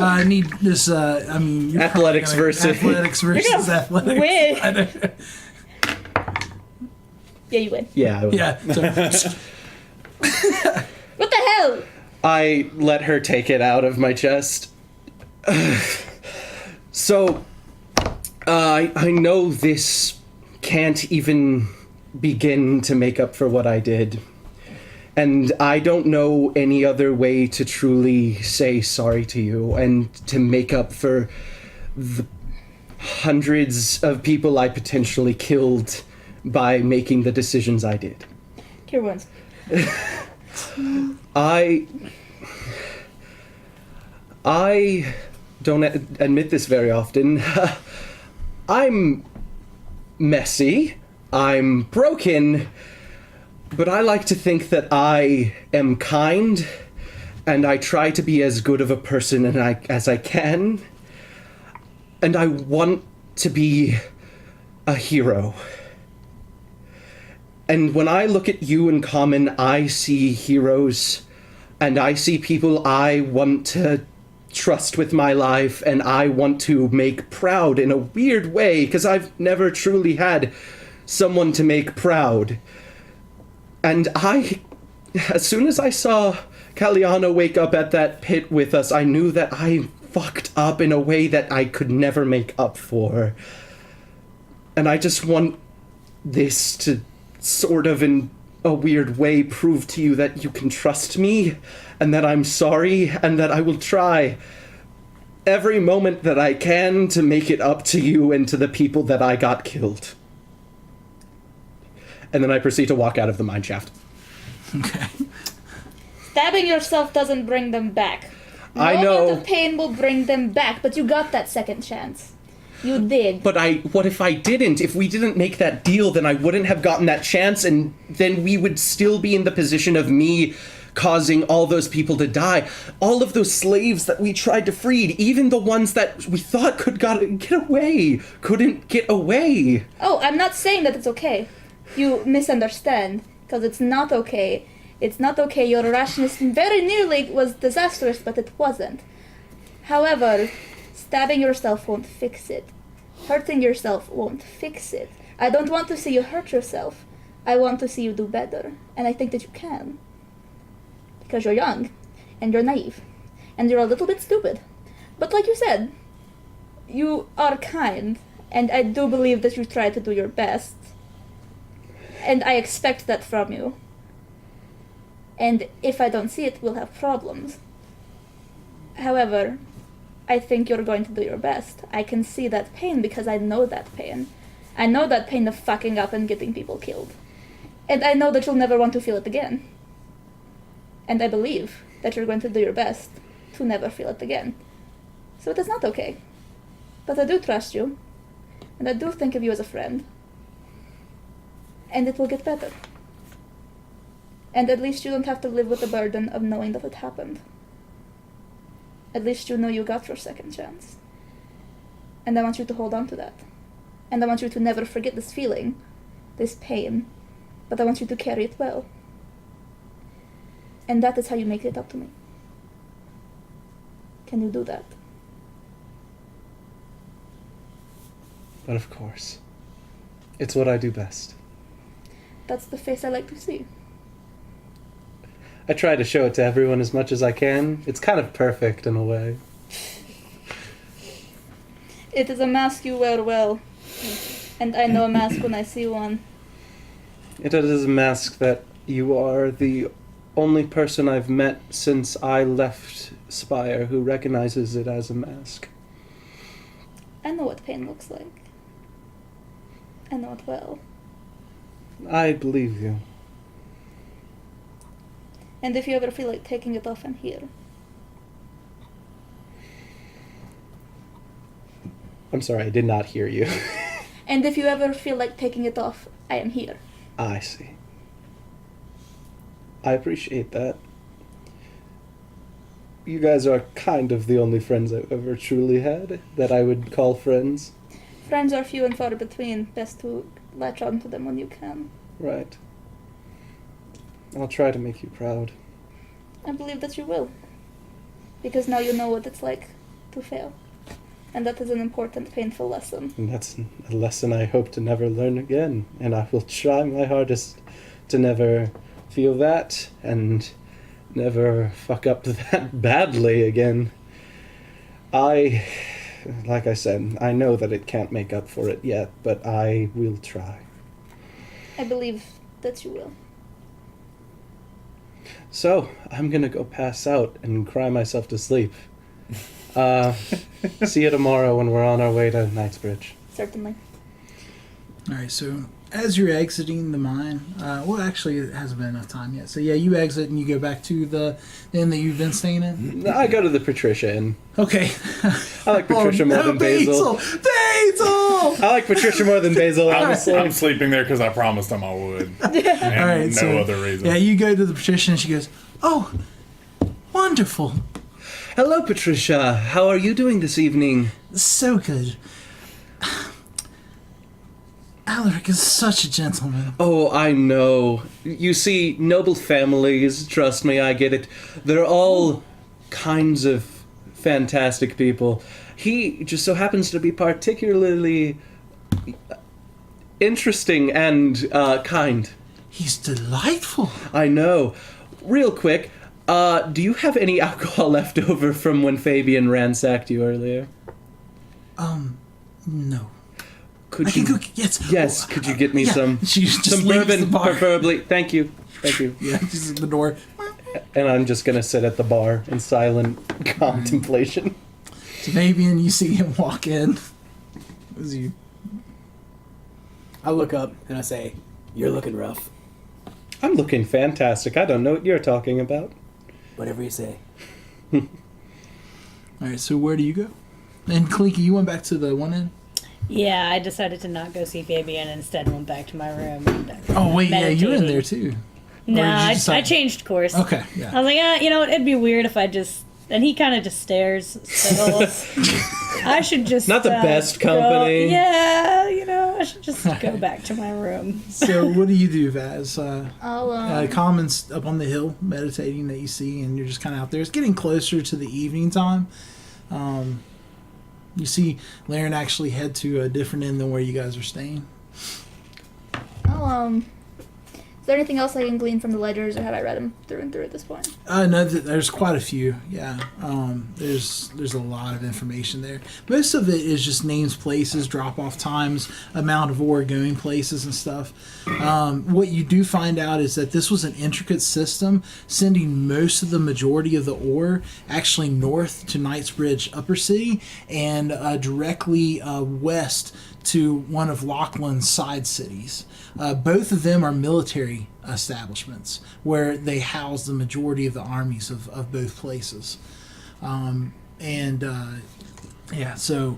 I need this. I mean, you're Athletics probably versus- athletics versus athletics. Win. Yeah, you win. Yeah, I would. Yeah. So, What the hell? I let her take it out of my chest. So, I know this can't even begin to make up for what I did. And I don't know any other way to truly say sorry to you and to make up for the hundreds of people I potentially killed by making the decisions I did. Cure wounds. I don't admit this very often. I'm messy. I'm broken. But I like to think that I am kind, and I try to be as good of a person as I can. And I want to be a hero. And when I look at you in common, I see heroes, and I see people I want to trust with my life, and I want to make proud in a weird way, because I've never truly had someone to make proud. And as soon as I saw Caliano wake up at that pit with us, I knew that I fucked up in a way that I could never make up for. And I just want this to sort of, in a weird way, prove to you that you can trust me, and that I'm sorry, and that I will try every moment that I can to make it up to you and to the people that I got killed. And then I proceed to walk out of the mine shaft. okay. Stabbing yourself doesn't bring them back. No I know. amount of pain will bring them back, but you got that second chance. You did. But what if I didn't? If we didn't make that deal, then I wouldn't have gotten that chance, and then we would still be in the position of me causing all those people to die. All of those slaves that we tried to free, even the ones that we thought could get away, couldn't get away. Oh, I'm not saying that it's okay. You misunderstand, because it's not okay. It's not okay. Your rationing very nearly was disastrous, but it wasn't. However, stabbing yourself won't fix it. Hurting yourself won't fix it. I don't want to see you hurt yourself. I want to see you do better. And I think that you can. Because you're young, and you're naive, and you're a little bit stupid. But like you said, you are kind, and I do believe that you try to do your best. And I expect that from you. And if I don't see it, we'll have problems. However, I think you're going to do your best. I can see that pain because I know that pain. I know that pain of fucking up and getting people killed. And I know that you'll never want to feel it again. And I believe that you're going to do your best to never feel it again. So it is not okay. But I do trust you. And I do think of you as a friend. And it will get better. And at least you don't have to live with the burden of knowing that it happened. At least you know you got your second chance. And I want you to hold on to that. And I want you to never forget this feeling, this pain, but I want you to carry it well. And that is how you make it up to me. Can you do that? But of course. It's what I do best. That's the face I like to see. I try to show it to everyone as much as I can. It's kind of perfect in a way. It is a mask you wear well, and I know a mask when I see one. It is a mask that you are the only person I've met since I left Spire who recognizes it as a mask. I know what pain looks like. I know it well. I believe you. And if you ever feel like taking it off, I'm here. I'm sorry, I did not hear you. And if you ever feel like taking it off, I am here. I see. I appreciate that. You guys are kind of the only friends I've ever truly had that I would call friends. Friends are few and far between. Best to latch on to them when you can. Right. I'll try to make you proud. I believe that you will. Because now you know what it's like to fail. And that is an important, painful lesson. And that's a lesson I hope to never learn again. And I will try my hardest to never feel that and never fuck up that badly again. Like I said, I know that it can't make up for it yet, but I will try. I believe that you will. So, I'm gonna go pass out and cry myself to sleep. See you tomorrow when we're on our way to Knightsbridge. Certainly. All right, so as you're exiting the mine, well, actually, it hasn't been enough time yet. So yeah, you exit and you go back to the inn that you've been staying in. I go to the Patricia Inn. Okay. I like Patricia more than Basil. Basil! I like Patricia more than Basil, honestly. I'm sleeping there because I promised him I would. And All right, no so, other reason. Yeah, you go to the Patricia and she goes, "Oh, wonderful. Hello, Patricia. How are you doing this evening? So good. Alaric is such a gentleman." Oh, I know. You see, noble families, trust me, I get it. They're all kinds of fantastic people. He just so happens to be particularly interesting and kind. He's delightful. I know. Real quick, do you have any alcohol left over from when Fabian ransacked you earlier? No. Could I you? can cook. Yes. Yes. Could you get me Yeah, some? she just some leaves bourbon, the bar. preferably. Thank you. Thank you. Yeah, she's at the door. And I'm just gonna sit at the bar in silent contemplation. So Fabian, you see him walk in. As you. I look up and I say, "You're looking rough." I'm looking fantastic. I don't know what you're talking about. Whatever you say. All right. So where do you go? And Cleeky, you went back to the one inn. Yeah, I decided to not go see Fabian and instead went back to my room. And, Oh wait, yeah, you're in meditating. there too. No, Or did you I decide- changed course. Okay. I Yeah. was like, you know what, it'd be weird if I just... And he kind of just stares. So I should just... Not the best company. Yeah, you know, I should just go back to my room. So what do you do, Vaz? I'll, Common's up on the hill meditating that you see, and you're just kind of out there. It's getting closer to the evening time. You see Laren actually head to a different inn than where you guys are staying. is there anything else I can glean from the ledgers, or have I read them through and through at this point? No, there's quite a few. Yeah, there's a lot of information there. Most of it is just names, places, drop-off times, amount of ore going places and stuff. What you do find out is that this was an intricate system, sending most of the majority of the ore actually north to Knightsbridge Upper City and directly west to one of Lachlan's side cities. Both of them are military establishments where they house the majority of the armies of both places. Yeah, so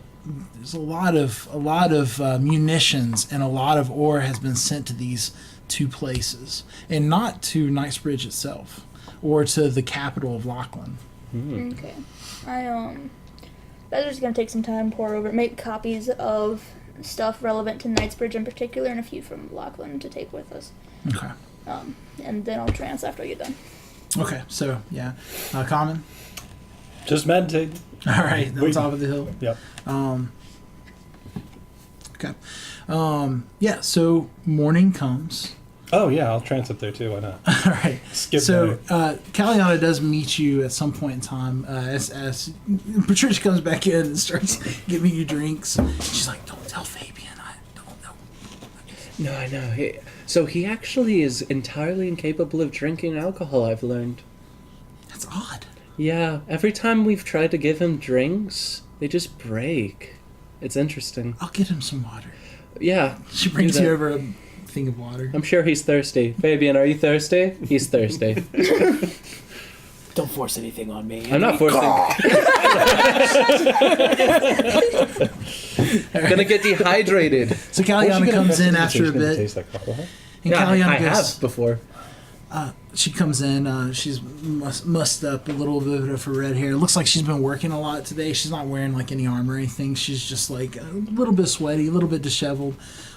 there's a lot of munitions and a lot of ore has been sent to these two places, and not to Knightsbridge itself or to the capital of Lachlan. Okay. I'm just gonna take some time, pour over, make copies of stuff relevant to Knightsbridge in particular, and a few from Lachlan to take with us. Okay. And then I'll trance after I get done. Okay, so yeah, Common. Just meditate. All right, on Wait. top of the hill. Yep. Okay. Yeah, so morning comes. Oh yeah, I'll trance up there too. Why not? All right. Skip So Caliana does meet you at some point in time as Patricia comes back in and starts giving you drinks. She's like, "Don't tell Fabian. I don't know." No, I know. So he actually is entirely incapable of drinking alcohol, I've learned. That's odd. Yeah, every time we've tried to give him drinks, they just break. It's interesting. I'll get him some water. Yeah. She brings do you that. over a thing of water. I'm sure he's thirsty. Fabian, are you thirsty? He's thirsty. Don't force anything on me. I'm not forcing. Gonna get dehydrated. So Caliana comes in after a Does it bit, taste like alcohol? and Yeah, Caliana I goes. have before. She comes in. She's mussed up, a little bit of her red hair. It looks like she's been working a lot today. She's not wearing like any armor or anything. She's just like a little bit sweaty, a little bit disheveled.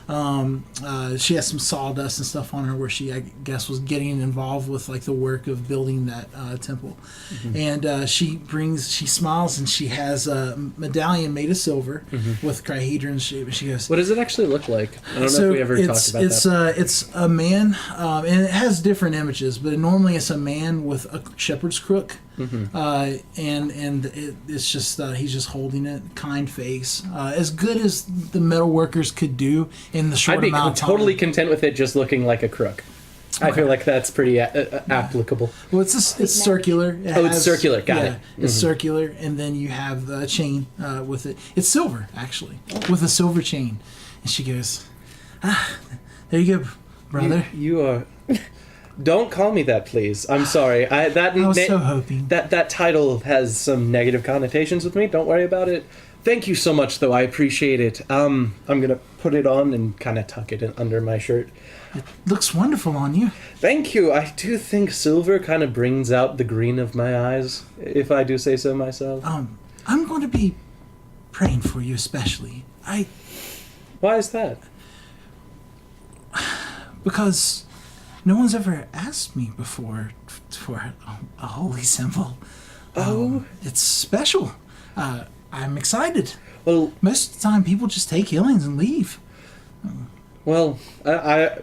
She has some sawdust and stuff on her where she, I guess, was getting involved with like the work of building that temple. And she smiles and she has a medallion made of silver with crihedron shape. And she goes, What does it actually look like? I don't know if we ever talked about that. it's a man, and it has different images, but normally it's a man with a shepherd's crook, it's just he's just holding it, kind face, as good as the metal workers could do in the short I'd be amount of time. totally content with it just looking like a crook. I feel like that's pretty applicable. Well, it's circular. It's circular. Got it. It's circular, and then you have the chain with it. It's silver, actually, with a silver chain. And she goes, there you go, brother. You are. Don't call me that, please. I'm sorry. I was so hoping. that title has some negative connotations with me. Don't worry about it. Thank you so much, though. I appreciate it. I'm gonna put it on and kind of tuck it in under my shirt. It looks wonderful on you. Thank you. I do think silver kind of brings out the green of my eyes, if I do say so myself. I'm going to be praying for you, especially. Why is that? Because no one's ever asked me before for a holy symbol. It's special. I'm excited. Well, Most of the time, people just take healings and leave. Well, I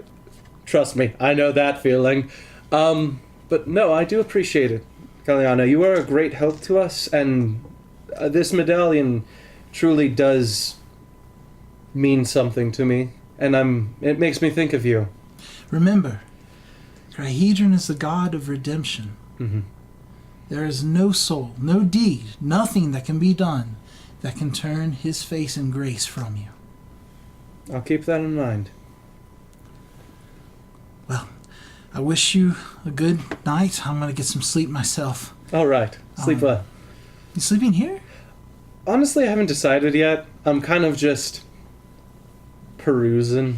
trust me, I know that feeling. But no, I do appreciate it, Kaliana. You are a great help to us, and this medallion truly does mean something to me, and it makes me think of you. Remember, Crihedron is the god of redemption. Mm-hmm. There is no soul, no deed, nothing that can be done that can turn his face and grace from you. I'll keep that in mind. Well, I wish you a good night. I'm going to get some sleep myself. All right. Sleep well. You sleeping here? Honestly, I haven't decided yet. I'm kind of just perusing.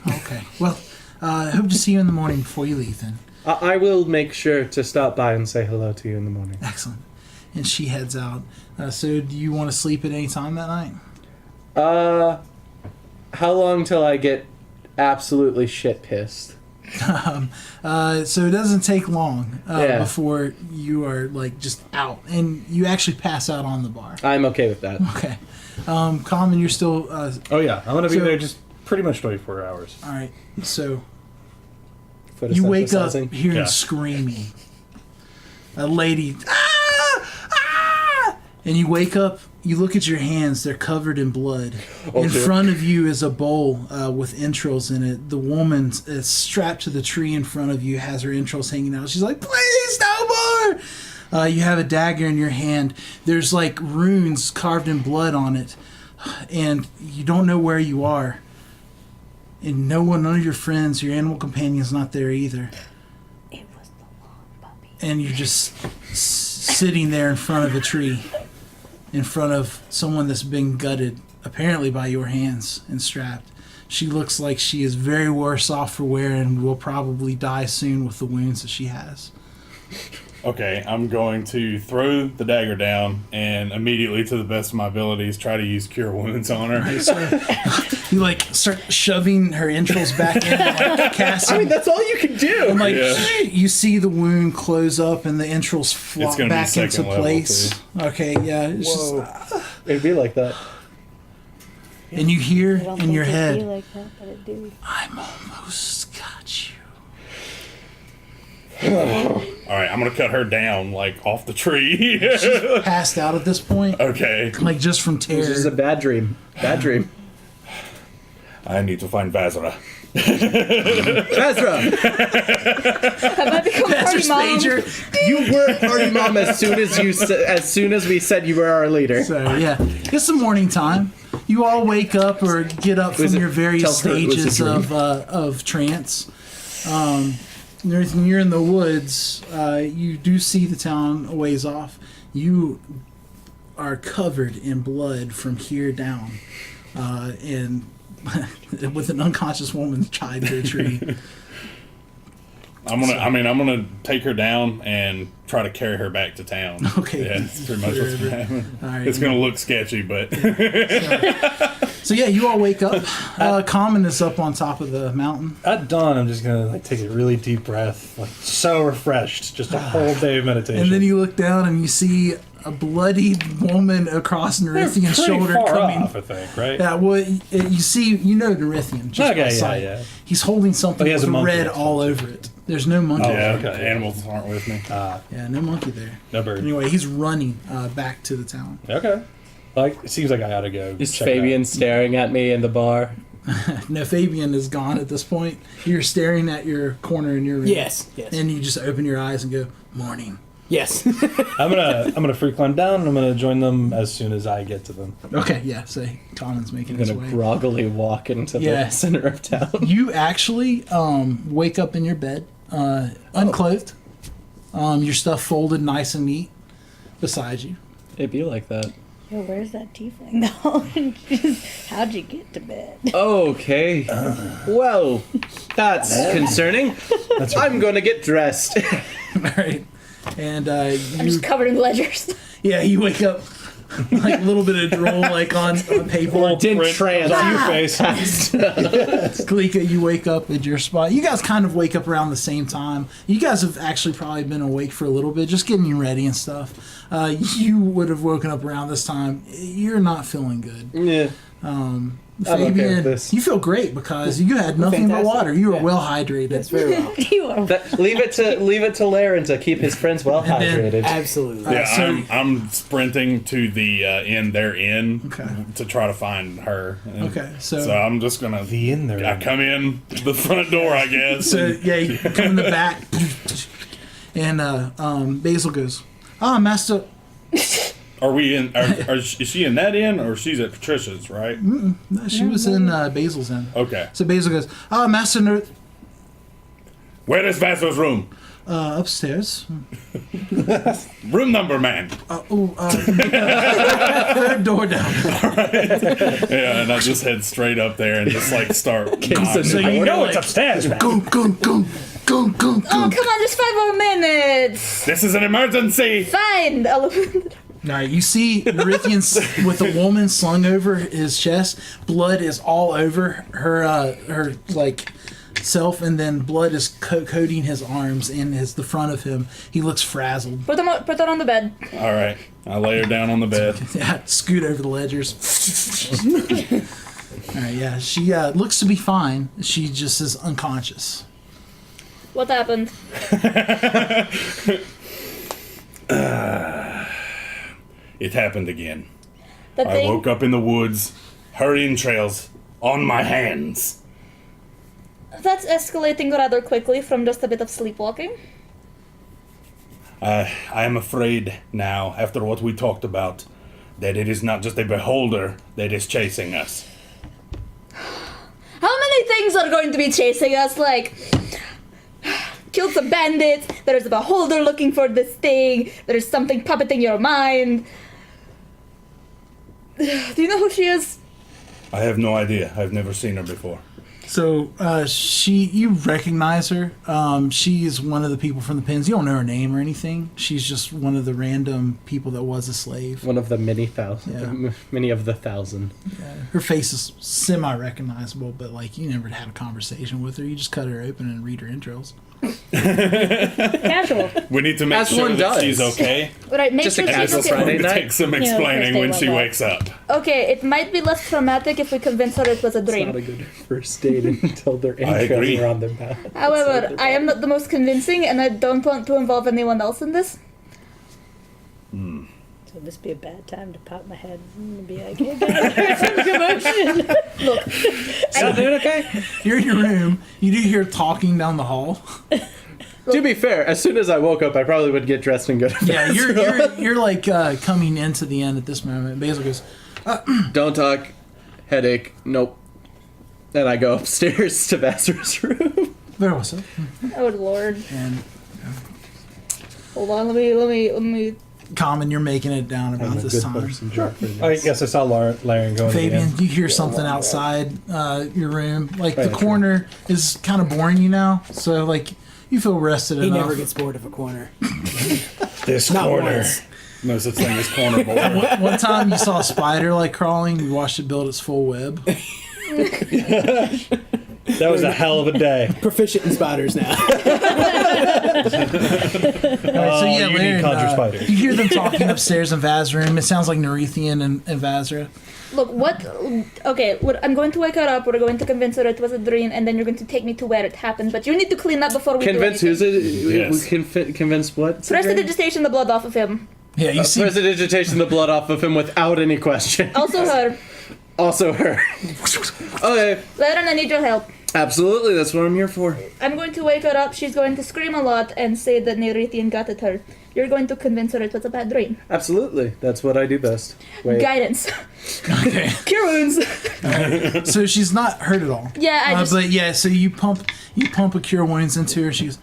Okay. Well, I hope to see you in the morning before you leave then. I will make sure to stop by and say hello to you in the morning. Excellent. And she heads out. So do you want to sleep at any time that night? How long till I get absolutely shit pissed? So it doesn't take long Yeah. before you are like just out, and you actually pass out on the bar. I'm okay with that. Okay. Common, you're still Oh yeah, I'm gonna be So- there just pretty much 24 hours. all right. So you wake up Photosynthesizing. hearing Yeah. screaming. A lady, and you wake up. You look at your hands; they're covered in blood. Oh, in dear. front of you is a bowl with entrails in it. The woman is strapped to the tree in front of you, has her entrails hanging out. She's like, "Please, no more!" You have a dagger in your hand. There's like runes carved in blood on it, and you don't know where you are. And none of your friends, your animal companion's not there either. It was the long puppy. And you're just sitting there in front of a tree, in front of someone that's been gutted, apparently by your hands, and strapped. She looks like she is very worse off for wear and will probably die soon with the wounds that she has. Okay, I'm going to throw the dagger down and immediately, to the best of my abilities, try to use Cure Wounds on her. So you like start shoving her entrails back in, like casting. That's all you can do. And like Yeah. you see the wound close up and the entrails flop gonna be back into second level, place. too. Okay, yeah. It's Whoa. just, It'd be like that. and you hear I don't in think your it'd be head, like that, but it do. "I'm almost got you." All right, I'm gonna cut her down like off the tree. Passed out at this point, Okay. like just from This is a terror. bad dream. Bad dream. I need to find Vazra. Ezra, Have I become party mom? Major. you were party mom as soon as we said you were our leader. So yeah, it's the morning time. You all wake up or get up from Was it- your various tell her it was a stages dream. of trance. You're in the woods. You do see the town a ways off. You are covered in blood from here down, and with an unconscious woman tied to a tree. I'm gonna take her down and try to carry her back to town. Okay. Yeah, that's pretty much what's gonna happen. All right. It's gonna look sketchy, but So yeah, you all wake up. Common is up on top of the mountain. At dawn, I'm just gonna like take a really deep breath, like so refreshed. Just a whole day of meditation. And then you look down and you see a bloodied woman across Nerithian's Pretty shoulder far coming. off, I think, right? Yeah, well, you see, Nerithian just Okay, by yeah, sight. yeah. He's holding something Oh, he has with a monkey red or all over it. There's no monkey. Oh, yeah, there. okay. the animals aren't with me. Yeah, no monkey there. No bird. Anyway, he's running back to the town. Okay. Like, it seems like I ought to go. Is check it out. Fabian staring at me in the bar? No, Fabian is gone at this point. You're staring at your corner in your room. Yes. And you just open your eyes and go, morning. Yes. I'm gonna free climb down, and I'm gonna join them as soon as I get to them. Okay, yeah, so Common's making I'm his gonna way. groggily walk into Yeah. the center of town. You actually wake up in your bed, unclothed, your stuff folded nice and neat beside you. It'd be like that. Yo, where's that tiefling though? How'd you get to bed? Okay. Well, that's concerning. I'm gonna get dressed. All right. And I'm you, just covered in ledgers. yeah, you wake up like a little bit of drool like on paper. In trance. On your face. Kalika, you wake up at your spot. You guys kind of wake up around the same time. You guys have actually probably been awake for a little bit, just getting you ready and stuff. You would have woken up around this time. You're not feeling good. Yeah. okay with Fabian, this. you feel great because you had nothing but fantastic. water. You were Yeah. well hydrated. That's very well. You are. Leave it to Laren to keep his friends well then- hydrated. Absolutely. Yeah, so- I'm sprinting to the their inn Okay. to try to find her. And Okay, so- I'm just gonna The inn there. I come in the front door, I guess. So yeah, you come in the back, and Basil goes, Master. Are we in? Is she in that inn or she's at Patricia's? Right. No, she was in Basil's inn. Okay. So Basil goes, Master Nerd, Where is Vassar's room? upstairs. Room number, man. Third door down. Yeah, and I just head straight up there and just like start. knocking. So you know it's upstairs, man. Goom, goom, goom, goom, goom, Oh, goom. come on, just 5 more minutes. This is an emergency. Fine. All right, you see Nerithian with a woman slung over his chest. Blood is all over her like self, and then blood is coating his arms and the front of him. He looks frazzled. Put her on the bed. All right, I lay her down on the bed. Yeah, scoot over the ledgers. All right, yeah, she looks to be fine. She just is unconscious. What happened? It happened again. That I thing. woke up in the woods, hurrying trails on my hands. That's escalating rather quickly from just a bit of sleepwalking. I am afraid now, after what we talked about, that it is not just a beholder that is chasing us. How many things are going to be chasing us? Like, killed some bandits, there's a beholder looking for this thing, there's something puppeting your mind. Do you know who she is? I have no idea. I've never seen her before. So you recognize her. She's one of the people from the pens. You don't know her name or anything. She's just one of the random people that was a slave. One of the many thousand. Many of the thousand. Her face is semi-recognizable, but like you never had a conversation with her. You just cut her open and read her intros. Casual. We need to make As sure one that does. she's okay. Right, make Just a sure she's casual okay. Friday It night. takes some first explaining day when one she day. wakes up. Okay, it might be less traumatic if we convince her it was a It's not a dream. good first date until their I agree. entrails are on their mouth. However, I am not the most convincing, and I don't want to involve anyone else in this. So this be a bad time to pop my head and be like, hey guys, there's some commotion. Look, So, dude, okay? You're in your room. You do hear talking down the hall. To be fair, as soon as I woke up, I probably would get dressed and go to bed. Yeah, you're like coming into the end at this moment. Basil goes, Don't talk. Headache. Nope. And I go upstairs to Vassar's room. "Very well, sir." oh lord. And Hold on, let me. Common, you're making it down about this time. I guess I saw Laren going. Fabian, again. you hear something outside your room. Like Right, the corner is kind of boring you now, so like you feel rested He enough. never gets bored of a corner. This Not corner. once. No such thing as corner board. One time you saw a spider like crawling. You watched it build its full web. That was a hell of a day. Proficient in spiders now. So yeah, you need Laren, conjure spiders. you hear them talking upstairs in Vaz's room. It sounds like Nerethian and Vazra. Look, what? Okay, I'm going to wake her up. We're going to convince her it was a dream, and then you're going to take me to where it happened. But you need to clean up before we Convince do who's anything. it? Convince what? Prestidigitation the blood off of him. Yeah, you see. Prestidigitation the blood off of him without any question. Also her. Also her. Okay. Laren, I need your help. Absolutely, that's what I'm here for. I'm going to wake her up. She's going to scream a lot and say that Nerethian got at her. You're going to convince her it was a bad dream. Absolutely, that's what I do best. Wait. Guidance. Okay. Cure wounds. So she's not hurt at all. Yeah, I just. But yeah, so you pump a cure wounds into her. She goes,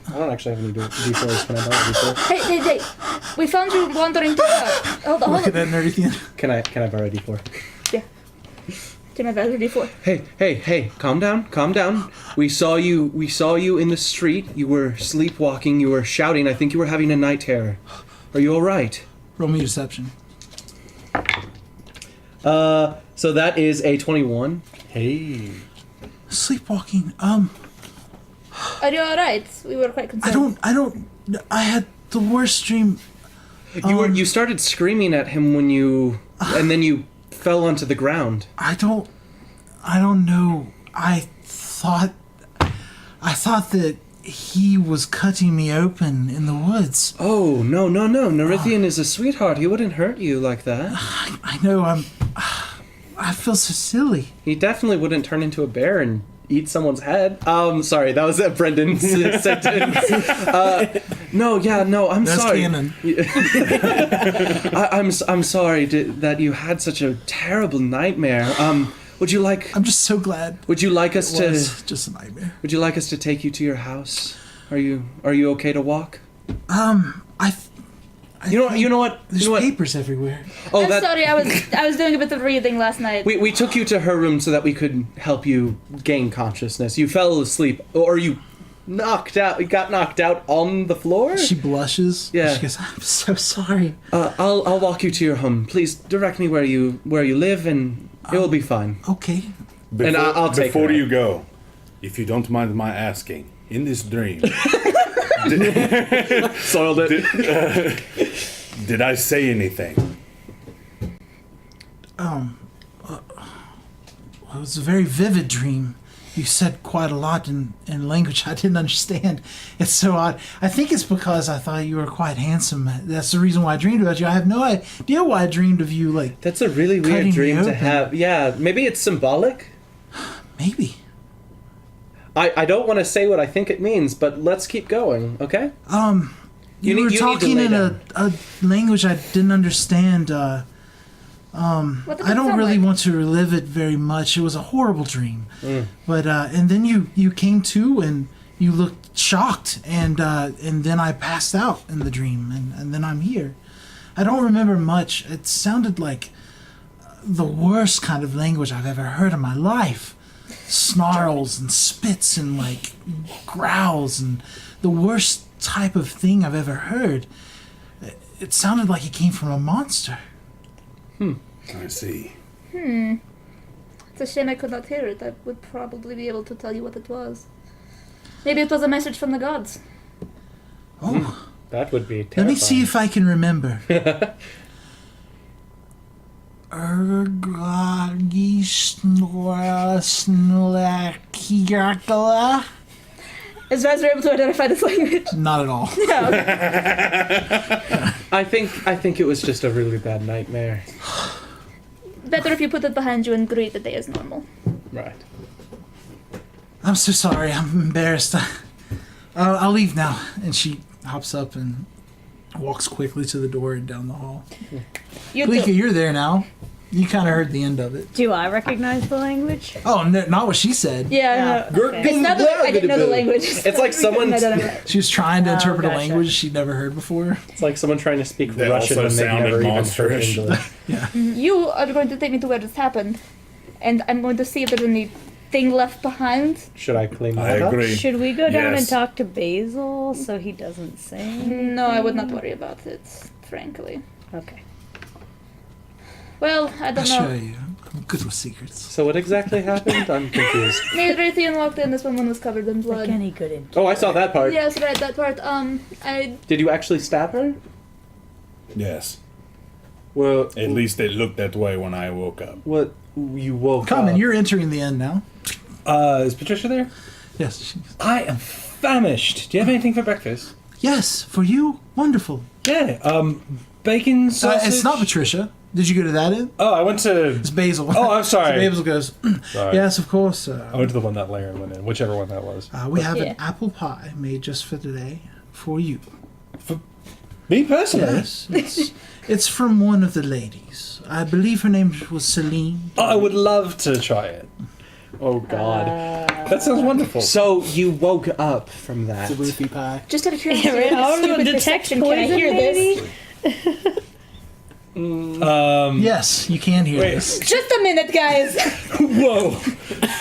I don't actually have any D4s. Can I borrow a D4? Hey. We found you wandering too far. Hold on. "Look at that Nerethian." Can I borrow a D4? Yeah. Take my valor D4. Hey, calm down. We saw you in the street. You were sleepwalking, you were shouting. I think you were having a night terror. Are you alright? Roll me deception. So that is a 21. Hey. Sleepwalking. Are you alright? We were quite concerned. I had the worst dream. You started screaming at him when you and then you fell onto the ground. I don't know. I thought that he was cutting me open in the woods. Oh, no. Nerethian is a sweetheart. He wouldn't hurt you like that. I know. I feel so silly. He definitely wouldn't turn into a bear and eat someone's head. Sorry, that was Brendan's sentence. I'm That's sorry. canon. I'm sorry that you had such a terrible nightmare. Would you like? I'm just so glad. Would you like us It was just a nightmare. Would you like us to take you to your house? Are you okay to walk? You know what? There's papers everywhere. Oh, I'm sorry, I was doing a bit of reading last night. We took you to her room so that we could help you gain consciousness. You fell asleep, or you got knocked out on the floor. She blushes. Yeah. She goes, "I'm so sorry." I'll walk you to your home. Please direct me where you live, and it will be fine. Okay. Before, I'll take Before her. you go, if you don't mind my asking, in this dream, Soiled it. did I say anything? It was a very vivid dream. You said quite a lot in language I didn't understand. It's so odd. I think it's because I thought you were quite handsome. That's the reason why I dreamed about you. I have no idea why I dreamed of you. Like, That's a really Cutting weird me dream to open. have. Yeah, maybe it's symbolic. maybe. I don't want to say what I think it means, but let's keep going, okay? You were need to talking lay in down. a language I didn't understand. What did I it don't sound really like? want to relive it very much. It was a horrible dream. Mm. But and then you came to and you looked shocked, and then I passed out in the dream, and then I'm here. I don't remember much. It sounded like the worst kind of language I've ever heard in my life. Snarls and spits and like growls and the worst type of thing I've ever heard. It sounded like it came from a monster. I see. It's a shame I could not hear it. I would probably be able to tell you what it was. Maybe it was a message from the gods. Oh, That would be let terrifying. me see if I can remember. Erglagi snora snlakiakala? Is Razor able to identify this language? Not at all. No. I think it was just a really bad nightmare. Better if you put it behind you and greet the day as normal. Right. I'm so sorry. I'm embarrassed. I'll leave now. And she hops up and walks quickly to the door and down the hall. You Blika, too. you're there now. You kind of heard the end of it. Do I recognize the language? Oh, no, not what she said. Yeah, no. Okay. It's not that I didn't know the language. It's like someone- I don't know. She was trying to interpret a gotcha. language she'd never heard before. It's like someone trying to speak That Russian also when they've sounded never even heard monstrous. English. You are going to take me to where this happened, and I'm going to see if there's anything left behind. Should I clean I that up? agree. Should we go down and Yes. talk to Basil so he doesn't say anything? No, I would not worry about it, frankly. Okay. Well, I I don't assure know. you, I'm good with secrets. So what exactly happened? I'm confused. Me and Raytheon walked in, this woman was covered in blood. Like any good in. Oh, I saw that part. Yes, right, that part. I Did you actually stab her? Yes. Well, At least it looked that way when I woke up. what you woke Come, up. and you're entering the end now. Is Patricia there? Yes. I am famished. Do you have anything for breakfast? Yes, for you. Wonderful. Yeah. Bacon sausage. It's not Patricia. Did you go to that inn? Oh, I went to. It's Basil. Oh, I'm sorry. So Basil goes, Sorry. yes, of course. I went to the one that Laren went in, whichever one that was. We have Yeah. an apple pie made just for today for you. Me personally. Yes, it's from one of the ladies. I believe her name was Celine. Oh, I would love to try it. Oh God. That sounds wonderful. So you woke up from that. It's a roofie pie. just out of curiosity. Right, I don't know, stupid detect perception, can I poison, hear this? Yes, you can hear Wait. this. Just a minute, guys. Whoa.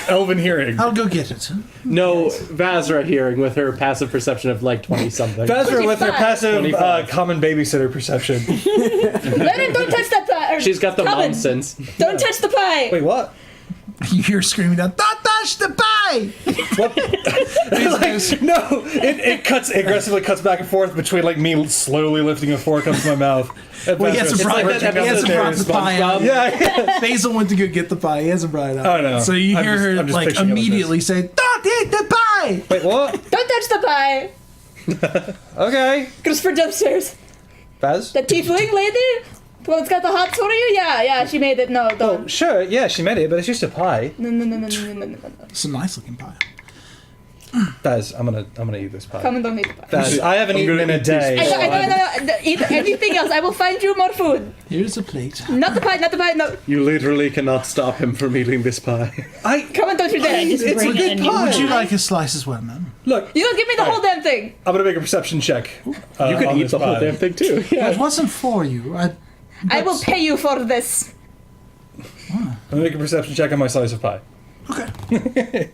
Elven hearing. I'll go get it. No, Vazra hearing with her passive perception of like 20 something. Bazra with her 25. passive 25. common babysitter perception. Lennon, don't touch that pie. Or She's got the Common, mom sense. Don't touch the pie. Wait, what? You hear screaming down, "Don't touch the pie!" Like, no, it cuts aggressively cuts back and forth between like me slowly lifting a fork up to my mouth. And Well, he Bazra hasn't brought, like that he hasn't episode brought the in pie out. yeah, Basil went to go get the pie. He hasn't brought it out. I know. So you I'm hear just- her I'm just like picturing it like immediately say, "Don't eat the pie!" Wait, what? Don't touch the pie. Okay. Christopher upstairs. Baz? The tiefling lady? The one that's got the hots for you? Yeah, she made it. No, Oh, don't. sure, yeah, she made it, but it's just a pie. No. It's a nice looking pie. Baz, I'm gonna eat this pie. Come and don't eat the pie. Baz, I haven't eaten in a day. I know. Eat anything else. I will find you more food. Here's a plate. Not the pie, no. You literally cannot stop him from eating this pie. Come and don't you dare. It's a bring good it in. pie. Would you like a slice as well, ma'am? Look, You don't give me the whole damn thing. I'm gonna make a perception check. You can on eat this the whole pie. damn thing too. It wasn't for you. I will pay you for this. I'm gonna make a perception check on my slice of pie. Okay.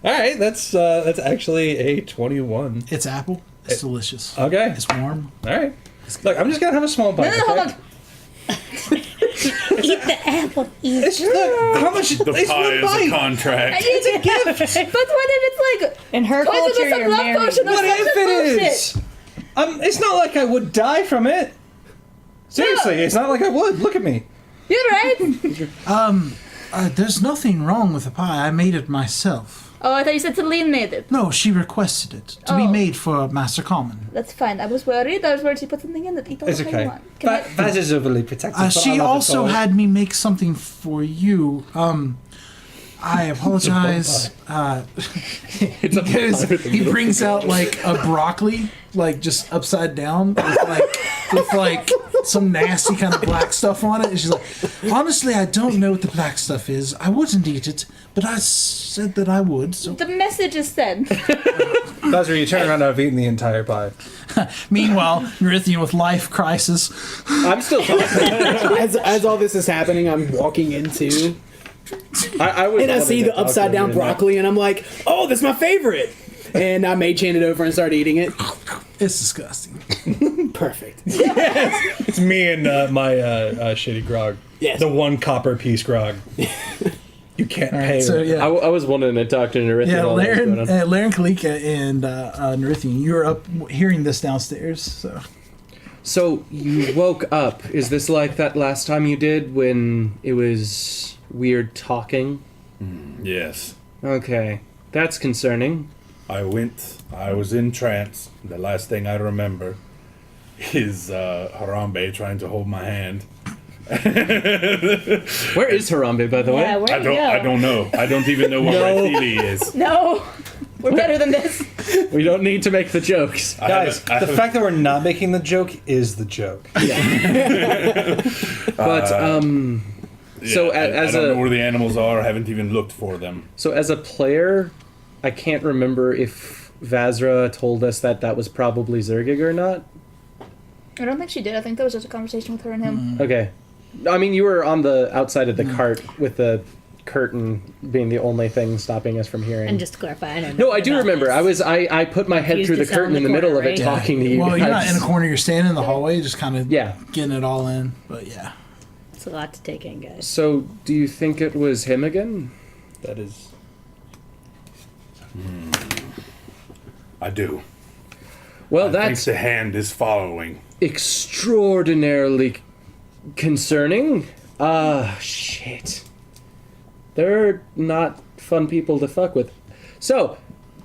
All right, that's actually a 21. It's apple. It's delicious. Okay. It's warm. All right. Look, I'm just gonna have a small bite. No, hold okay? on. Eat the apple. Eat. It's, look, how much? The it's pie one is a bite. contract. It's a gift. But what if it's like In her poisonous culture, you're love married. potion or What if something it bullshit? is? It's not like I would die from it. Seriously, it's not like I would. Look at me. You're right. There's nothing wrong with the pie. I made it myself. Oh, I thought you said Celine made it. No, she requested it to be Oh. made for Master Common. That's fine. I was worried. I was worried she put something in it. Eat all It's the pie okay. you want. Can I- Vaz is overly protective. She also had me make something for you. I apologize. Because he brings out like a broccoli, like just upside down, with like some nasty kind of black stuff on it. And she's like, honestly, I don't know what the black stuff is. I wouldn't eat it, but I said that I would. So The message is sent. Bazra, you turn around and I've eaten the entire pie. meanwhile, Nerithian with life crisis. I'm still talking. As all this is happening, I'm walking into, I was and I wanting see to the talk to upside him down in that. broccoli, and I'm like, oh, that's my favorite. And I mage hand it over and start eating it. It's disgusting. Perfect. It's me and my shitty grog. Yes. The one copper piece grog. You can't All pay. right, so yeah. I was wanting to talk to Nerithian. Yeah, while that was Laren, going on. Laren, Kalika, and Nerithian, you were up hearing this downstairs. So you woke up. Is this like that last time you did when it was weird talking? Yes. Okay, that's concerning. I was in trance. The last thing I remember is Harambe trying to hold my hand. Where is Harambe, by the way? Yeah, where you go? I don't know. I don't even know what Raithili is. No, we're better than this. We don't need to make the jokes. Guys, the fact that we're not making the joke is the joke. But so I as don't know a where the animals are. I haven't even looked for them. so as a player, I can't remember if Vazra told us that was probably Zergig or not. I don't think she did. I think that was just a conversation with her and him. Okay, I mean you were on the outside of the cart with the curtain being the only thing stopping us from hearing. And just to clarify, I don't No, know I do about remember. this. I put my head Used through the to sell curtain in in the the middle of corner, it, right? talking to you Well, guys. you're not in a corner. You're standing in the hallway, just kind of Yeah. getting it all in. But yeah. It's a lot to take in, guys. So, do you think it was him again? That is. I do. Well, I think that's the hand is following. extraordinarily concerning. Shit. They're not fun people to fuck with. So,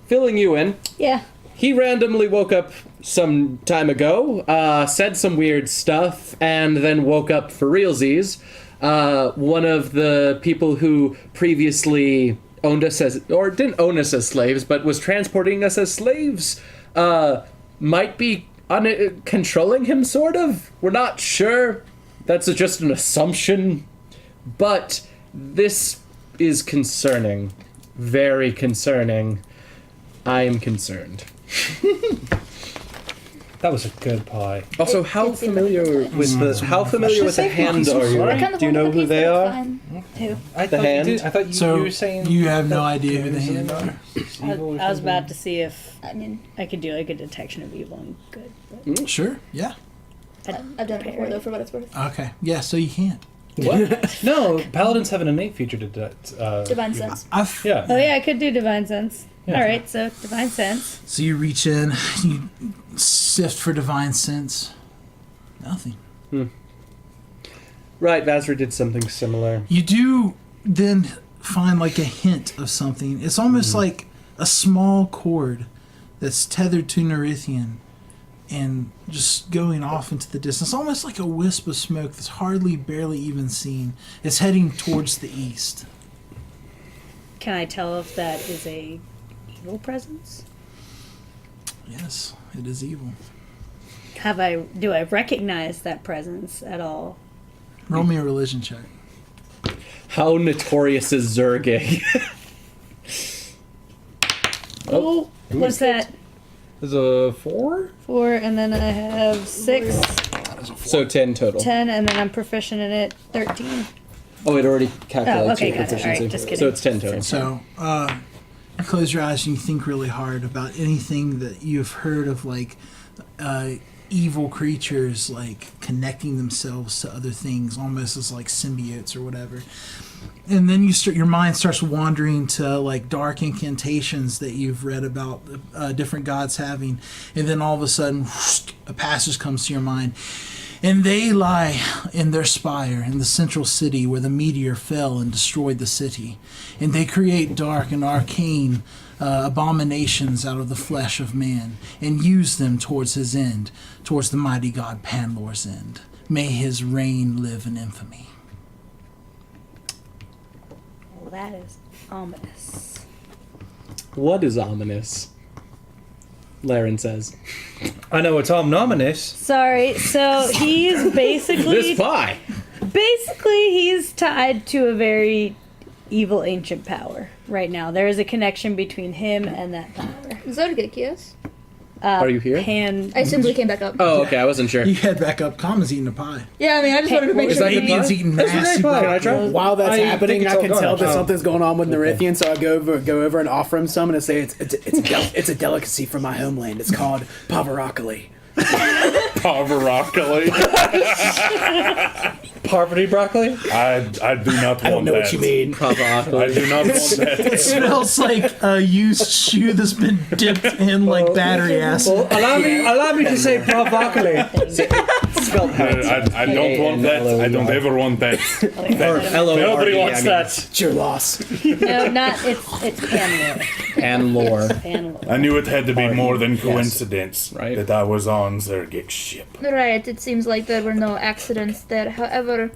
filling you in, Yeah. he randomly woke up some time ago, said some weird stuff, and then woke up for realsies. One of the people who previously owned us as, or didn't own us as slaves, but was transporting us as slaves, might be controlling him, sort of. We're not sure. That's just an assumption. But this is concerning. Very concerning. I am concerned. That was a good pie. Also, It how did seem familiar like with the hand are you? I kind of Do you know who they are? Who? I The thought hand? I thought So you were saying you have no that idea who the there's hand an- are. I was about to see if I mean, I could do like a detection of evil and good. But Sure. Yeah. I've done it before though, for what it's worth. Okay. Yeah. So you can't. What? No, paladins have an innate feature to Divine sense. Yeah. oh yeah, I could do divine sense. Yeah. All right, so divine sense. So you reach in, you sift for divine sense. Nothing. Right, Vazra did something similar. You do then find like a hint of something. It's almost like a small cord that's tethered to Nerithian and just going off into the distance, almost like a wisp of smoke that's hardly, barely even seen. It's heading towards the east. Can I tell if that is a evil presence? Yes, it is evil. Do I recognize that presence at all? Roll me a religion check. How notorious is Zergig? Oh, what's that? Is a 4? 4, and then I have 6, So 10 total. 10, and then I'm proficient in it, 13. Oh, it already calculates Oh, okay, your got it. All proficiency. right, just kidding. So it's 10 total. So, you close your eyes and you think really hard about anything that you've heard of, like, evil creatures, like, connecting themselves to other things, almost as, like, symbiotes or whatever. And then your mind starts wandering to, like, dark incantations that you've read about different gods having. And then all of a sudden, whoosh, a passage comes to your mind. And they lie in their spire in the central city where the meteor fell and destroyed the city. And they create dark and arcane abominations out of the flesh of man and use them towards his end, towards the mighty god Panlor's end. May his reign live in infamy. Well, that is ominous. What is ominous? Laren says. I know it's ominous. Sorry, so he's basically This pie! basically he's tied to a very evil ancient power right now. There is a connection between him and that power. Zergig, yes? Are you here? I simply came back up. Oh, okay, I wasn't sure. You head back up. Kama's eating a pie. Yeah, I mean, I just wanted to make Is sure. that the Indian's pie? eating That's a great nasty pie. Can I broccoli. try? While that's I happening, think it's I all can gone. tell that Oh. something's going on with Nerithian, so I go over and offer him some, and I say it's a delicacy from my homeland. It's called pavaroccoli. Parvaroccoli. Poverty broccoli? I do not want I don't know that. what you mean. I do not want that. It smells like a used shoe that's been dipped in like battery acid. Well, allow me to say broccoli. Spelled how it's I don't want that. I don't ever want that. Nobody wants that. It's your loss. No, not it's pan and lore. lore. Pan lore. I knew it had to be more than coincidence Right. that I was on Zergic's ship. Right, it seems like there were no accidents there. However,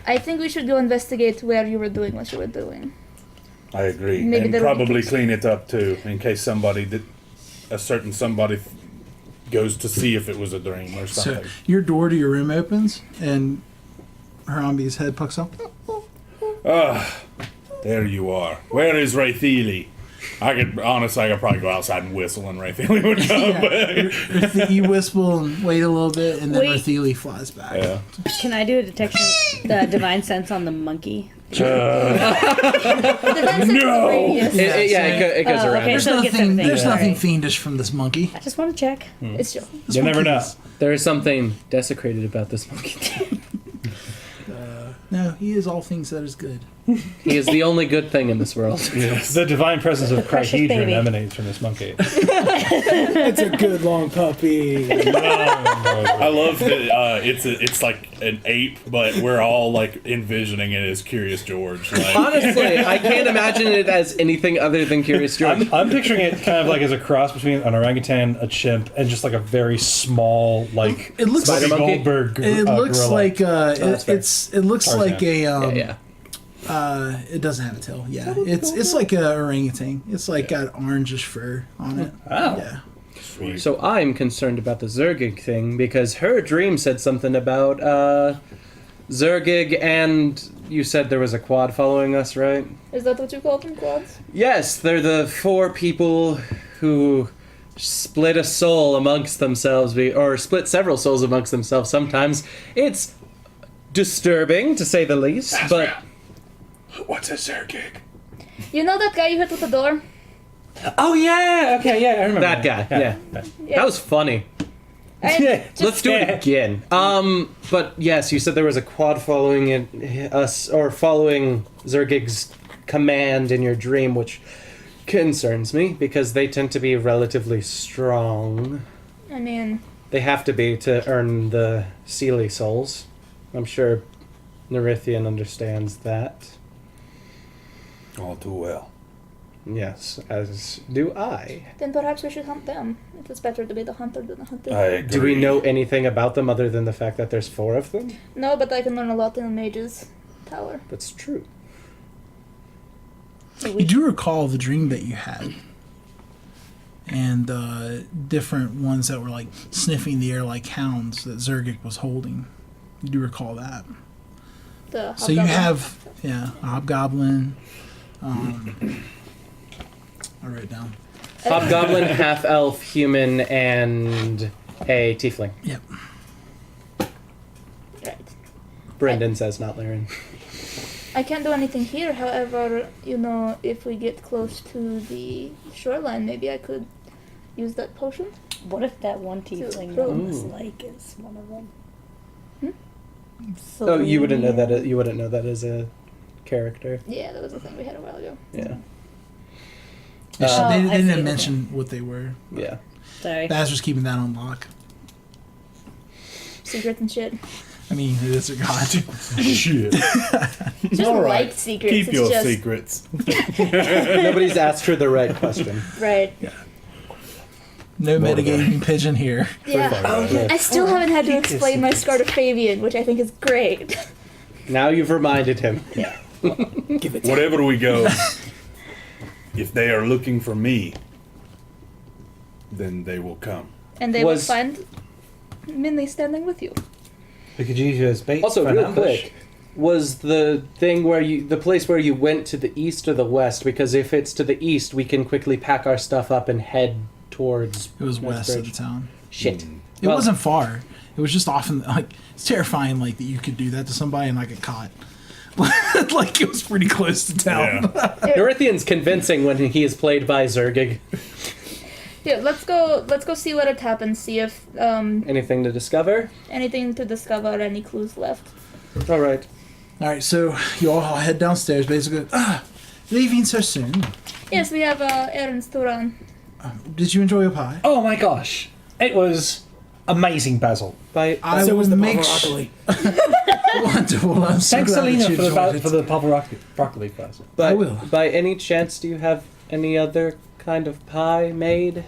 I think we should go investigate where you were doing what you were doing. I agree, Maybe and there will be probably clues. clean it up too, in case a certain somebody goes to see if it was a dream or So something. your door to your room opens, and Harambe's head pucks up. There you are. Where is Raytheely? I could probably go outside and whistle, and Raytheely would come. You whistle and wait a little bit, and then Wait. Rathili flies back. Yeah. Can I do a detection, divine sense on the monkey? No! It goes around. Okay, There's so it gets nothing. everything. There's nothing Alright. fiendish from this monkey. I just want to check. It's true. This You never monkey know. is- There is something desecrated about this monkey. No, he is all things that is good. He is the only good thing in this world. The divine presence of precious Crihedron baby. emanates from this monkey. It's a good long puppy. I love that it's like an ape, but we're all like envisioning it as Curious George. Like, Honestly, I can't imagine it as anything other than Curious George. I'm picturing it kind of like as a cross between an orangutan, a chimp, and just like a very small, like It looks Spider like Goldberg. it looks gorilla. like that's fair. it looks Tarzan. like a yeah. it doesn't have a tail. Yeah, it's like a orangutan. It's like got orangish fur on it. Oh. Yeah. sweet. So I'm concerned about the Zergig thing because her dream said something about Zergig, and you said there was a quad following us, right? Is that what you call them, quads? Yes, they're the 4 people who split a soul amongst themselves, or split several souls amongst themselves sometimes. It's disturbing, to say the least, but... What's a Zergig? You know that guy you hit with the door? Oh yeah, okay, yeah, I remember That guy, yeah. That was funny. I, Let's do it again. But yes, you said there was a quad following us, or following Zergig's command in your dream, which concerns me because they tend to be relatively strong. I mean, They have to be to earn the Seelie souls. I'm sure Nerithian understands that. All too well. Yes, as do I. then perhaps we should hunt them. It is better to be the hunter than the hunted. I agree. Do we know anything about them other than the fact that there's 4 of them? No, but I can learn a lot in a mage's tower. That's true. You do recall the dream that you had, and different ones that were like sniffing the air like hounds that Zergik was holding. You do recall that. The So you hobgoblin. have a hobgoblin. I wrote it down. Hobgoblin, half-elf, human, and a tiefling. Yep. Right. Brendan says, not Laren. I can't do anything here, however, you know, if we get close to the shoreline, maybe I could use that potion. What if that one tiefling Ooh. on this lake is one of them? Oh, you wouldn't know that. You wouldn't know that as a character. Yeah, that was the thing we had a while ago. Yeah. Yeah, Oh, they I see. didn't mention what they were. Yeah. Sorry. Baz was keeping that on lock. Secret and shit. I mean, it is a god. Shit. Just All right. like secrets. Keep it's your just, secrets. Nobody's asked her the right question. Right. No metagaming pigeon here. Yeah. I still haven't had to explain my Scardofabian, which I think is great. Now you've reminded him. Give it. Whatever we go, if they are looking for me, then they will come. And they Was- will find Minley standing with you. We could use you as bait. Also, for an real ambush. quick, was the thing where the place where you went to the east or the west? Because if it's to the east, we can quickly pack our stuff up and head towards. It was west of the Northbridge. town. Shit. It Well- wasn't far. It was just often like it's terrifying, like that you could do that to somebody and not get caught. Like it was pretty close to town. Nerithian's convincing when he is played by Zergig. Yeah, let's go see what had happened. See if Anything to discover? anything to discover, any clues left. All right. All right, so you all head downstairs, basically. Leaving so soon. Yes, we have errands to run. Did you enjoy your pie? Oh my gosh, it was amazing, Basil. By I So will was the make broccoli. Wonderful. I'm so Thanks, glad that Alina, you for the enjoyed it. for the broccoli, Basil. by, will. by any chance, do you have any other kind of pie made?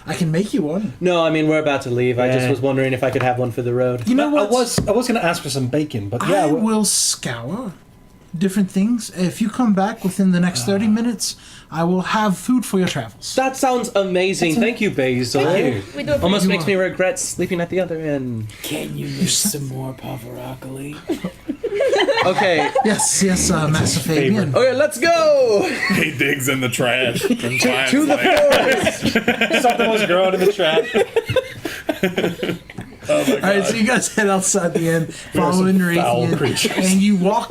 I can make you one. No, I mean we're about to leave. I just Yeah. was wondering if I could have one for the road. You know what? I was going to ask for some bacon, but yeah, I will scour different things. If you come back within the next 30 minutes, I will have food for your travels. That sounds amazing. Thank you, Basil. Thank you. We do appreciate Almost You makes are. me regret sleeping at the other end. Can you make some more pavaroccoli? Okay. Yes, Master Fabian. Okay, let's go. He digs in the trash and finds To the like, forest. something was growing in the trash. All right, so you guys head outside the inn, following foul Narathian, creatures. and you walk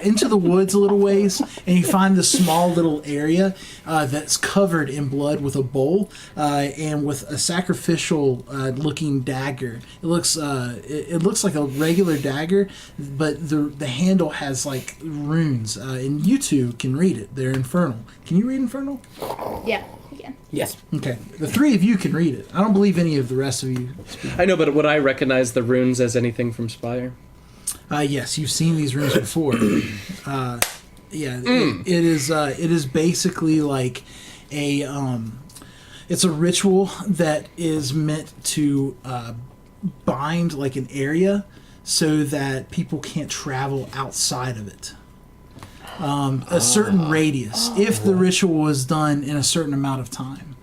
into the woods a little ways, and you find this small little area that's covered in blood with a bowl and with a sacrificial looking dagger. It looks like a regular dagger, but the handle has like runes, and you two can read it. They're infernal. Can you read infernal? Yeah, we can. Yes. Okay, the three of you can read it. I don't believe any of the rest of you. I know, but would I recognize the runes as anything from Spire? Yes, you've seen these runes before. It is basically like it's a ritual that is meant to bind like an area so that people can't travel outside of it. A certain radius, if the ritual was done in a certain amount of time.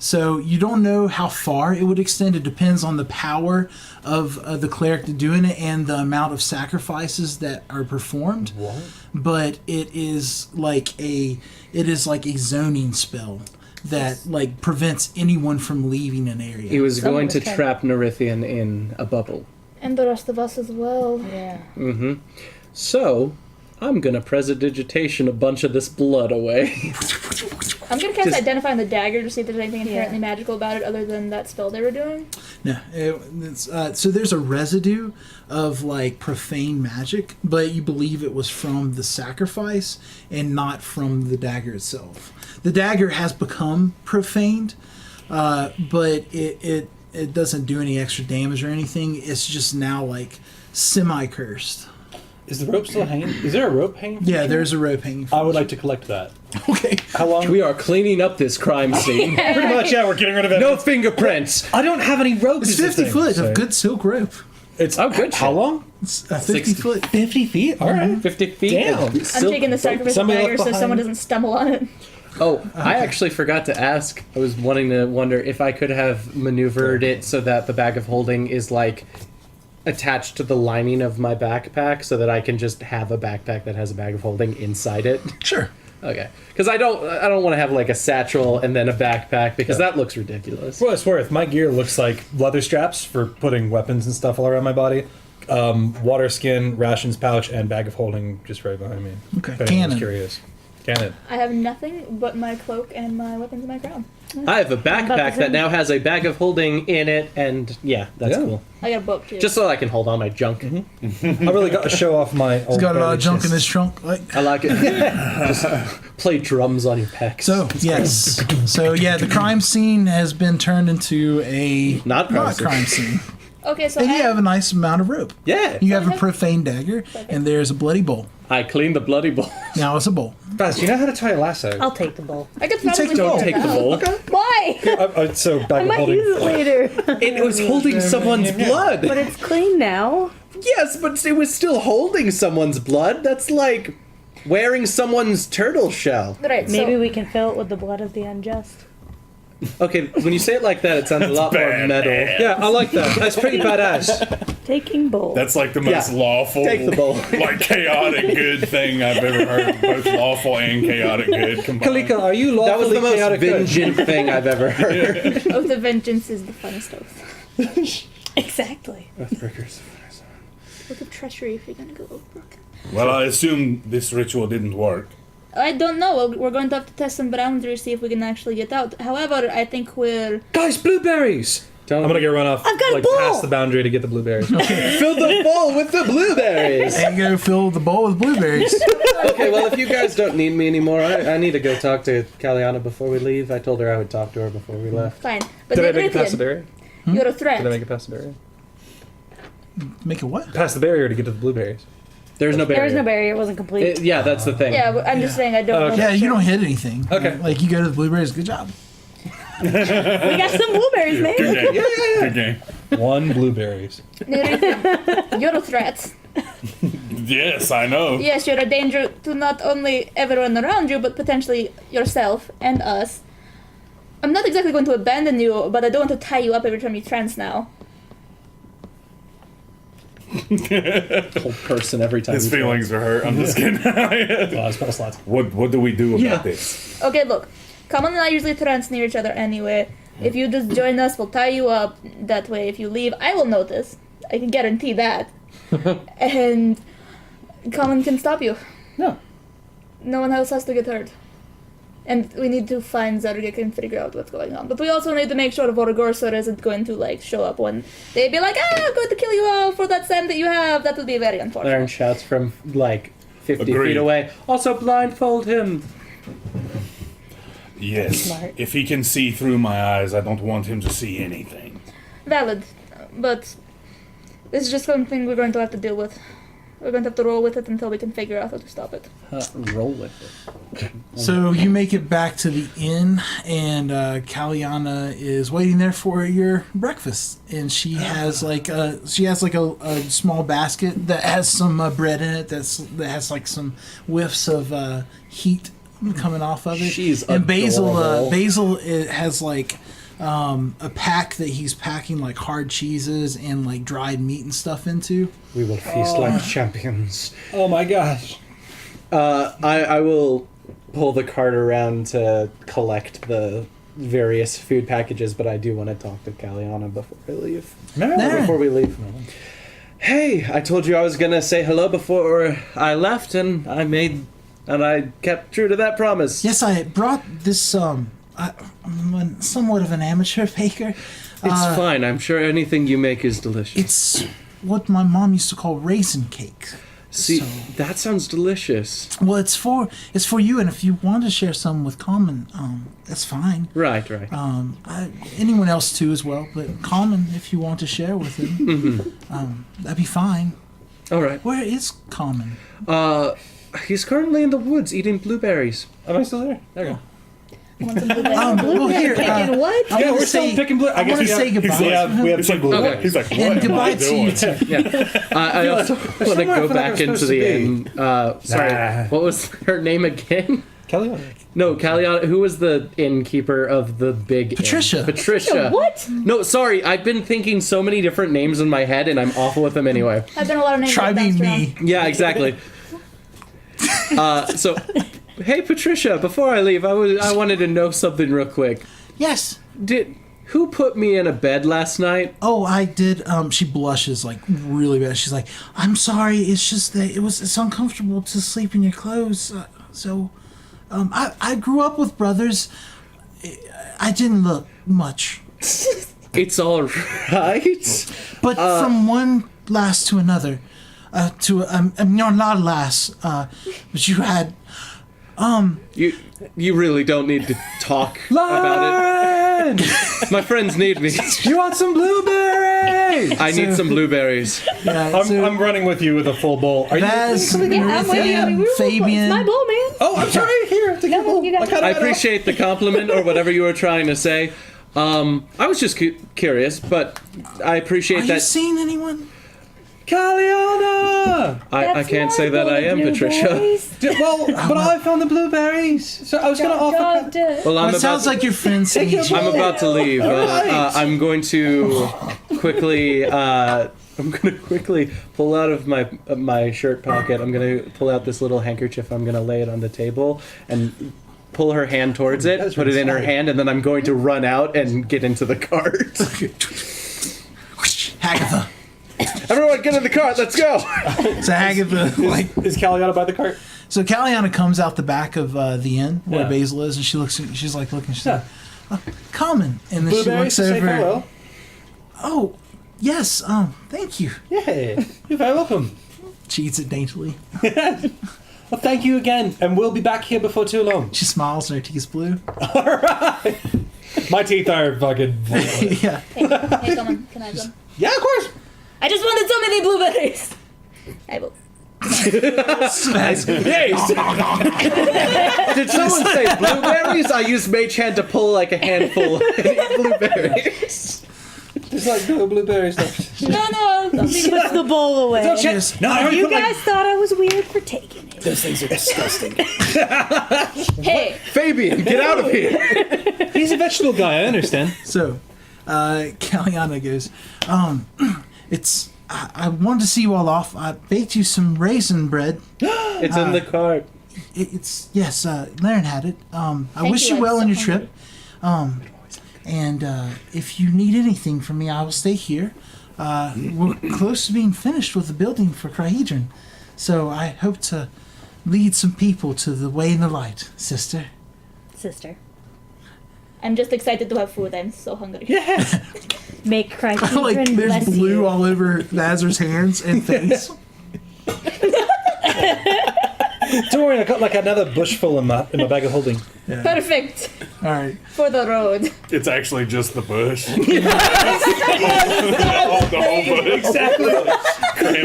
So you don't know how far it would extend. It depends on the power of the cleric doing it and the amount of sacrifices that are performed. What? But it is like a zoning spell that like prevents anyone from leaving an area. He was Someone going was to trying- trap Nerithian in a bubble. And the rest of us as well. Yeah. Mm-hmm. So, I'm gonna prestidigitation a bunch of this blood away. I'm gonna cast Just- Identify on the dagger to see if there's anything inherently Yeah. magical about it other than that spell they were doing. No, so there's a residue of like profane magic, but you believe it was from the sacrifice and not from the dagger itself. The dagger has become profaned, but it doesn't do any extra damage or anything. It's just now like semi-cursed. Is the rope still hanging? Is there a rope hanging? Yeah, there's a rope hanging. I would like to collect that. Okay. How long? We are cleaning up this crime scene. Pretty much, yeah. We're getting rid of it. No fingerprints. I don't have any rope. It's is the 50 thing, foot so- of good silk rope. It's Oh, good How shit. long? It's 50 60. foot. 50 feet. All right. 50 feet. Damn. of I'm silk taking the rope. sacrificial Somebody dagger left so someone behind. doesn't stumble on it. Oh, I actually forgot to ask. I was wanting to wonder if I could have maneuvered it so that the bag of holding is like attached to the lining of my backpack so that I can just have a backpack that has a bag of holding inside it. Sure. Okay. Because I don't want to have like a satchel and then a backpack because that looks ridiculous. For what it's worth, my gear looks like leather straps for putting weapons and stuff all around my body. Water skin, rations pouch, and bag of holding just right behind me. Okay. If anyone's Cannon. curious. Cannon. I have nothing but my cloak and my weapons and my crown. I have a about backpack the that same. now has a bag of holding in it, and yeah, that's Yeah. cool. I got a book too. Just so I can hold on my junk. I really got to show off my. He's got a lot of junk in his trunk. Like. I like it. Just play drums on your pecs. So yes, so yeah, the crime scene has been turned into a Not crime scene. crime scene, okay, so and I you have a nice amount of rope. Yeah, You have a profane dagger, and there's a bloody bowl. I cleaned the bloody bowl. Now it's a bowl. Baz, do you know how to tie a lasso? I'll take the bowl. I could You take probably the bowl. figure Take it the out. bowl. Why? So bag I of might holding. use it later. It was holding someone's blood. But it's clean now. Yes, but it was still holding someone's blood. That's like wearing someone's turtle shell. Right, Maybe so we can fill it with the blood of the unjust. Okay, when you say it like that, it sounds a lot more badass. metal. Yeah, I like that. That's pretty badass. Taking bowl. That's like the most Yeah. lawful, Take the bowl. like chaotic good thing I've ever heard. Both lawful and chaotic good combined. Kalika, are you That was lawfully the most chaotic good? vengeant thing I've ever heard. oath of vengeance is the funnest oath. Exactly. Oath of treachery if you're gonna go overboard. Well, I assume this ritual didn't work. I don't know. We're going to have to test some boundaries, see if we can actually get out. However, I think we're... Guys, blueberries! Don't- I'm gonna get run off. I've got a like bowl! past the boundary to get the blueberries. Fill the bowl with the blueberries. And go fill the bowl with blueberries. Okay, well, if you guys don't need me anymore, I need to go talk to Kaliana before we leave. I told her I would talk to her before we left. Fine. But Did I make it past the Adrian, barrier? you're a threat. Did I make it past the barrier? Make it what? Past the barrier to get to the blueberries. There's no barrier. There was no barrier. It wasn't complete. Yeah, that's the thing. Yeah, I'm just saying I don't know. Okay. Yeah, you don't hit anything. Okay. Like, you go to the blueberries, good job. We got some blueberries, man. Good game. Good game. 1 blueberries. Adrian, you're a threat. Yes, I know. Yes, you're a danger to not only everyone around you, but potentially yourself and us. I'm not exactly going to abandon you, but I don't want to tie you up every time you trance now. Whole person every time. His he feelings are hurt. I'm just kidding. Spell slots. What do we do about Yeah. this? Okay, look. Common and I usually trance near each other anyway. If you just join us, we'll tie you up. That way, if you leave, I will notice. I can guarantee that. And Common can stop you. No. No one else has to get hurt. And we need to find Zargik and figure out what's going on. But we also need to make sure Vorgorsor isn't going to, like, show up when they'd be like, I'm going to kill you all for that sand that you have. That would be very unfortunate. Aaron shouts from, like, 50 Agreed. feet away. Also, blindfold him. Yes. Smart. If he can see through my eyes, I don't want him to see anything. Valid. But this is just something we're going to have to deal with. We're going to have to roll with it until we can figure out how to stop it. Roll with it. So you make it back to the inn, and Kaliana is waiting there for your breakfast. And she has like a small basket that has some bread in it. That has like some whiffs of heat coming off of it. She's and adorable. Basil has like a pack that he's packing like hard cheeses and like dried meat and stuff into. We will feast like champions. Oh my gosh. I will pull the cart around to collect the various food packages, but I do want to talk to Kaliana before I leave. There. Before we leave. Hey, I told you I was gonna say hello before I left, and I kept true to that promise. Yes, I brought this. I'm somewhat of an amateur baker. It's fine. I'm sure anything you make is delicious. It's what my mom used to call raisin cake. See, so- that sounds delicious. Well, it's for you, and if you want to share some with Common, that's fine. Right. Anyone else too as well, but Common, if you want to share with him, that'd be fine. All right. Where is Common? He's currently in the woods eating blueberries. Am I still there? There you go. Well, here. Picking what? I Yeah, want we're to still say. picking blue. I want to say goodbye. We have It's like, blue. Okay. he's like, what And am I goodbye to you doing? too. Yeah. I also want to somewhere I go feel like back I'm into supposed the to be. inn. Sorry, Nah. what was her name again? Kelly. No, Kaliana. Who was the innkeeper of the big inn? Patricia. Patricia. What? No, sorry. I've been thinking so many different names in my head, and I'm awful with them anyway. I've done a lot of names. Try that being bounced me. Yeah, exactly. So, hey, Patricia. Before I leave, I wanted to know something real quick. Yes. Who put me in a bed last night? Oh, I did. She blushes like really bad. She's like, "I'm sorry. It's just that it's uncomfortable to sleep in your clothes. I grew up with brothers. I didn't look much, It's all right. but from one lass to another, no, not lass. But you had. You really don't need to talk about it. My friends need me. You want some blueberries? I need some blueberries. Yeah, I'm running with you with a full bowl. Are you? Vaz, Yeah, I'm with you. Meridian, It's Fabian. my bowl, man. Oh, I'm sorry. Here, take your bowl. you got it. I appreciate the compliment or whatever you were trying to say. I was just curious, but I appreciate Are you that. seeing anyone? Kaliana! I That's can't my say that I am, bowl, Patricia. blueberries. Well, but I found the blueberries, so I was gonna offer. Well, Well, it sounds like your friends need you. I'm about to leave. Alright. I'm going to quickly. I'm going to quickly pull out of my shirt pocket. I'm going to pull out this little handkerchief. I'm going to lay it on the table and pull her hand towards it, That's put it in her really hand, and then I'm going to run out and get into the cart. Hagatha. Everyone, get in the cart. Let's go. So Hagatha, like, Is Kaliana by the cart? So Caliana comes out the back of the inn where Yeah. Basil is, and she looks. She's like looking. She's Yeah. like, "Common," and then she Blueberries, looks say over. farewell. Oh, yes. Thank you. Yeah, you're very welcome. She eats it daintily. Well, thank you again, and we'll be back here before too long. She smiles, and her teeth's blue. My teeth are fucking. Yeah. Hey, come on. Can I have them? Yeah, of course. I just wanted so many blueberries. I will. Did someone say blueberries? I used Mage Hand to pull like a handful of blueberries. There's like no blueberries left. No, I'll leave it. Puts the bowl away. Cheers. No, I already You put, like, guys thought I was weird for taking it. Those things are disgusting. Hey, Fabian, get out of here! He's a vegetable guy. I understand. So, Caliana goes, I wanted to see you all off. I baked you some raisin bread. It's in the cart. Yes, Laren had it. I wish you, you well I'm on your so trip. And if you need anything from me, I will stay here. We're close to being finished with the building for Crahedron. So I hope to lead some people to the way and the light, sister. Sister. I'm just excited to have food. I'm so hungry. Make Crahedron Like, there's bless blue you. all over Nazar's hands and face. Don't worry, I got like another bushful in my bag of holding. Perfect All right. for the road. It's actually just the bush. the whole bush. Exactly.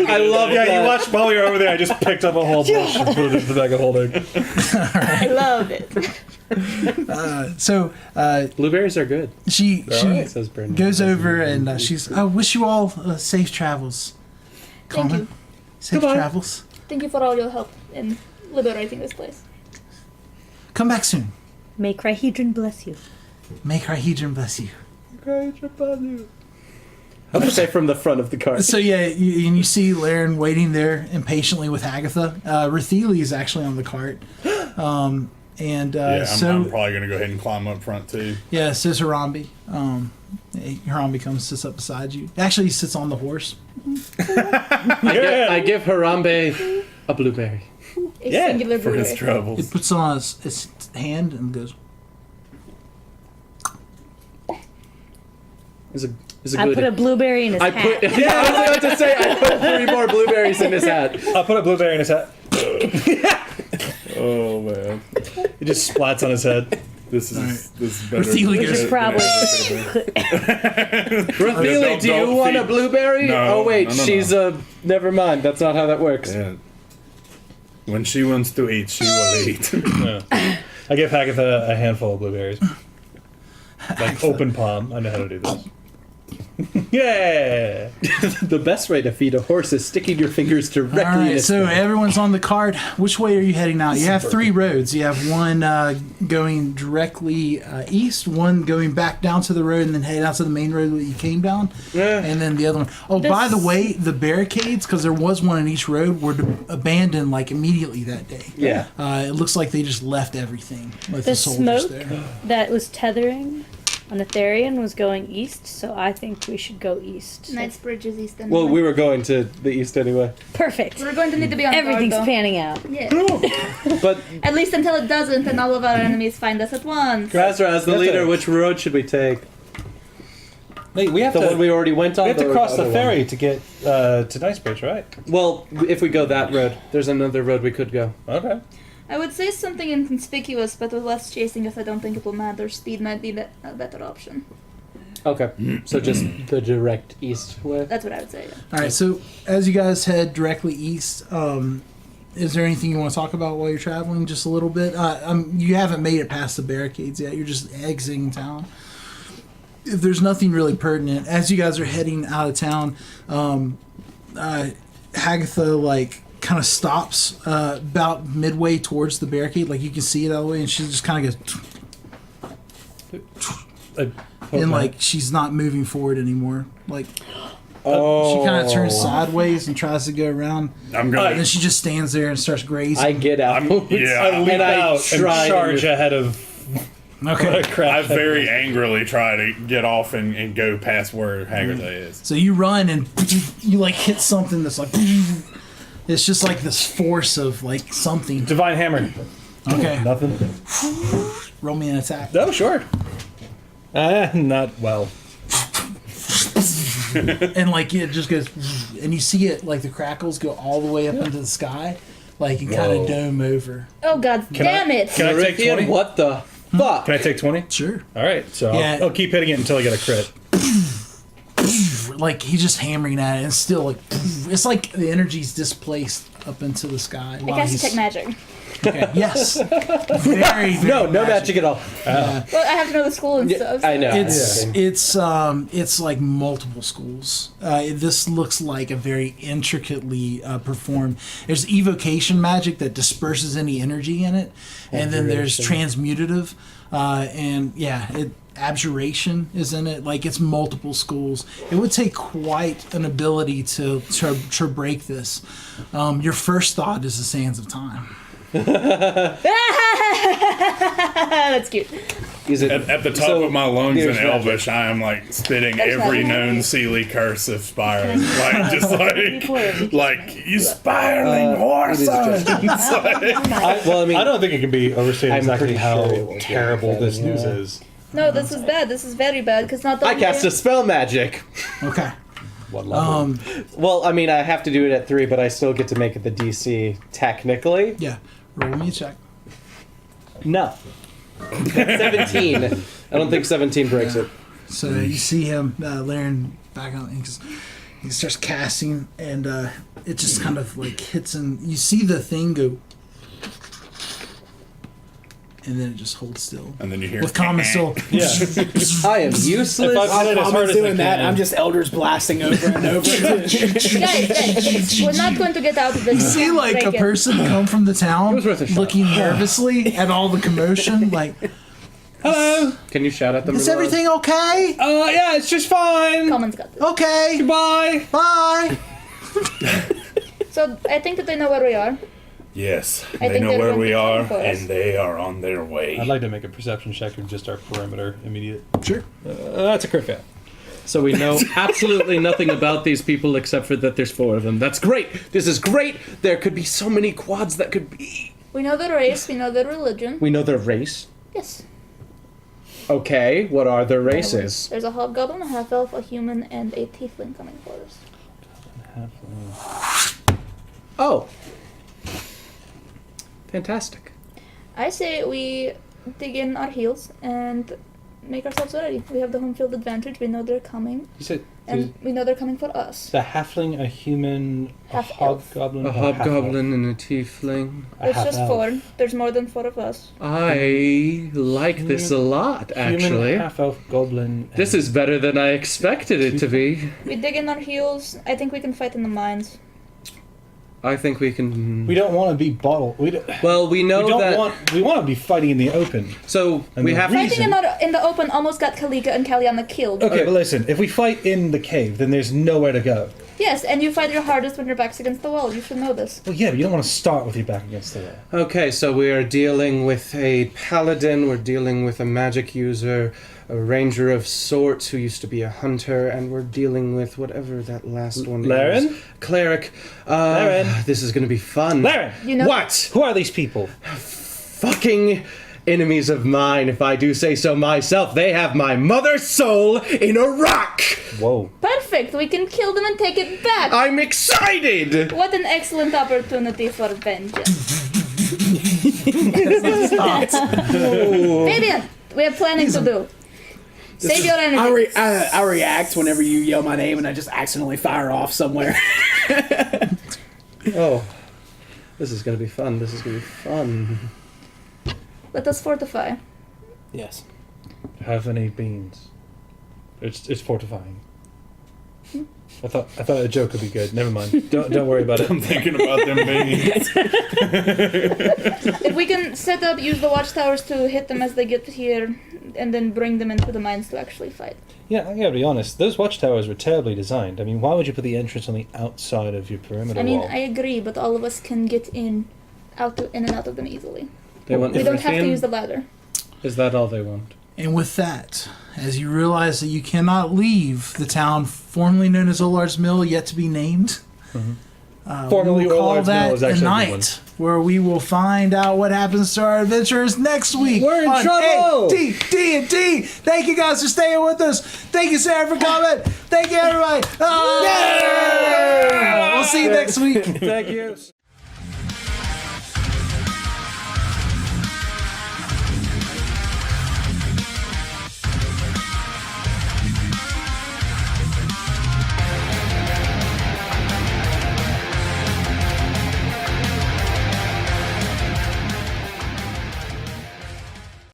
I love Yeah, that. you watched while we were over there. I just picked up a whole bush and put it into the bag of holding. I love it. So Blueberries are good. she Says Brandon. goes over and she's, I wish you all safe travels. Thank Common. you. Safe Goodbye. travels. Thank you for all your help in liberating this place. Come back soon. May Crahedron bless you. May Crahedron bless you. I'll just say from the front of the cart. So yeah, you see Laren waiting there impatiently with Agatha. Rathili is actually on the cart. And Yeah, so I'm probably gonna go ahead and climb up front too. yeah, says Harambe. Harambe comes, sits up beside you. Actually, he sits on the horse. I give Harambe a blueberry. A Yeah, singular For his blueberry. He troubles. puts it on his hand and goes, Is a I good. put a blueberry in his I hat. put. Yeah, I was about to say I put 3 more blueberries in his hat. I'll put a blueberry in his hat. Oh man, It just splats on his head. this is better. Rathili than goes, it Probably. Rathili, do you don't want a feed- blueberry? No, Oh wait, no. she's a. Never mind. That's not how that works. Yeah. When she wants to eat, she will eat. I give Agatha a handful of blueberries. Like open palm. I know how to do this. Yeah. The best way to feed a horse is sticking your fingers directly all in right, its so mouth. everyone's on the cart. Which way are you heading out? You have 3 roads. You have one going directly east, one going back down to the road, and then head out to the main road that you came down, and then the other one. Oh, by the way, the barricades, because there was one in each road, were abandoned like immediately that day. Yeah. It looks like they just left everything with The the soldiers smoke there. that was tethering on Etherian was going east, so I think we should go east. Knightsbridge is east. Well, we were going to the east anyway. Perfect. We're going to need to be on Everything's guard, panning out. though. Yeah. But At least until it doesn't, and all of our enemies find us at once. Grazra, as the That's leader, a- which road should we take? Wait, we have The to. one we already went on. We have to or cross the other ferry one? to get to Knightsbridge, right? Well, if we go that road, there's another road we could go. Okay. I would say something inconspicuous, but with less chasing us, I don't think it will matter. Speed might be a better option. Okay, so just the direct east way. That's what I would say. Yeah. All right, so as you guys head directly east, is there anything you want to talk about while you're traveling? Just a little bit. You haven't made it past the barricades yet. You're just exiting town. If there's nothing really pertinent, as you guys are heading out of town, Hagatha kind of stops about midway towards the barricade. Like you can see it all the way, and she just kind of goes, and she's not moving forward anymore. Like she kind of turns sideways and tries to go around, I'm and gonna. then she just stands there and starts grazing. I get out. yeah, I leap And I out and try to charge move- ahead of. Okay. I very angrily try to get off and go past where Hagatha is. So you run and you hit something that's It's just like this force of like something. Divine hammer. Okay. Nothing. Roll me an attack. Oh, sure. Not well. And like it just goes, and you see it like the crackles go all the way up into the sky, like and kind Whoa. of dome over. Oh god damn it! Can I take 20? What the fuck? Can I take 20? Sure. All right, so Yeah. I'll keep hitting it until I get a crit. Like he's just hammering at it, and still like it's like the energy's displaced up into the sky. I cast detect magic. Okay. Yes. Very, very No magic at all. Well, I have to know the school and stuff. I know. It's like multiple schools. This looks like a very intricately performed. There's evocation magic that disperses any energy in it, and then there's transmutative, and abjuration is in it. Like it's multiple schools. It would take quite an ability to break this. Your first thought is the sands of time. That's cute. Is it At the top of my lungs in Elvish, I am like spitting That's every not- known Sealy curse of Spire. Like, just like, you spiraling whore sons. well, I mean, I don't think it can be overstated I'm exactly pretty how sure it will be terrible everything, this news yeah. is. No, this is bad. This is very bad because not I only cast a spell magic. Okay. What level? Well, I mean, I have to do it at 3, but I still get to make it the DC technically. Yeah. Roll me a check. No. 17. I don't think 17 breaks it. So you see him, Laren, back on. He starts casting, and it just kind of like hits him. You see the thing go, and then it just holds still. And then you hear With common still. Yeah. I am useless. If I While hit it as hard Common's as I doing that, can. I'm just elders blasting over and over. guys, we're not going to get out of this. You see like a Break it. person come from the town, was worth a shot. looking nervously at all the commotion, like, Hello. Can you shout at them? is Reload? everything okay? Yeah, it's just fine. Common's got this. Okay. Goodbye. Bye. So I think that they know where we are. Yes, I they think know they're where going we to are, come for us. and they are on their way. I'd like to make a perception check of just our perimeter immediate. Sure. That's a crit fail. So we know absolutely nothing about these people except for that there's 4 of them. That's great. This is great. There could be so many quads that could be. We know their race. We know their religion. We know their race. Yes. Okay, what are their races? There's a hobgoblin, a half elf, a human, and a tiefling coming for us. Oh. Fantastic. I say we dig in our heels and make ourselves ready. We have the home field advantage. We know they're coming, You said and we know they're coming for us. the halfling, a human, a Half elf. hobgoblin, A half-elf. hobgoblin and a tiefling. A There's just half-elf. 4. There's more than 4 of us. I like this a lot, actually. Human, half-elf, goblin. This is better than I expected it to be. We dig in our heels. I think we can fight in the mines. I think we can. We don't want to be bottled. We don't. Well, we know We don't that. want. We want to be fighting in the open. So And we the have. reason- Fighting in the open almost got Kalika and Kaliana killed. Okay, but listen. If we fight in the cave, then there's nowhere to go. Yes, and you fight your hardest when your back's against the wall. You should know this. Well, yeah, but you don't want to start with your back against the wall. Okay, so we are dealing with a paladin. We're dealing with a magic user, a ranger of sorts who used to be a hunter, and we're dealing with whatever that last one Laren? is. Cleric. Laren? This is going to be fun. Laren, You know What? who are these people? Fucking enemies of mine, if I do say so myself. They have my mother's soul in a rock. Whoa. Perfect. We can kill them and take it back. I'm excited. What an excellent opportunity for vengeance. Fabian, we have planning to do. Save your energy. I react whenever you yell my name, and I just accidentally fire off somewhere. Oh, this is going to be fun. This is going to be fun. Let us fortify. Yes. Have any beans? It's fortifying. I thought a joke would be good. Never mind. Don't worry about it. I'm thinking about them being. If we can set up, use the watchtowers to hit them as they get here, and then bring them into the mines to actually fight. Yeah, I gotta be honest. Those watchtowers were terribly designed. I mean, why would you put the entrance on the outside of your perimeter I mean, wall? I agree, but all of us can get in and out of them easily. They want We don't have to everything? use the ladder. Is that all they want? And with that, as you realize that you cannot leave the town formerly known as Olard's Mill, yet to be named, Formerly we'll Oil call Lords Mill that is a actually a good one. night where we will find out what happens to our adventurers next week. We're in on trouble! ADDnD. Thank you guys for staying with us. Thank you, Sarah, for coming. Thank you, everybody. We'll see you next week. Thank you.